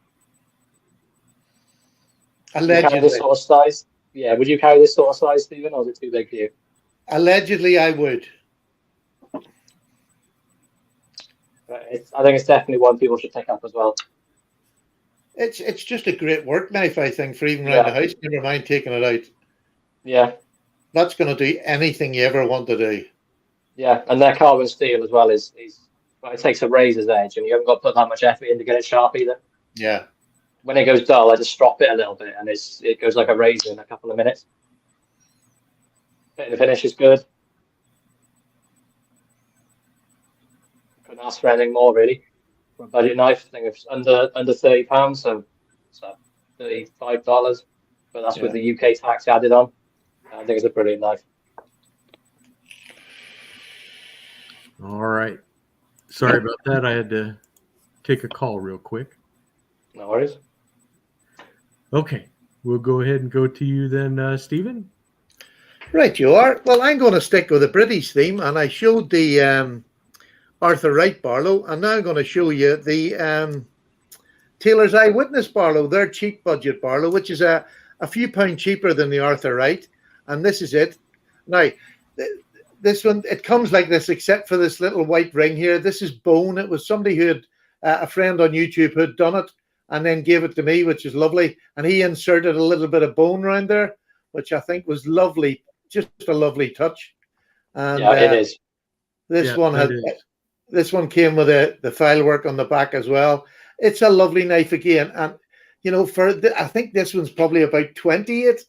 Would you carry this sort of size? Yeah, would you carry this sort of size, Stephen, or is it too big for you? Allegedly, I would. I think it's definitely one people should pick up as well. It's just a great work knife, I think, for even around the house. Never mind taking it out. Yeah. That's going to do anything you ever want to do. Yeah, and their carbon steel as well is well, it takes a razor's edge, and you haven't got to put that much effort in to get it sharp either. Yeah. When it goes dull, I just strop it a little bit, and it goes like a razor in a couple of minutes. The finish is good. Couldn't ask for anything more, really. For a budget knife, I think it's under £30, so it's $35, but that's with the UK tax added on. I think it's a brilliant knife. All right. Sorry about that. I had to take a call real quick. No worries. Okay. We'll go ahead and go to you then, Stephen. Right, you are. Well, I'm going to stick with the British theme, and I showed the Arthur Wright Barlow, and now I'm going to show you the Taylor's Eyewitness Barlow, their cheap budget Barlow, which is a few pound cheaper than the Arthur Wright, and this is it. Now, this one, it comes like this, except for this little white ring here. This is bone. It was somebody who had, a friend on YouTube who had done it and then gave it to me, which is lovely, and he inserted a little bit of bone around there, which I think was lovely, just a lovely touch. And, yeah, it is. This one had... This one came with the file work on the back as well. It's a lovely knife again. And, you know, I think this one's probably about 28,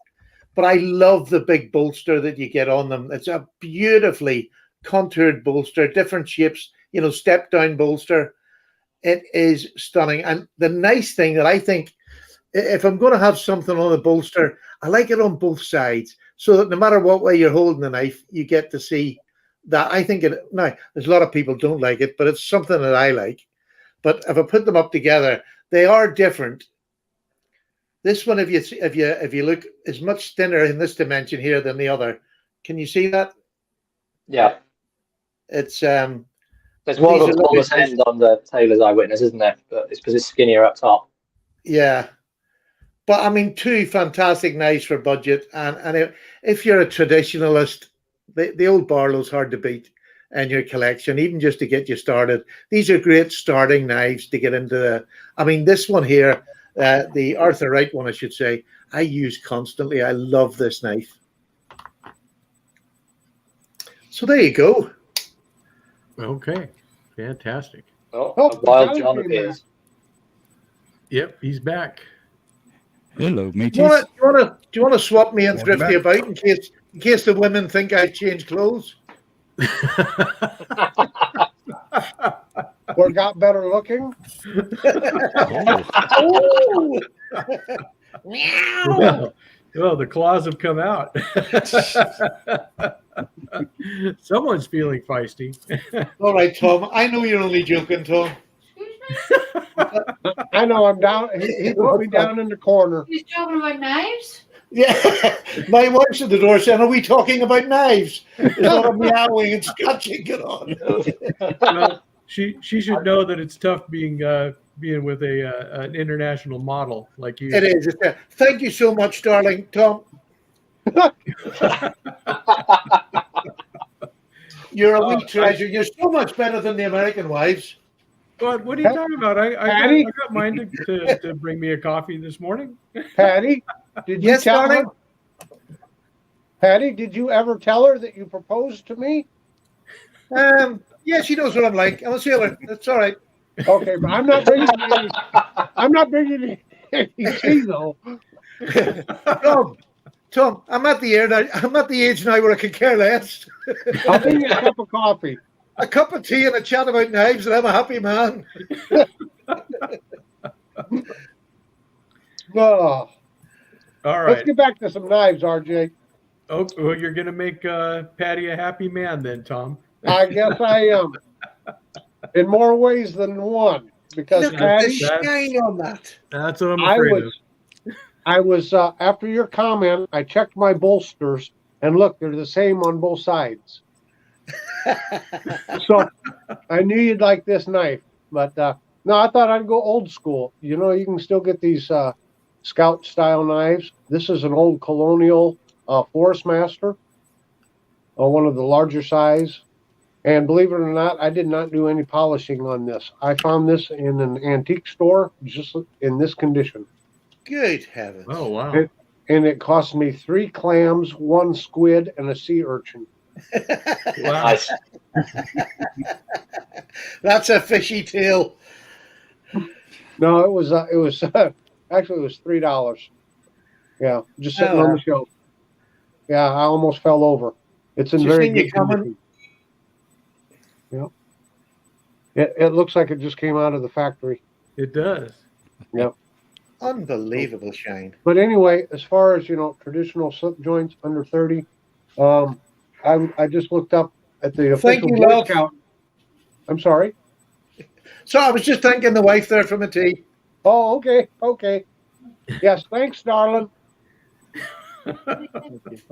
but I love the big bolster that you get on them. It's a beautifully contoured bolster, different shapes, you know, step down bolster. It is stunning. And the nice thing that I think, if I'm going to have something on a bolster, I like it on both sides so that no matter what way you're holding the knife, you get to see that. I think now there's a lot of people don't like it, but it's something that I like. But if I put them up together, they are different. This one, if you look, is much thinner in this dimension here than the other. Can you see that? Yeah. It's there's more of a Thomas end on the Taylor's Eyewitness, isn't there? But it's because it's skinnier up top. Yeah. But I mean, two fantastic knives for budget, and if you're a traditionalist, the old Barlow's hard to beat in your collection, even just to get you started. These are great starting knives to get into I mean, this one here, the Arthur Wright one, I should say, I use constantly. I love this knife. So there you go. Okay. Fantastic. Oh, Oh, Wild John John came appears. Yep, he's back. Hello, Do mateys. you want to swap me and Welcome Thrifty back. about in case the women think I changed clothes? Or got better looking? Oh, Meow. Well, the claws have come out. Someone's feeling feisty. All right, Tom. I know you're only joking, Tom. I know I'm down. He put me down in the corner. He's talking about knives? Yeah, my wife's at the door saying, "Are we talking about knives?" There's a lot of meowing and scratching going on. Well, she should know that it's tough being with an international model like you. It is. Thank you so much, darling Tom. You're a wee treasure. You're so much better than the American wives. What are you talking about? I Patty? got mine to bring me a coffee this morning. Patty, did you Yes, tell darling? her? Patty, did you ever tell her that you proposed to me? Yeah, she knows what I'm like. I'm a sailor. That's all right. Okay, but I'm not bringing you any. I'm not bringing you any tea though. Tom, I'm at the age now where I could care less. I'll bring you a cup of coffee. A cup of tea and a chat about knives, and I'm a happy man. Oh, All let's right. get back to some knives, RJ. Oh, well, you're gonna make Patty a happy man then, Tom. I guess I am. In more ways than one, because Look at the Patty, shine on that. That's what I'm I afraid of. was after your comment, I checked my bolsters and look, they're the same on both sides. So I knew you'd like this knife, but no, I thought I'd go old school. You know, you can still get these scout style knives. This is an old colonial Forest Master, one of the larger size. And believe it or not, I did not do any polishing on this. I found this in an antique store, just in this condition. Good heavens. Oh wow. And it cost me 3 clams, 1 squid, and a sea urchin. Wow. Nice. That's a fishy tale. No, it was actually it was $3. Yeah, just sitting on the shelf. Yeah, I almost fell over. It's in Just very seen you good coming. condition. Yeah. It looks like it just came out of the factory. It does. Unbelievable shine. But anyway, as far as traditional slip joints under 30, I just looked up at the Thank official you, Boy love. Scout. I'm sorry. So I was just thanking the wife there from a tea. Oh, okay. Yes, thanks, darling.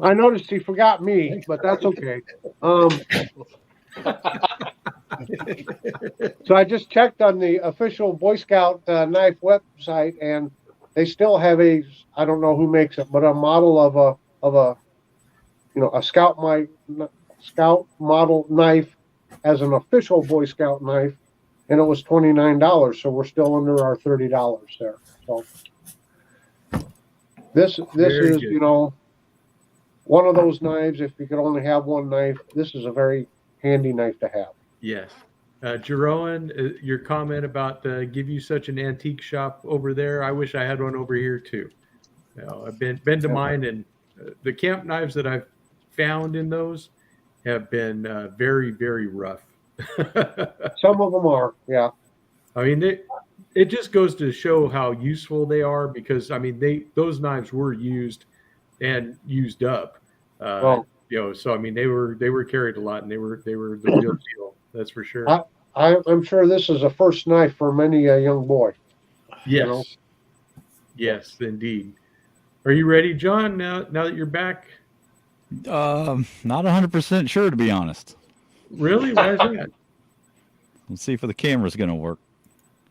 I noticed he forgot me, but that's okay. So I just checked on the official Boy Scout knife website, and they still have I don't know who makes it, but a model of a scout model knife as an official Boy Scout knife, and it was $29. So we're still under our $30 there. So this Very is good. one of those knives. If you could only have one knife, this is a very handy knife to have. Yes. Jeroen, your comment about give you such an antique shop over there. I wish I had one over here too. I've been to mine, and the camp knives that I've found in those have been very, very rough. Some of them are, yeah. I mean, it just goes to show how useful they are, because I mean those knives were used and used up. Well, So I mean they were carried a lot, and they were the real deal. That's for sure. I'm sure this is a first knife for many a young boy. Yes. Yes, indeed. Are you ready, John? Now that you're back? Not 100% sure, to be honest. Really? Why is that? Let's see if the camera's going to work.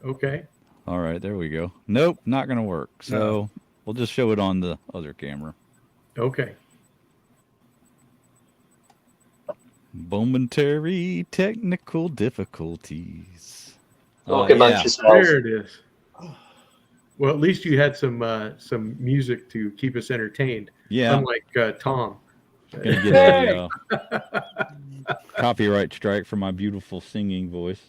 Okay. All right, there we go. Nope, not going to work. So we'll just show it on the other camera. Okay. Momentary technical difficulties. Talk amongst yeah. yourselves. There it is. Well, at least you had some music to keep us entertained. Yeah, Unlike Tom. gonna get a copyright strike for my beautiful singing voice.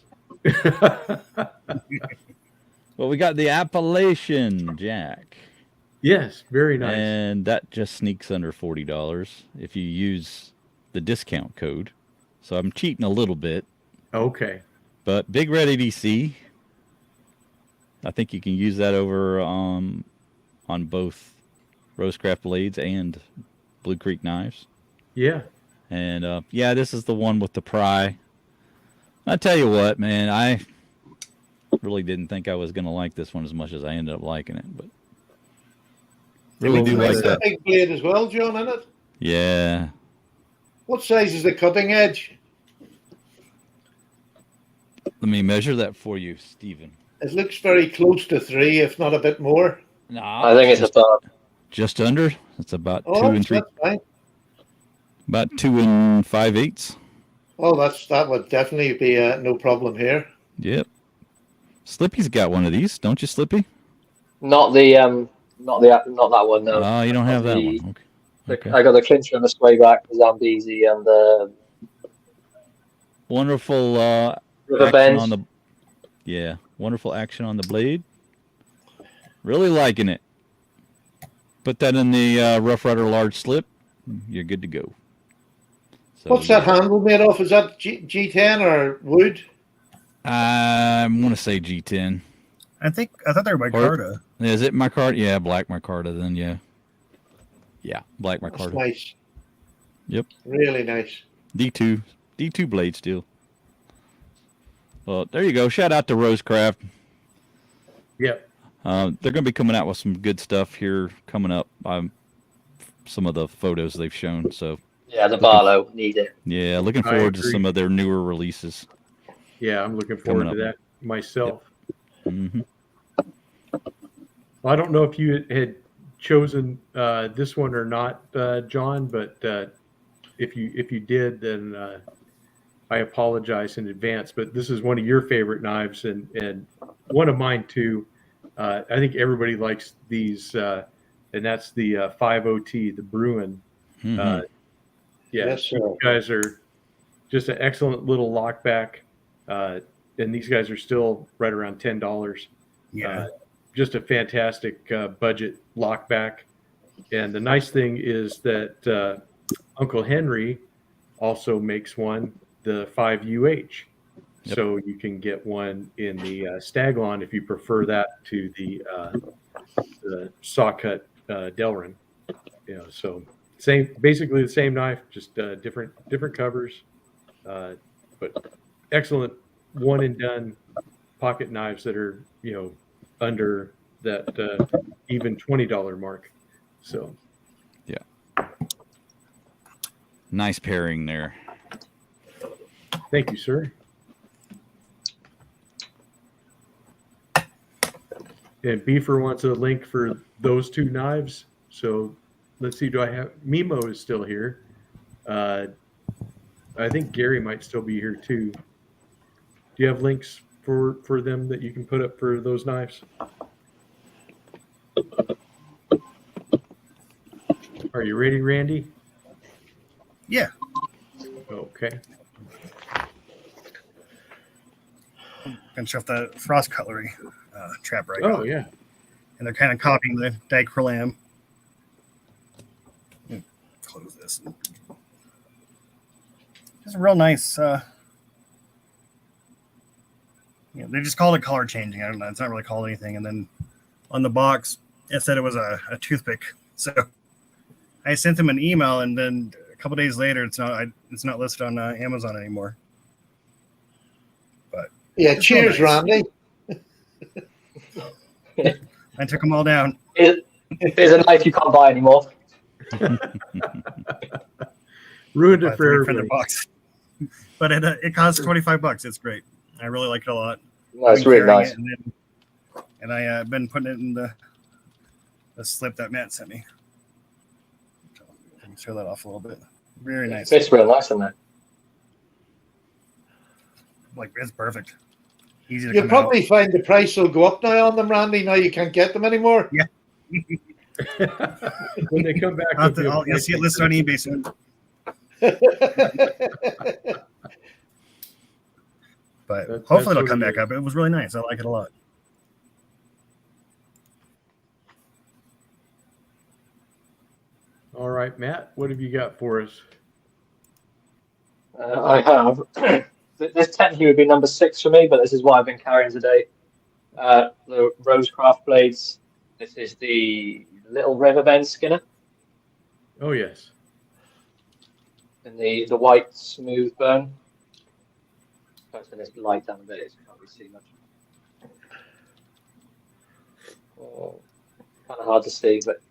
Well, we got the Appalachian Jack, Yes, very nice. and that just sneaks under $40 if you use the discount code. So I'm cheating a little bit, Okay. but Big Red ADC. I think you can use that over on both Rosecraft blades and Blue Creek knives. Yeah. And yeah, this is the one with the pry. I tell you what, man, I really didn't think I was gonna like this one as much as I ended up liking it, but really do like It's a that. big blade as well, John, isn't it? Yeah, What size is the cutting edge? let me measure that for you, Stephen. It looks very close to 3, if not a bit more. No, I think it's about Just under. It's about Oh, two and three, that's fine. about 2 5/8. Oh, that would definitely be no problem here. Yep. Slippy's got one of these, don't you, Slippy? Not that one. No. Oh, you don't have that The- one. Okay. I got the clincher and the sway back, the Zambezi, and the Wonderful River action Bend. on the. Yeah, wonderful action on the blade. Really liking it. Put that in the Rough Rider large slip. You're good to go. So, What's that handle made of? Is that G10 or wood? I want to say G10. I thought they were Micarta. Is it micarta? Yeah, black micarta then, yeah. Yeah, black That's micarta. nice. Yep. Really nice. D2 blade steel. Well, there you go. Shout out to Rosecraft. Yep. They're going to be coming out with some good stuff here coming up. Some of the photos they've shown. So, Yeah, the Barlow. Need it. yeah, looking I forward to agree. some of their newer releases. Yeah, I'm looking forward Coming to up. that myself. Hmm. I don't know if you had chosen this one or not, John, but if you did, then I apologize in advance. But this is one of your favorite knives, and one of mine too. I think everybody likes these, and that's the 50T, the Bruin. Mhm. Yeah, Yes, sir. you guys are just an excellent little lockback, and these guys are still right around $10. Yeah. Just a fantastic budget lockback. And the nice thing is that Uncle Henry also makes one, the 5UH. Yep. So you can get one in the Staglon if you prefer that to the saw cut Delrin. So basically the same knife, just different covers, but excellent one and done pocket knives that are under that even $20 mark. So Nice pairing there. thank you, sir. And Beefer wants a link for those two knives. So let's see. Do I have Mimo is still here? I think Gary might still be here too. Do you have links for them that you can put up for those knives? Are you ready, Randy? Yeah. Okay. Finish off the Frost Cutlery trapper. Oh yeah. And they're kind of copying the Dichrolam. Close this. It's real nice. They just called it color changing. I don't know. It's not really called anything. And then on the box, it said it was a toothpick. So I sent them an email, and then a couple days later, it's not listed on Amazon anymore. But Yeah, it's real cheers, nice. Randy. I took them all down. There's a knife you can't buy anymore. Ruined Buy it for the everybody. box. But it costs $25. It's great. I really like it a lot. No, it's Been really carrying nice. it, and I been putting it in the slip that Matt sent me. So, let me show that off a little bit. Very nice. It's real nice, isn't it? Like it's perfect. Easy to You'll come probably find the price will go up now on them, Randy. Now you can't get them anymore. When they come back, out. with the You'll see it listed on eBay soon. But That's hopefully it'll what come it back is. up. It was really nice. I like it a lot. All right, Matt, what have you got for us? I have. This technically would be number 6 for me, but this is what I've been carrying today. The Rosecraft blades. This is the Little Riverbend Skinner Oh yes. in the white smooth bone. Let's turn this light down a bit. It's can't really see much. Kind of hard to see, but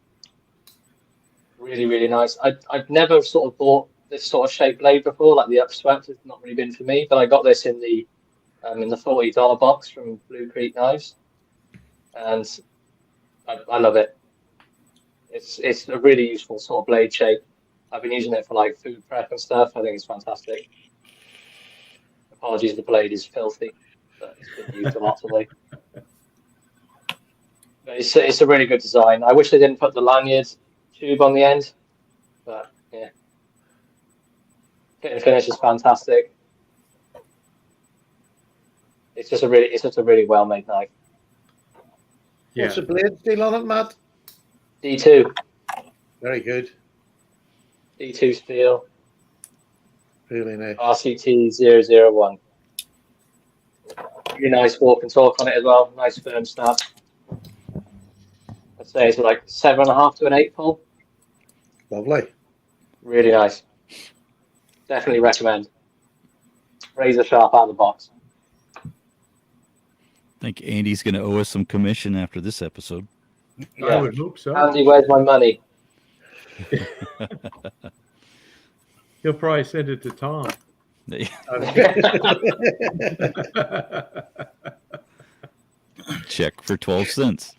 really, really nice. I've never sort of bought this sort of shaped blade before, like the upswept has not really been for me, but I got this in the $40 box from Blue Creek Knives, and I love it. It's a really useful sort of blade shape. I've been using it for like food prep and stuff. I think it's fantastic. Apologies, the blade is filthy, but it's been used a lot today. But it's a really good design. I wish they didn't put the lanyard tube on the end, but yeah. Fit and finish is fantastic. It's just a really well made knife. Yeah. What's the blade steel on it, Matt? D2. Very good. D2 steel. Really nice. RCT 001. Really nice walk and talk on it as well. Nice firm snap. I'd say it's like 7.5 to an 8 pull. Lovely. Really nice. Definitely recommend. Razor sharp out of the box. I think Andy's going to owe us some commission after this episode. I Yeah. would hope so. Andy, where's my money? He'll probably send it to Tom. Check for 12 cents.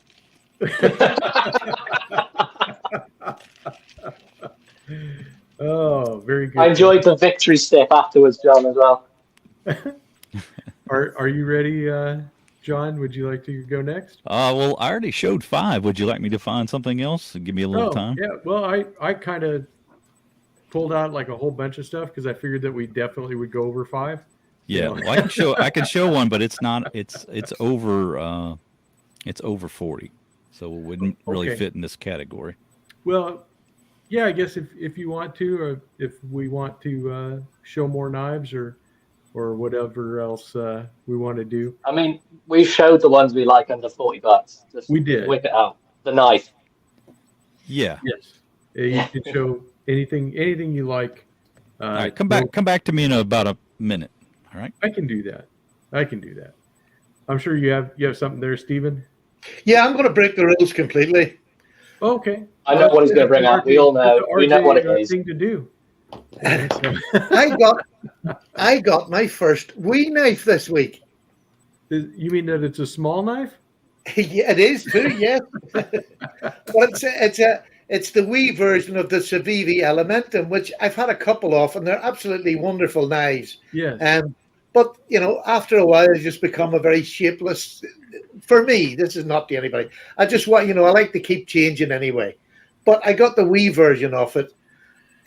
Oh, very good. I enjoyed the victory step afterwards, John, as well. Are you ready, John? Would you like to go next? Well, I already showed 5. Would you like me to find something else? Give me a little time. Yeah. Well, I kind of pulled out like a whole bunch of stuff because I figured that we definitely would go over 5. Yeah, know. well, I can show one, but it's not. It's over 40, so it wouldn't really Okay. fit in this category. Well, yeah, I guess if you want to, or if we want to show more knives or whatever else we want to do, I mean, we showed the ones we like under $40. Just we did. whip it out. The knife. Yeah. Yes, you could show anything you like. All right, come back to me in about a minute. All right. I can do that. I'm sure you have something there, Stephen. Yeah, I'm going to break the rules completely. Okay. I know what he's going to bring up. We all know. We know what it is. Thing to do. I got my first wee knife this week. You mean that it's a small knife? Yeah, it is too. Yes, but it's the wee version of the Civivi Elementum, which I've had a couple of, and they're absolutely wonderful knives. Yes. But after a while, it's just become a very shapeless. For me, this is not to anybody. I just want I like to keep changing anyway. But I got the wee version of it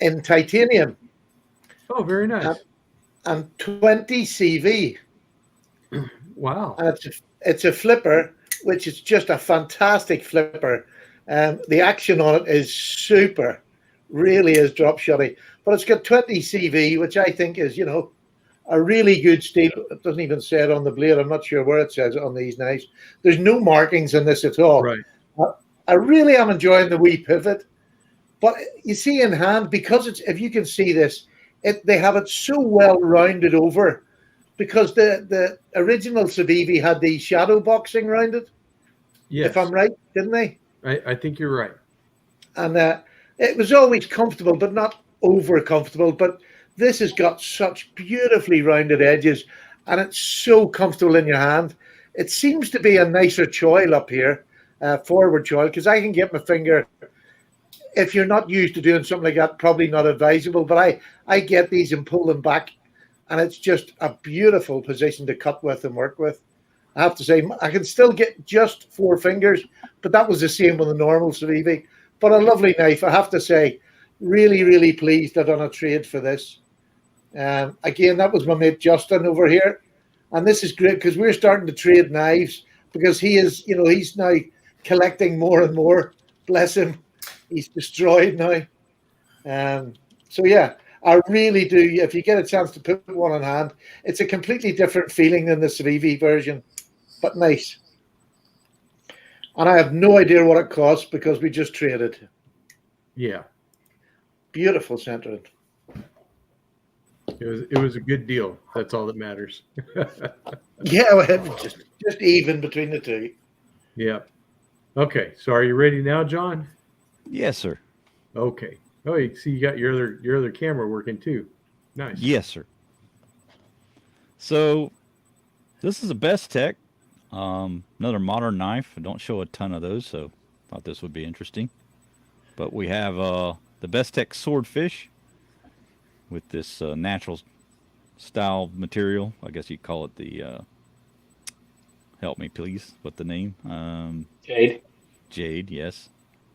in titanium Oh, very nice. and 20 CV. Wow. And it's a flipper, which is just a fantastic flipper. The action on it is super, really is drop shotty. But it's got 20 CV, which I think is, a really good steel. It doesn't even say it on the blade. I'm not sure where it says it on these knives. There's no markings in this at all. Right. I really am enjoying the wee pivot. But you see in hand, because if you can see this, they have it so well rounded over, because the original Civivi had the shadow boxing round it. Yes. If I'm right, didn't they? I think you're right. And it was always comfortable, but not over comfortable. But this has got such beautifully rounded edges, and it's so comfortable in your hand. It seems to be a nicer choil up here, forward choil, because I can get my finger. If you're not used to doing something like that, probably not advisable. But I get these and pull them back, and it's just a beautiful position to cut with and work with. I have to say, I can still get just 4 fingers, but that was the same with the normal Civivi. But a lovely knife, I have to say. Really, really pleased I've done a trade for this. Again, that was my mate Justin over here. And this is great because we're starting to trade knives, because he's now collecting more and more. Bless him. He's destroyed now. So yeah, I really do. If you get a chance to put one on hand, it's a completely different feeling than the Civivi version, but nice. And I have no idea what it costs because we just traded. Yeah. Beautiful centering. It was a good deal. That's all that matters. Yeah, well, just even between the two. Yeah. Okay. So are you ready now, John? Yes, sir. Okay. Oh, you see, you got your other camera working too. Nice. Yes, sir. So this is a Best Tech, another modern knife. I don't show a ton of those, so thought this would be interesting. But we have the Bestech Swordfish with this natural style material. I guess you call it the. Help me, please. What the name? Jade. Jade, yes,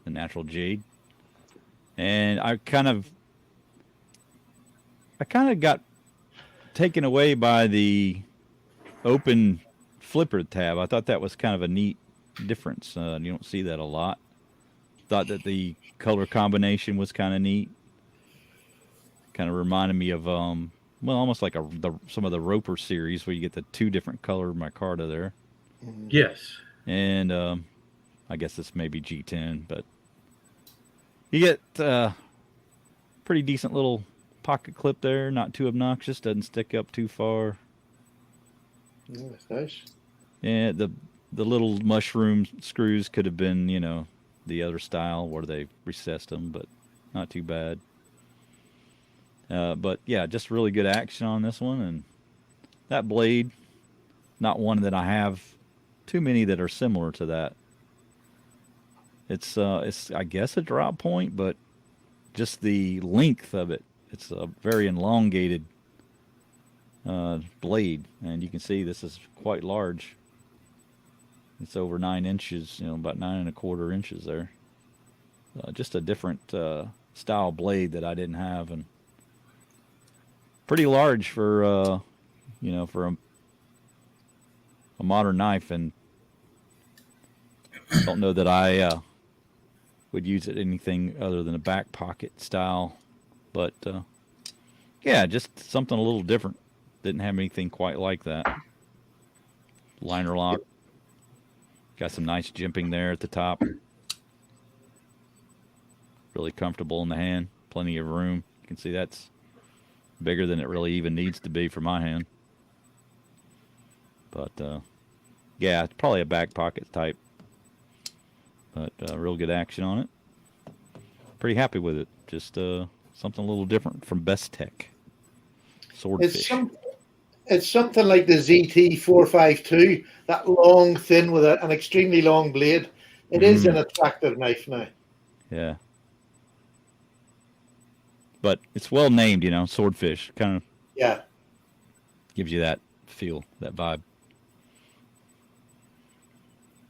the natural jade. And I kind of got taken away by the open flipper tab. I thought that was kind of a neat difference. You don't see that a lot. Thought that the color combination was kind of neat. Kind of reminded me of almost like some of the Roper series where you get the two different color micarta there. Yes. And I guess this may be G10, but you get pretty decent little pocket clip there. Not too obnoxious. Doesn't stick up too far. That's nice. Yeah, the little mushroom screws could have been, the other style where they recessed them, but not too bad. But yeah, just really good action on this one, and that blade, not one that I have too many that are similar to that. It's I guess a drop point, but just the length of it, it's a very elongated blade, and you can see this is quite large. It's over 9 inches, about 9¼ inches there. Just a different style blade that I didn't have, and pretty large for for a modern knife, and don't know that I would use it anything other than a back pocket style, but yeah, just something a little different. Didn't have anything quite like that. Liner lock. Got some nice jimping there at the top. Really comfortable in the hand. Plenty of room. You can see that's bigger than it really even needs to be for my hand. But yeah, it's probably a back pocket type. But real good action on it. Pretty happy with it. Just something a little different from Bestech. Swordfish. It's something like the ZT452, that long, thin with an extremely long blade. It is an attractive knife now. Yeah. But it's well named, Swordfish. Kind of gives you that feel, that vibe.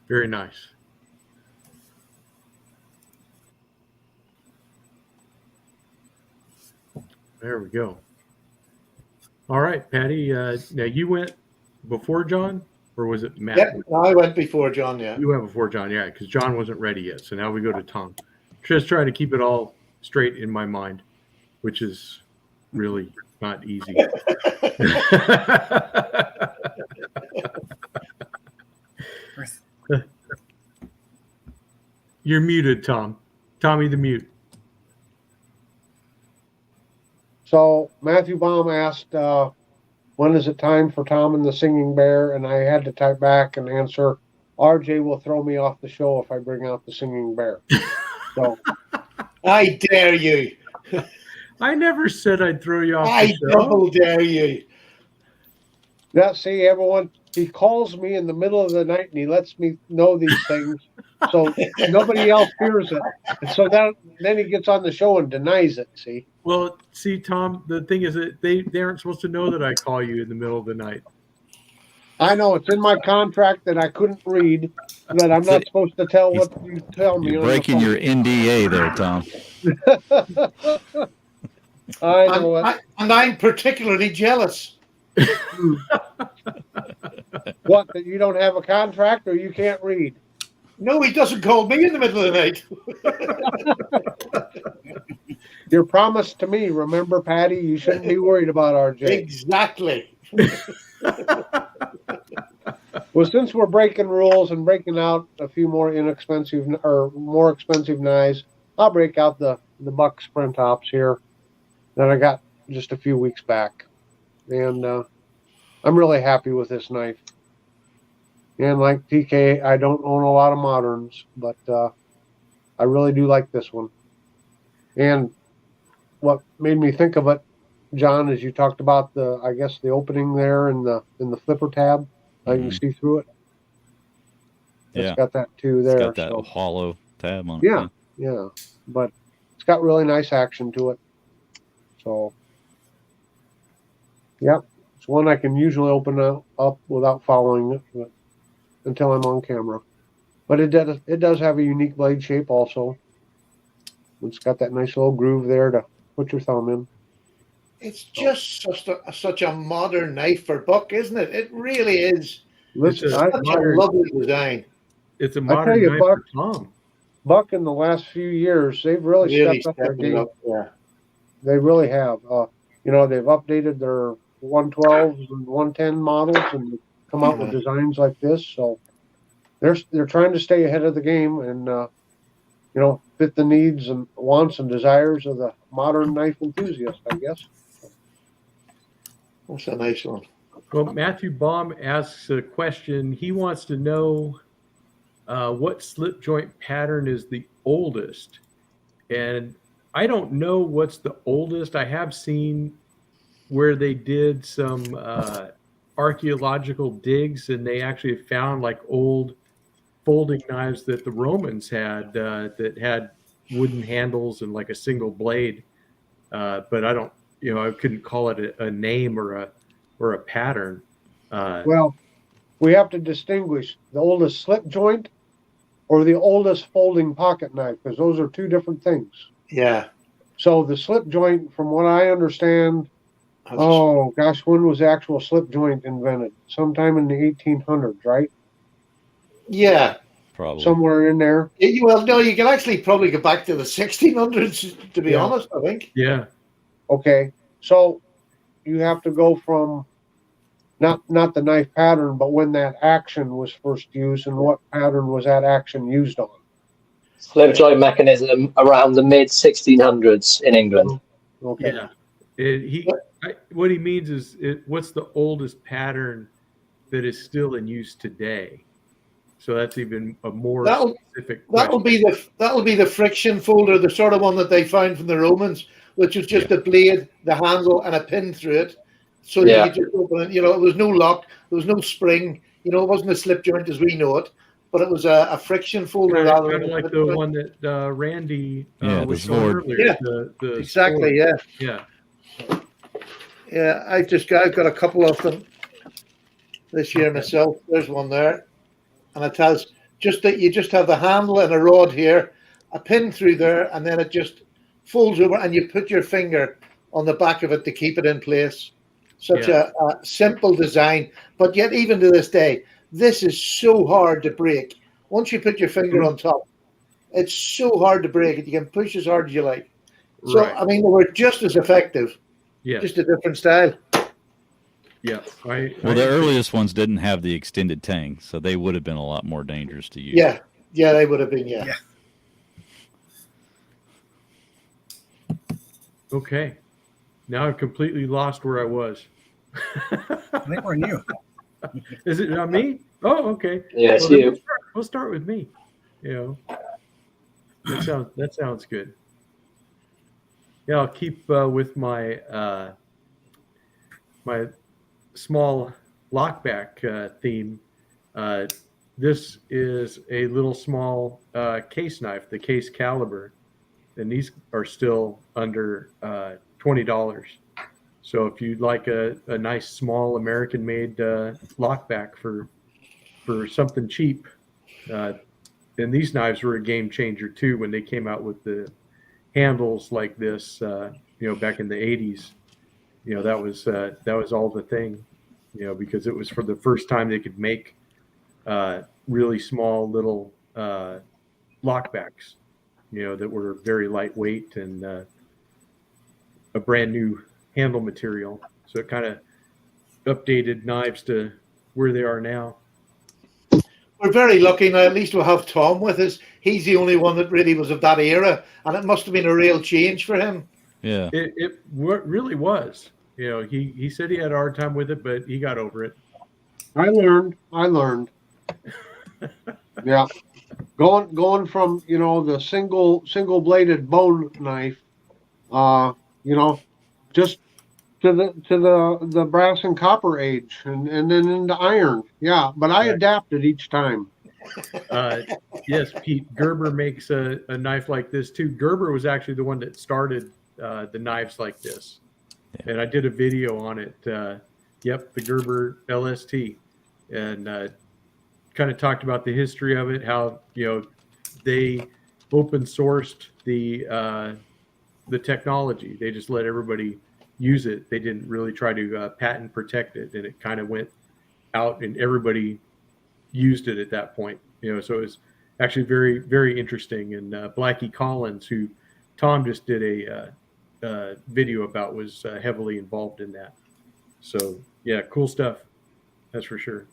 Very nice. There we go. All right, Patty. Now you went before John, or was it Matt? Yep, I went before John, yeah. You went before John, yeah, because John wasn't ready yet. So now we go to Tom. Just trying to keep it all straight in my mind, which is really not easy. You're muted, Tom. Tommy the mute. So Matthew Baum asked, when is it time for Tom and the Singing Bear? And I had to type back and answer, RJ will throw me off the show if I bring out the Singing Bear. So I dare you. I never said I'd throw you off the I show. double dare you. yeah, see, everyone, he calls me in the middle of the night and he lets me know these things. So nobody else hears it. And so then he gets on the show and denies it, see? Well, see, Tom, the thing is that they aren't supposed to know that I call you in the middle of the night. I know it's in my contract that I couldn't read, that I'm not supposed to tell what you tell me. You're on the breaking phone. your NDA there, Tom. I know it. And I'm particularly jealous. What, that you don't have a contract or you can't read? No, he doesn't call me in the middle of the night. Your promise to me, remember, Patty, you shouldn't be worried about RJ. Exactly. Well, since we're breaking rules and breaking out a few more more expensive knives, I'll break out the Buck Sprint Tops here that I got just a few weeks back. And I'm really happy with this knife. And like TK, I don't own a lot of moderns, but I really do like this one. And what made me think of it, John, is you talked about the opening there in the flipper tab. You can see through it. Yeah. It's got that too there. It's got that so. hollow tab on it. Yeah. Yeah. but it's got really nice action to it. So, yep, it's one I can usually open up without following it until I'm on camera. But it does have a unique blade shape also. It's got that nice little groove there to put your thumb in. It's just such a modern knife for buck, isn't it? It really is. Listen, It's a Such a lovely design. It's a I tell modern you, knife Buck, for Tom. Buck in the last few years, they've really, stepped up their stepping it game. up, yeah. They really have. You know, they've updated their 112 and 110 models and come out with designs like this. So they're trying to stay ahead of the game and you know, fit the needs and wants and desires of the modern knife enthusiast, I guess. That's a nice one. Well, Matthew Baum asks a question. He wants to know what slip joint pattern is the oldest. And I don't know what's the oldest. I have seen where they did some archaeological digs and they actually found like old folding knives that the Romans had that had wooden handles and like a single blade. But I don't, you know, I couldn't call it a name or a pattern. Well, we have to distinguish the oldest slip joint or the oldest folding pocket knife, because those are two different things. Yeah. So the slip joint, from what I understand, oh gosh, when was the actual slip joint invented? Sometime in the 1800s, right? Yeah. Probably. Somewhere in there. Well, no, you can actually probably go back to the 1600s, to be honest, I think. Yeah. Okay. So you have to go from not the knife pattern, but when that action was first used and what pattern was that action used on. Slip joint mechanism around the mid 1600s in England. Okay. Yeah. What he means is what's the oldest pattern that is still in use today? So that's even a more specific question. That'll be the friction folder, the sort of one that they found from the Romans, which was just a blade, the handle, and a pin through it. So you could just open it. You know, it was no lock, there was no spring. You know, it wasn't a slip joint as we know it, but it was a friction folder. Kind of like the one that Randy was showing earlier. Yeah, the exactly. sport. Yeah. Yeah, I've got a couple of them this year myself. There's one there. And it has just that you just have the handle and a rod here, a pin through there, and then it just folds over and you put your finger on the back of it to keep it in place. Such a simple design, but yet even to this day, this is so hard to break. Once you put your finger on top, it's so hard to break it. You can push as hard as you like. So, I mean, they were just as effective, just a different style. Yeah. Well, the earliest ones didn't have the extended tang, so they would have been a lot more dangerous to use. Yeah, they would have been, yeah. Okay. Now I've completely lost where I was. I think we're new. Is it not me? Oh, okay. Yeah, it's you. We'll start with me. You know, that sounds good. Yeah, I'll keep with my my small lockback theme. This is a little small case knife, the Case Caliber, and these are still under $20. So if you'd like a nice small American-made lockback for something cheap, and these knives were a game changer too when they came out with the handles like this. Back in the 80s, that was all the thing. Because it was for the first time they could make really small little lockbacks, that were very lightweight and a brand new handle material. So it kind of updated knives to where they are now. We're very lucky now. At least we'll have Tom with us. He's the only one that really was of that era, and it must have been a real change for him. Yeah, it really was. He said he had a hard time with it, but he got over it. I learned. Yeah, going from the single bladed bone knife, just to the brass and copper age, and then into iron. Yeah, but I adapted each time. Yes, Pete. Gerber makes a knife like this too. Gerber was actually the one that started the knives like this, and I did a video on it. Yep, the Gerber LST, and kind of talked about the history of it, how they open sourced the technology. They just let everybody use it. They didn't really try to patent protect it, and it kind of went out, and everybody used it at that point. So it was actually very, very interesting. And Blackie Collins, who Tom just did a video about, was heavily involved in that. So yeah, cool stuff. That's for sure.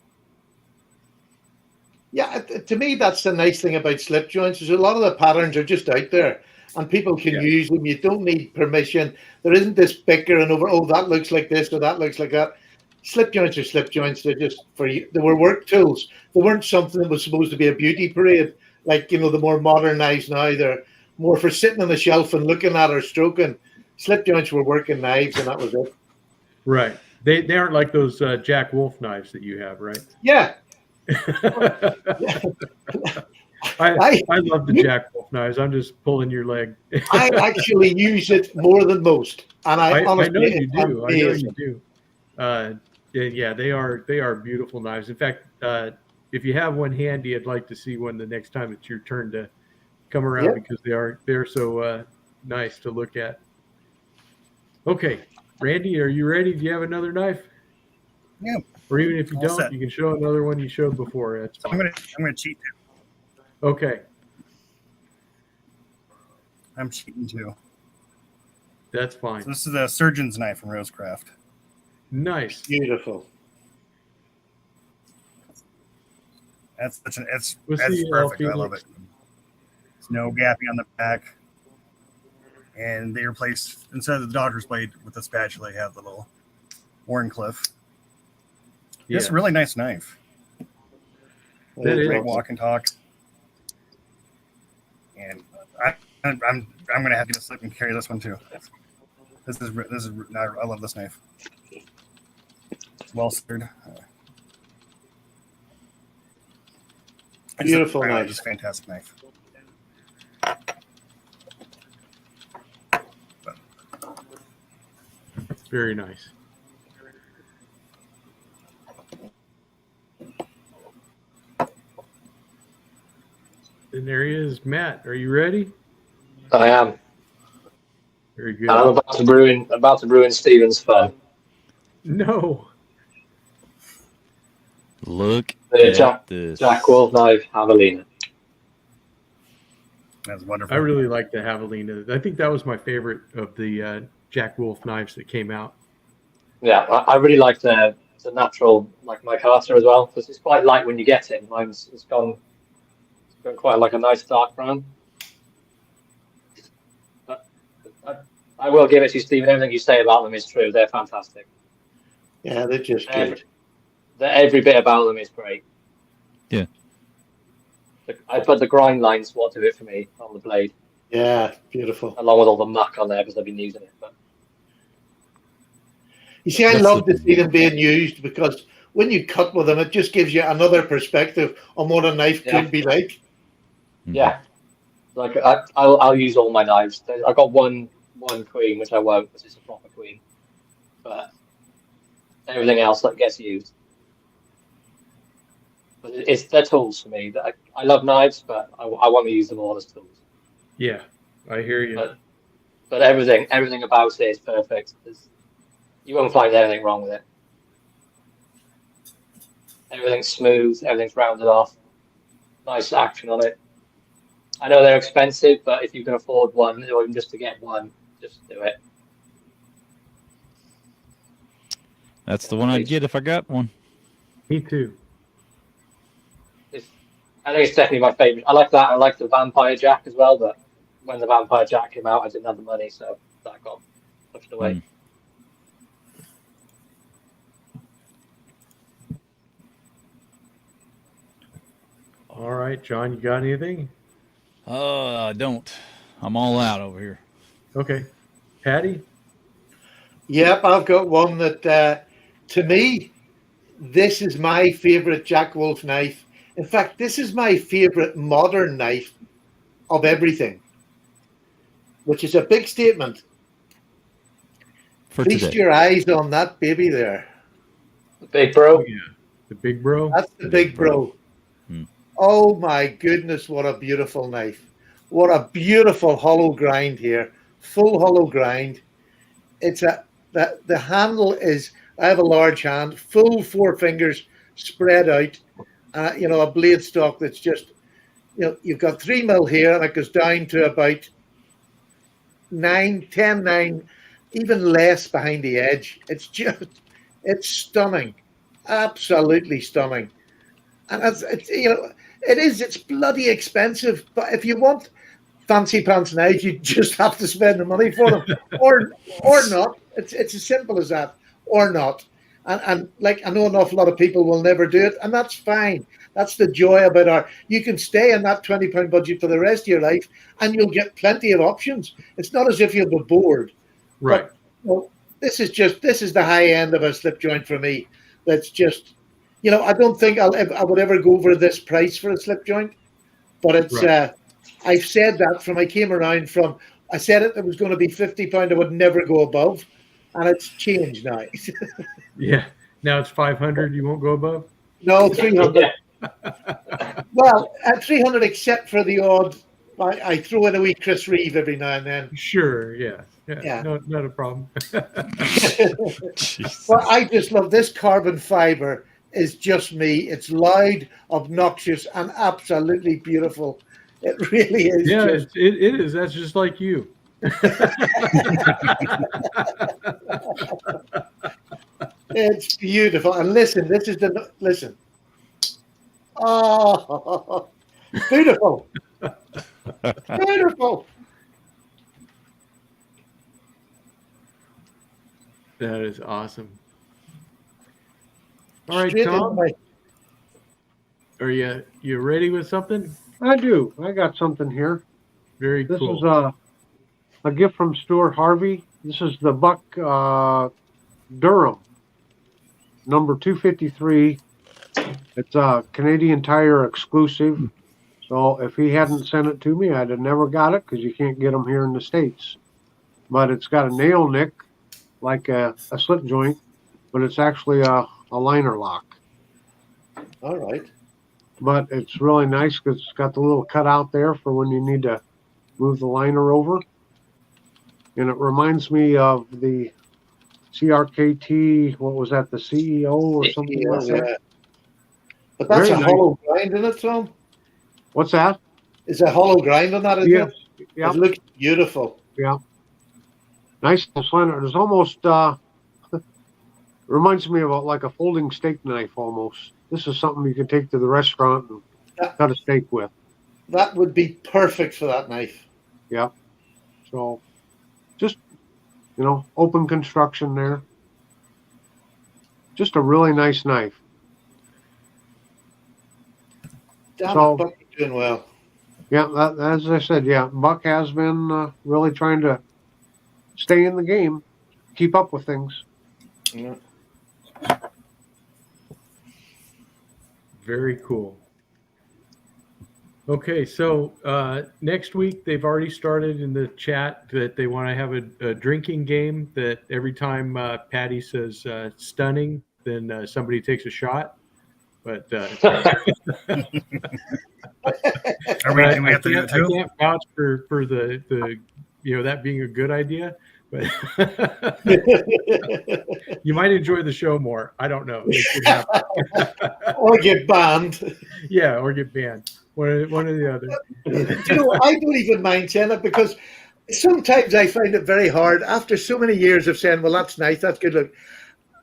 Yeah, to me, that's the nice thing about slip joints is a lot of the patterns are just out there and people can use them. You don't need permission. There isn't this bickering over, oh, that looks like this or that looks like that. Slip joints are slip joints. They're just for you. They were work tools. They weren't something that was supposed to be a beauty parade, like the more modern knives now. They're more for sitting on the shelf and looking at or stroking. Slip joints were working knives, and that was it. Right. They aren't like those Jack Wolf knives that you have, right? Yeah. I love the Jack Wolf knives. I'm just pulling your leg. I actually use it more than most, and I honestly, know you do. I know you do. Yeah, they are beautiful knives. In fact, if you have one handy, I'd like to see one the next time it's your turn to come around because they're so nice to look at. Okay, Randy, are you ready? Do you have another knife? Yeah. Or even if you All don't, set. you can show another one you showed before. That's So fine. I'm gonna cheat too. Okay, I'm cheating too. that's fine. So this is a surgeon's knife from Rosecraft. Nice. beautiful. That's We'll that's see, perfect. I Felix. love it. There's no gapping on the back, and they replaced, instead of the doctor's blade with the spatula, they have the little Warncliffe. Yeah. It's a really nice knife. That is. Great walk and talk. And I'm gonna have to slip and carry this one too. This is I love this knife. It's well seared. Beautiful knife. Just fantastic knife. Very nice. And there he is, Matt. Are you ready? I am. Very good. And I'm about to ruin Steven's fun. No. Look The at this. Jack Wolf knife Javelina. That's wonderful. I really like the Javelina. I think that was my favorite of the Jack Wolf knives that came out. Yeah, I really like the natural, like my Carter as well, because it's quite light when you get it. Mine's it's gone quite like a nice dark brown. But I will give it to you, Stephen. Everything you say about them is true. They're fantastic. Yeah, they're just good. Every bit about them is great. Yeah. I put the grind lines what do it for me on the blade, Yeah, beautiful. along with all the muck on there because I've been using it. But You see, I That's love the- to see them being used because when you cut with them, it just gives you another perspective on what a knife Yeah. could be like. yeah, like I'll use all my knives. I got one queen which I won't because it's a proper queen, but everything else that gets used. But they're tools for me. I love knives, but I want to use them all as tools. Yeah, I hear you. But everything about it is perfect. You won't find anything wrong with it. Everything's smooth, everything's rounded off. Nice action on it. I know they're expensive, but if you can afford one, or even just to get one, just do it. That's the one I'd get if I got one. Me too. I think it's definitely my favorite. I like that. I like the Vampire Jack as well, but when the Vampire Jack came out, I didn't have the money, so that got pushed away. Mm. All right, John, you got anything? I don't. I'm all out over here. Okay. Patty? Yep, I've got one that, to me, this is my favorite Jack Wolf knife. In fact, this is my favorite modern knife of everything, which is a big statement. For Feast today. your eyes on that baby there. The big bro. Yeah, the big bro. That's the big bro. Hmm. Oh my goodness, what a beautiful knife. What a beautiful hollow grind here. Full hollow grind. It's the handle is, I have a large hand, full 4 fingers spread out. A blade stock that's just, you've got 3 mil here and it goes down to about 9, 10, 9, even less behind the edge. It's stunning. Absolutely stunning. And it's bloody expensive. But if you want fancy pants knives, you just have to spend the money for them, or not. It's as simple as that, or not. And like, I know an awful lot of people will never do it, and that's fine. That's the joy about you can stay in that £20 budget for the rest of your life, and you'll get plenty of options. It's not as if you'll be bored. Right. But, this is the high end of a slip joint for me. That's just, I don't think I would ever go over this price for a slip joint, but it's. Right. I've said that from I came around from. I said it was going to be £50. I would never go above, and it's changed now. Yeah. Now it's 500. You won't go above. No, 300. Yeah. Well, at 300, except for the odd, I throw in a wee Chris Reeve every now and then. Sure. Yeah. Yeah. No, not a problem. Well, I just love this carbon fiber. Is just me. It's loud, obnoxious, and absolutely beautiful. It really is. Yeah, just, it is. That's just like you. it's beautiful. And listen, listen. Oh, beautiful. Beautiful. That is awesome. All right, Straight into Tom, my- are you ready with something? I do. I got something here. Very This cool. is a gift from Stuart Harvey. This is the Buck Durham, number 253. It's a Canadian Tire exclusive. So if he hadn't sent it to me, I'd have never got it because you can't get them here in the States. But it's got a nail nick, like a slip joint, but it's actually a liner lock. All right. But it's really nice because it's got the little cutout there for when you need to move the liner over. And it reminds me of the CRKT, what was that, the CEO or something like that? Yeah. But that's Very a nice. hollow grind in it, Tom. What's that? Is a hollow grind on that, isn't Yes. it? Yeah. It looks beautiful. Yeah. Nice and slender. It's almost reminds me of like a folding steak knife almost. This is something you can take to the restaurant and cut a steak with. That would be perfect for that knife. Yeah. So just, open construction there. Just a really nice knife. Damn So- it, Buck, you're doing well. Yeah, as I said, yeah, Buck has been really trying to stay in the game, keep up with things. Yeah. Very cool. Okay, so next week they've already started in the chat that they want to have a drinking game that every time Patty says stunning, then somebody takes a shot. But Do we have to do it I too? can't vouch for the that being a good idea, but you might enjoy the show more. I don't know. It could happen. Or get banned. Yeah, or get banned. One or the other. I don't even mind saying it because sometimes I find it very hard after so many years of saying, well, that's nice, that's good look.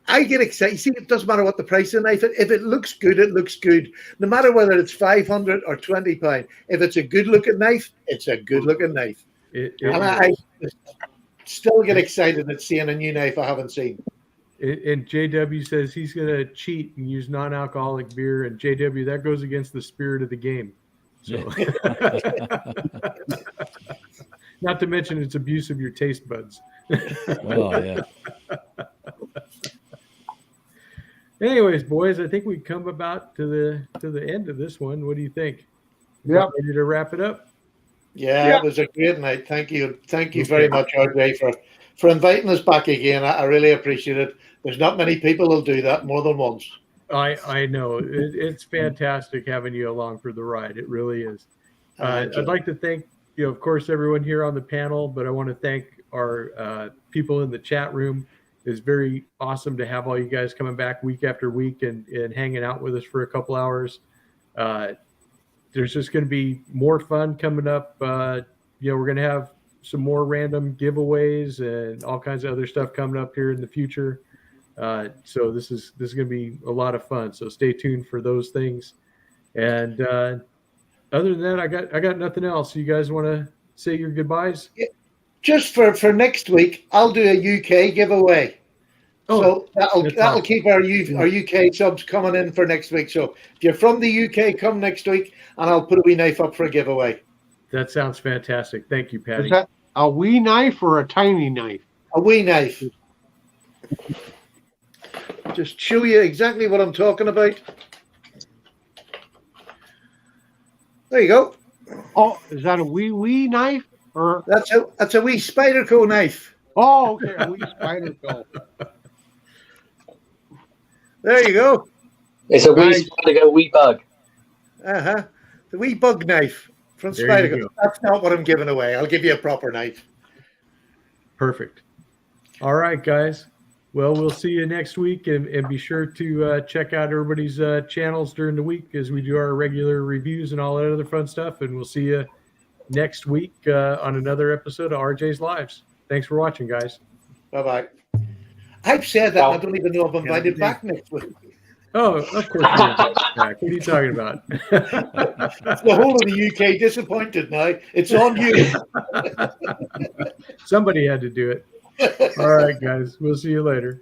I get excited. See, it doesn't matter what the price of the knife is. If it looks good, it looks good. No matter whether it's 500 or £20. If it's a good looking knife, it's a good looking knife. And I still get excited at seeing a new knife I haven't seen. And JW says he's going to cheat and use non-alcoholic beer. And JW, that goes against the spirit of the game. So, not to mention it's abuse of your taste buds. Oh yeah. Anyways, boys, I think we come about to the end of this one. What do you think? Yep. Ready to wrap it up? Yeah, it was a great night. Thank you very much, RJ, for inviting us back again. I really appreciate it. There's not many people who'll do that more than once. I know it's fantastic having you along for the ride. It really is. I'd like to thank of course, everyone here on the panel, but I want to thank our people in the chat room. It's very awesome to have all you guys coming back week after week and hanging out with us for a couple hours. There's just going to be more fun coming up. We're going to have some more random giveaways and all kinds of other stuff coming up here in the future. So this is going to be a lot of fun. So stay tuned for those things. And other than that, I got nothing else. You guys want to say your goodbyes? Just for next week, I'll do a UK giveaway. So that'll keep our UK subs coming in for next week. So if you're from the UK, come next week, and I'll put a wee knife up for a giveaway. That sounds fantastic. Thank you, Patty. Is that a wee knife or a tiny knife? A wee knife. Just show you exactly what I'm talking about. There you go. Oh, is that a wee knife? Or That's a wee Spyderco knife. oh, okay, a wee Spyderco. There you go. It's a wee Nice. Spyderco wee bug. The wee bug knife from There you Spyderco. go. That's not what I'm giving away. I'll give you a proper knife. Perfect. All right, guys. Well, we'll see you next week, and be sure to check out everybody's channels during the week as we do our regular reviews and all that other fun stuff. And we'll see you next week on another episode of RJ's Lives. Thanks for watching, guys. Bye-bye. I've said that. And I don't even know if I'm invited back next week. Oh, of course. What are you talking about? The whole of the UK disappointed now. It's on you. Somebody had to do it. All right, guys. We'll see you later.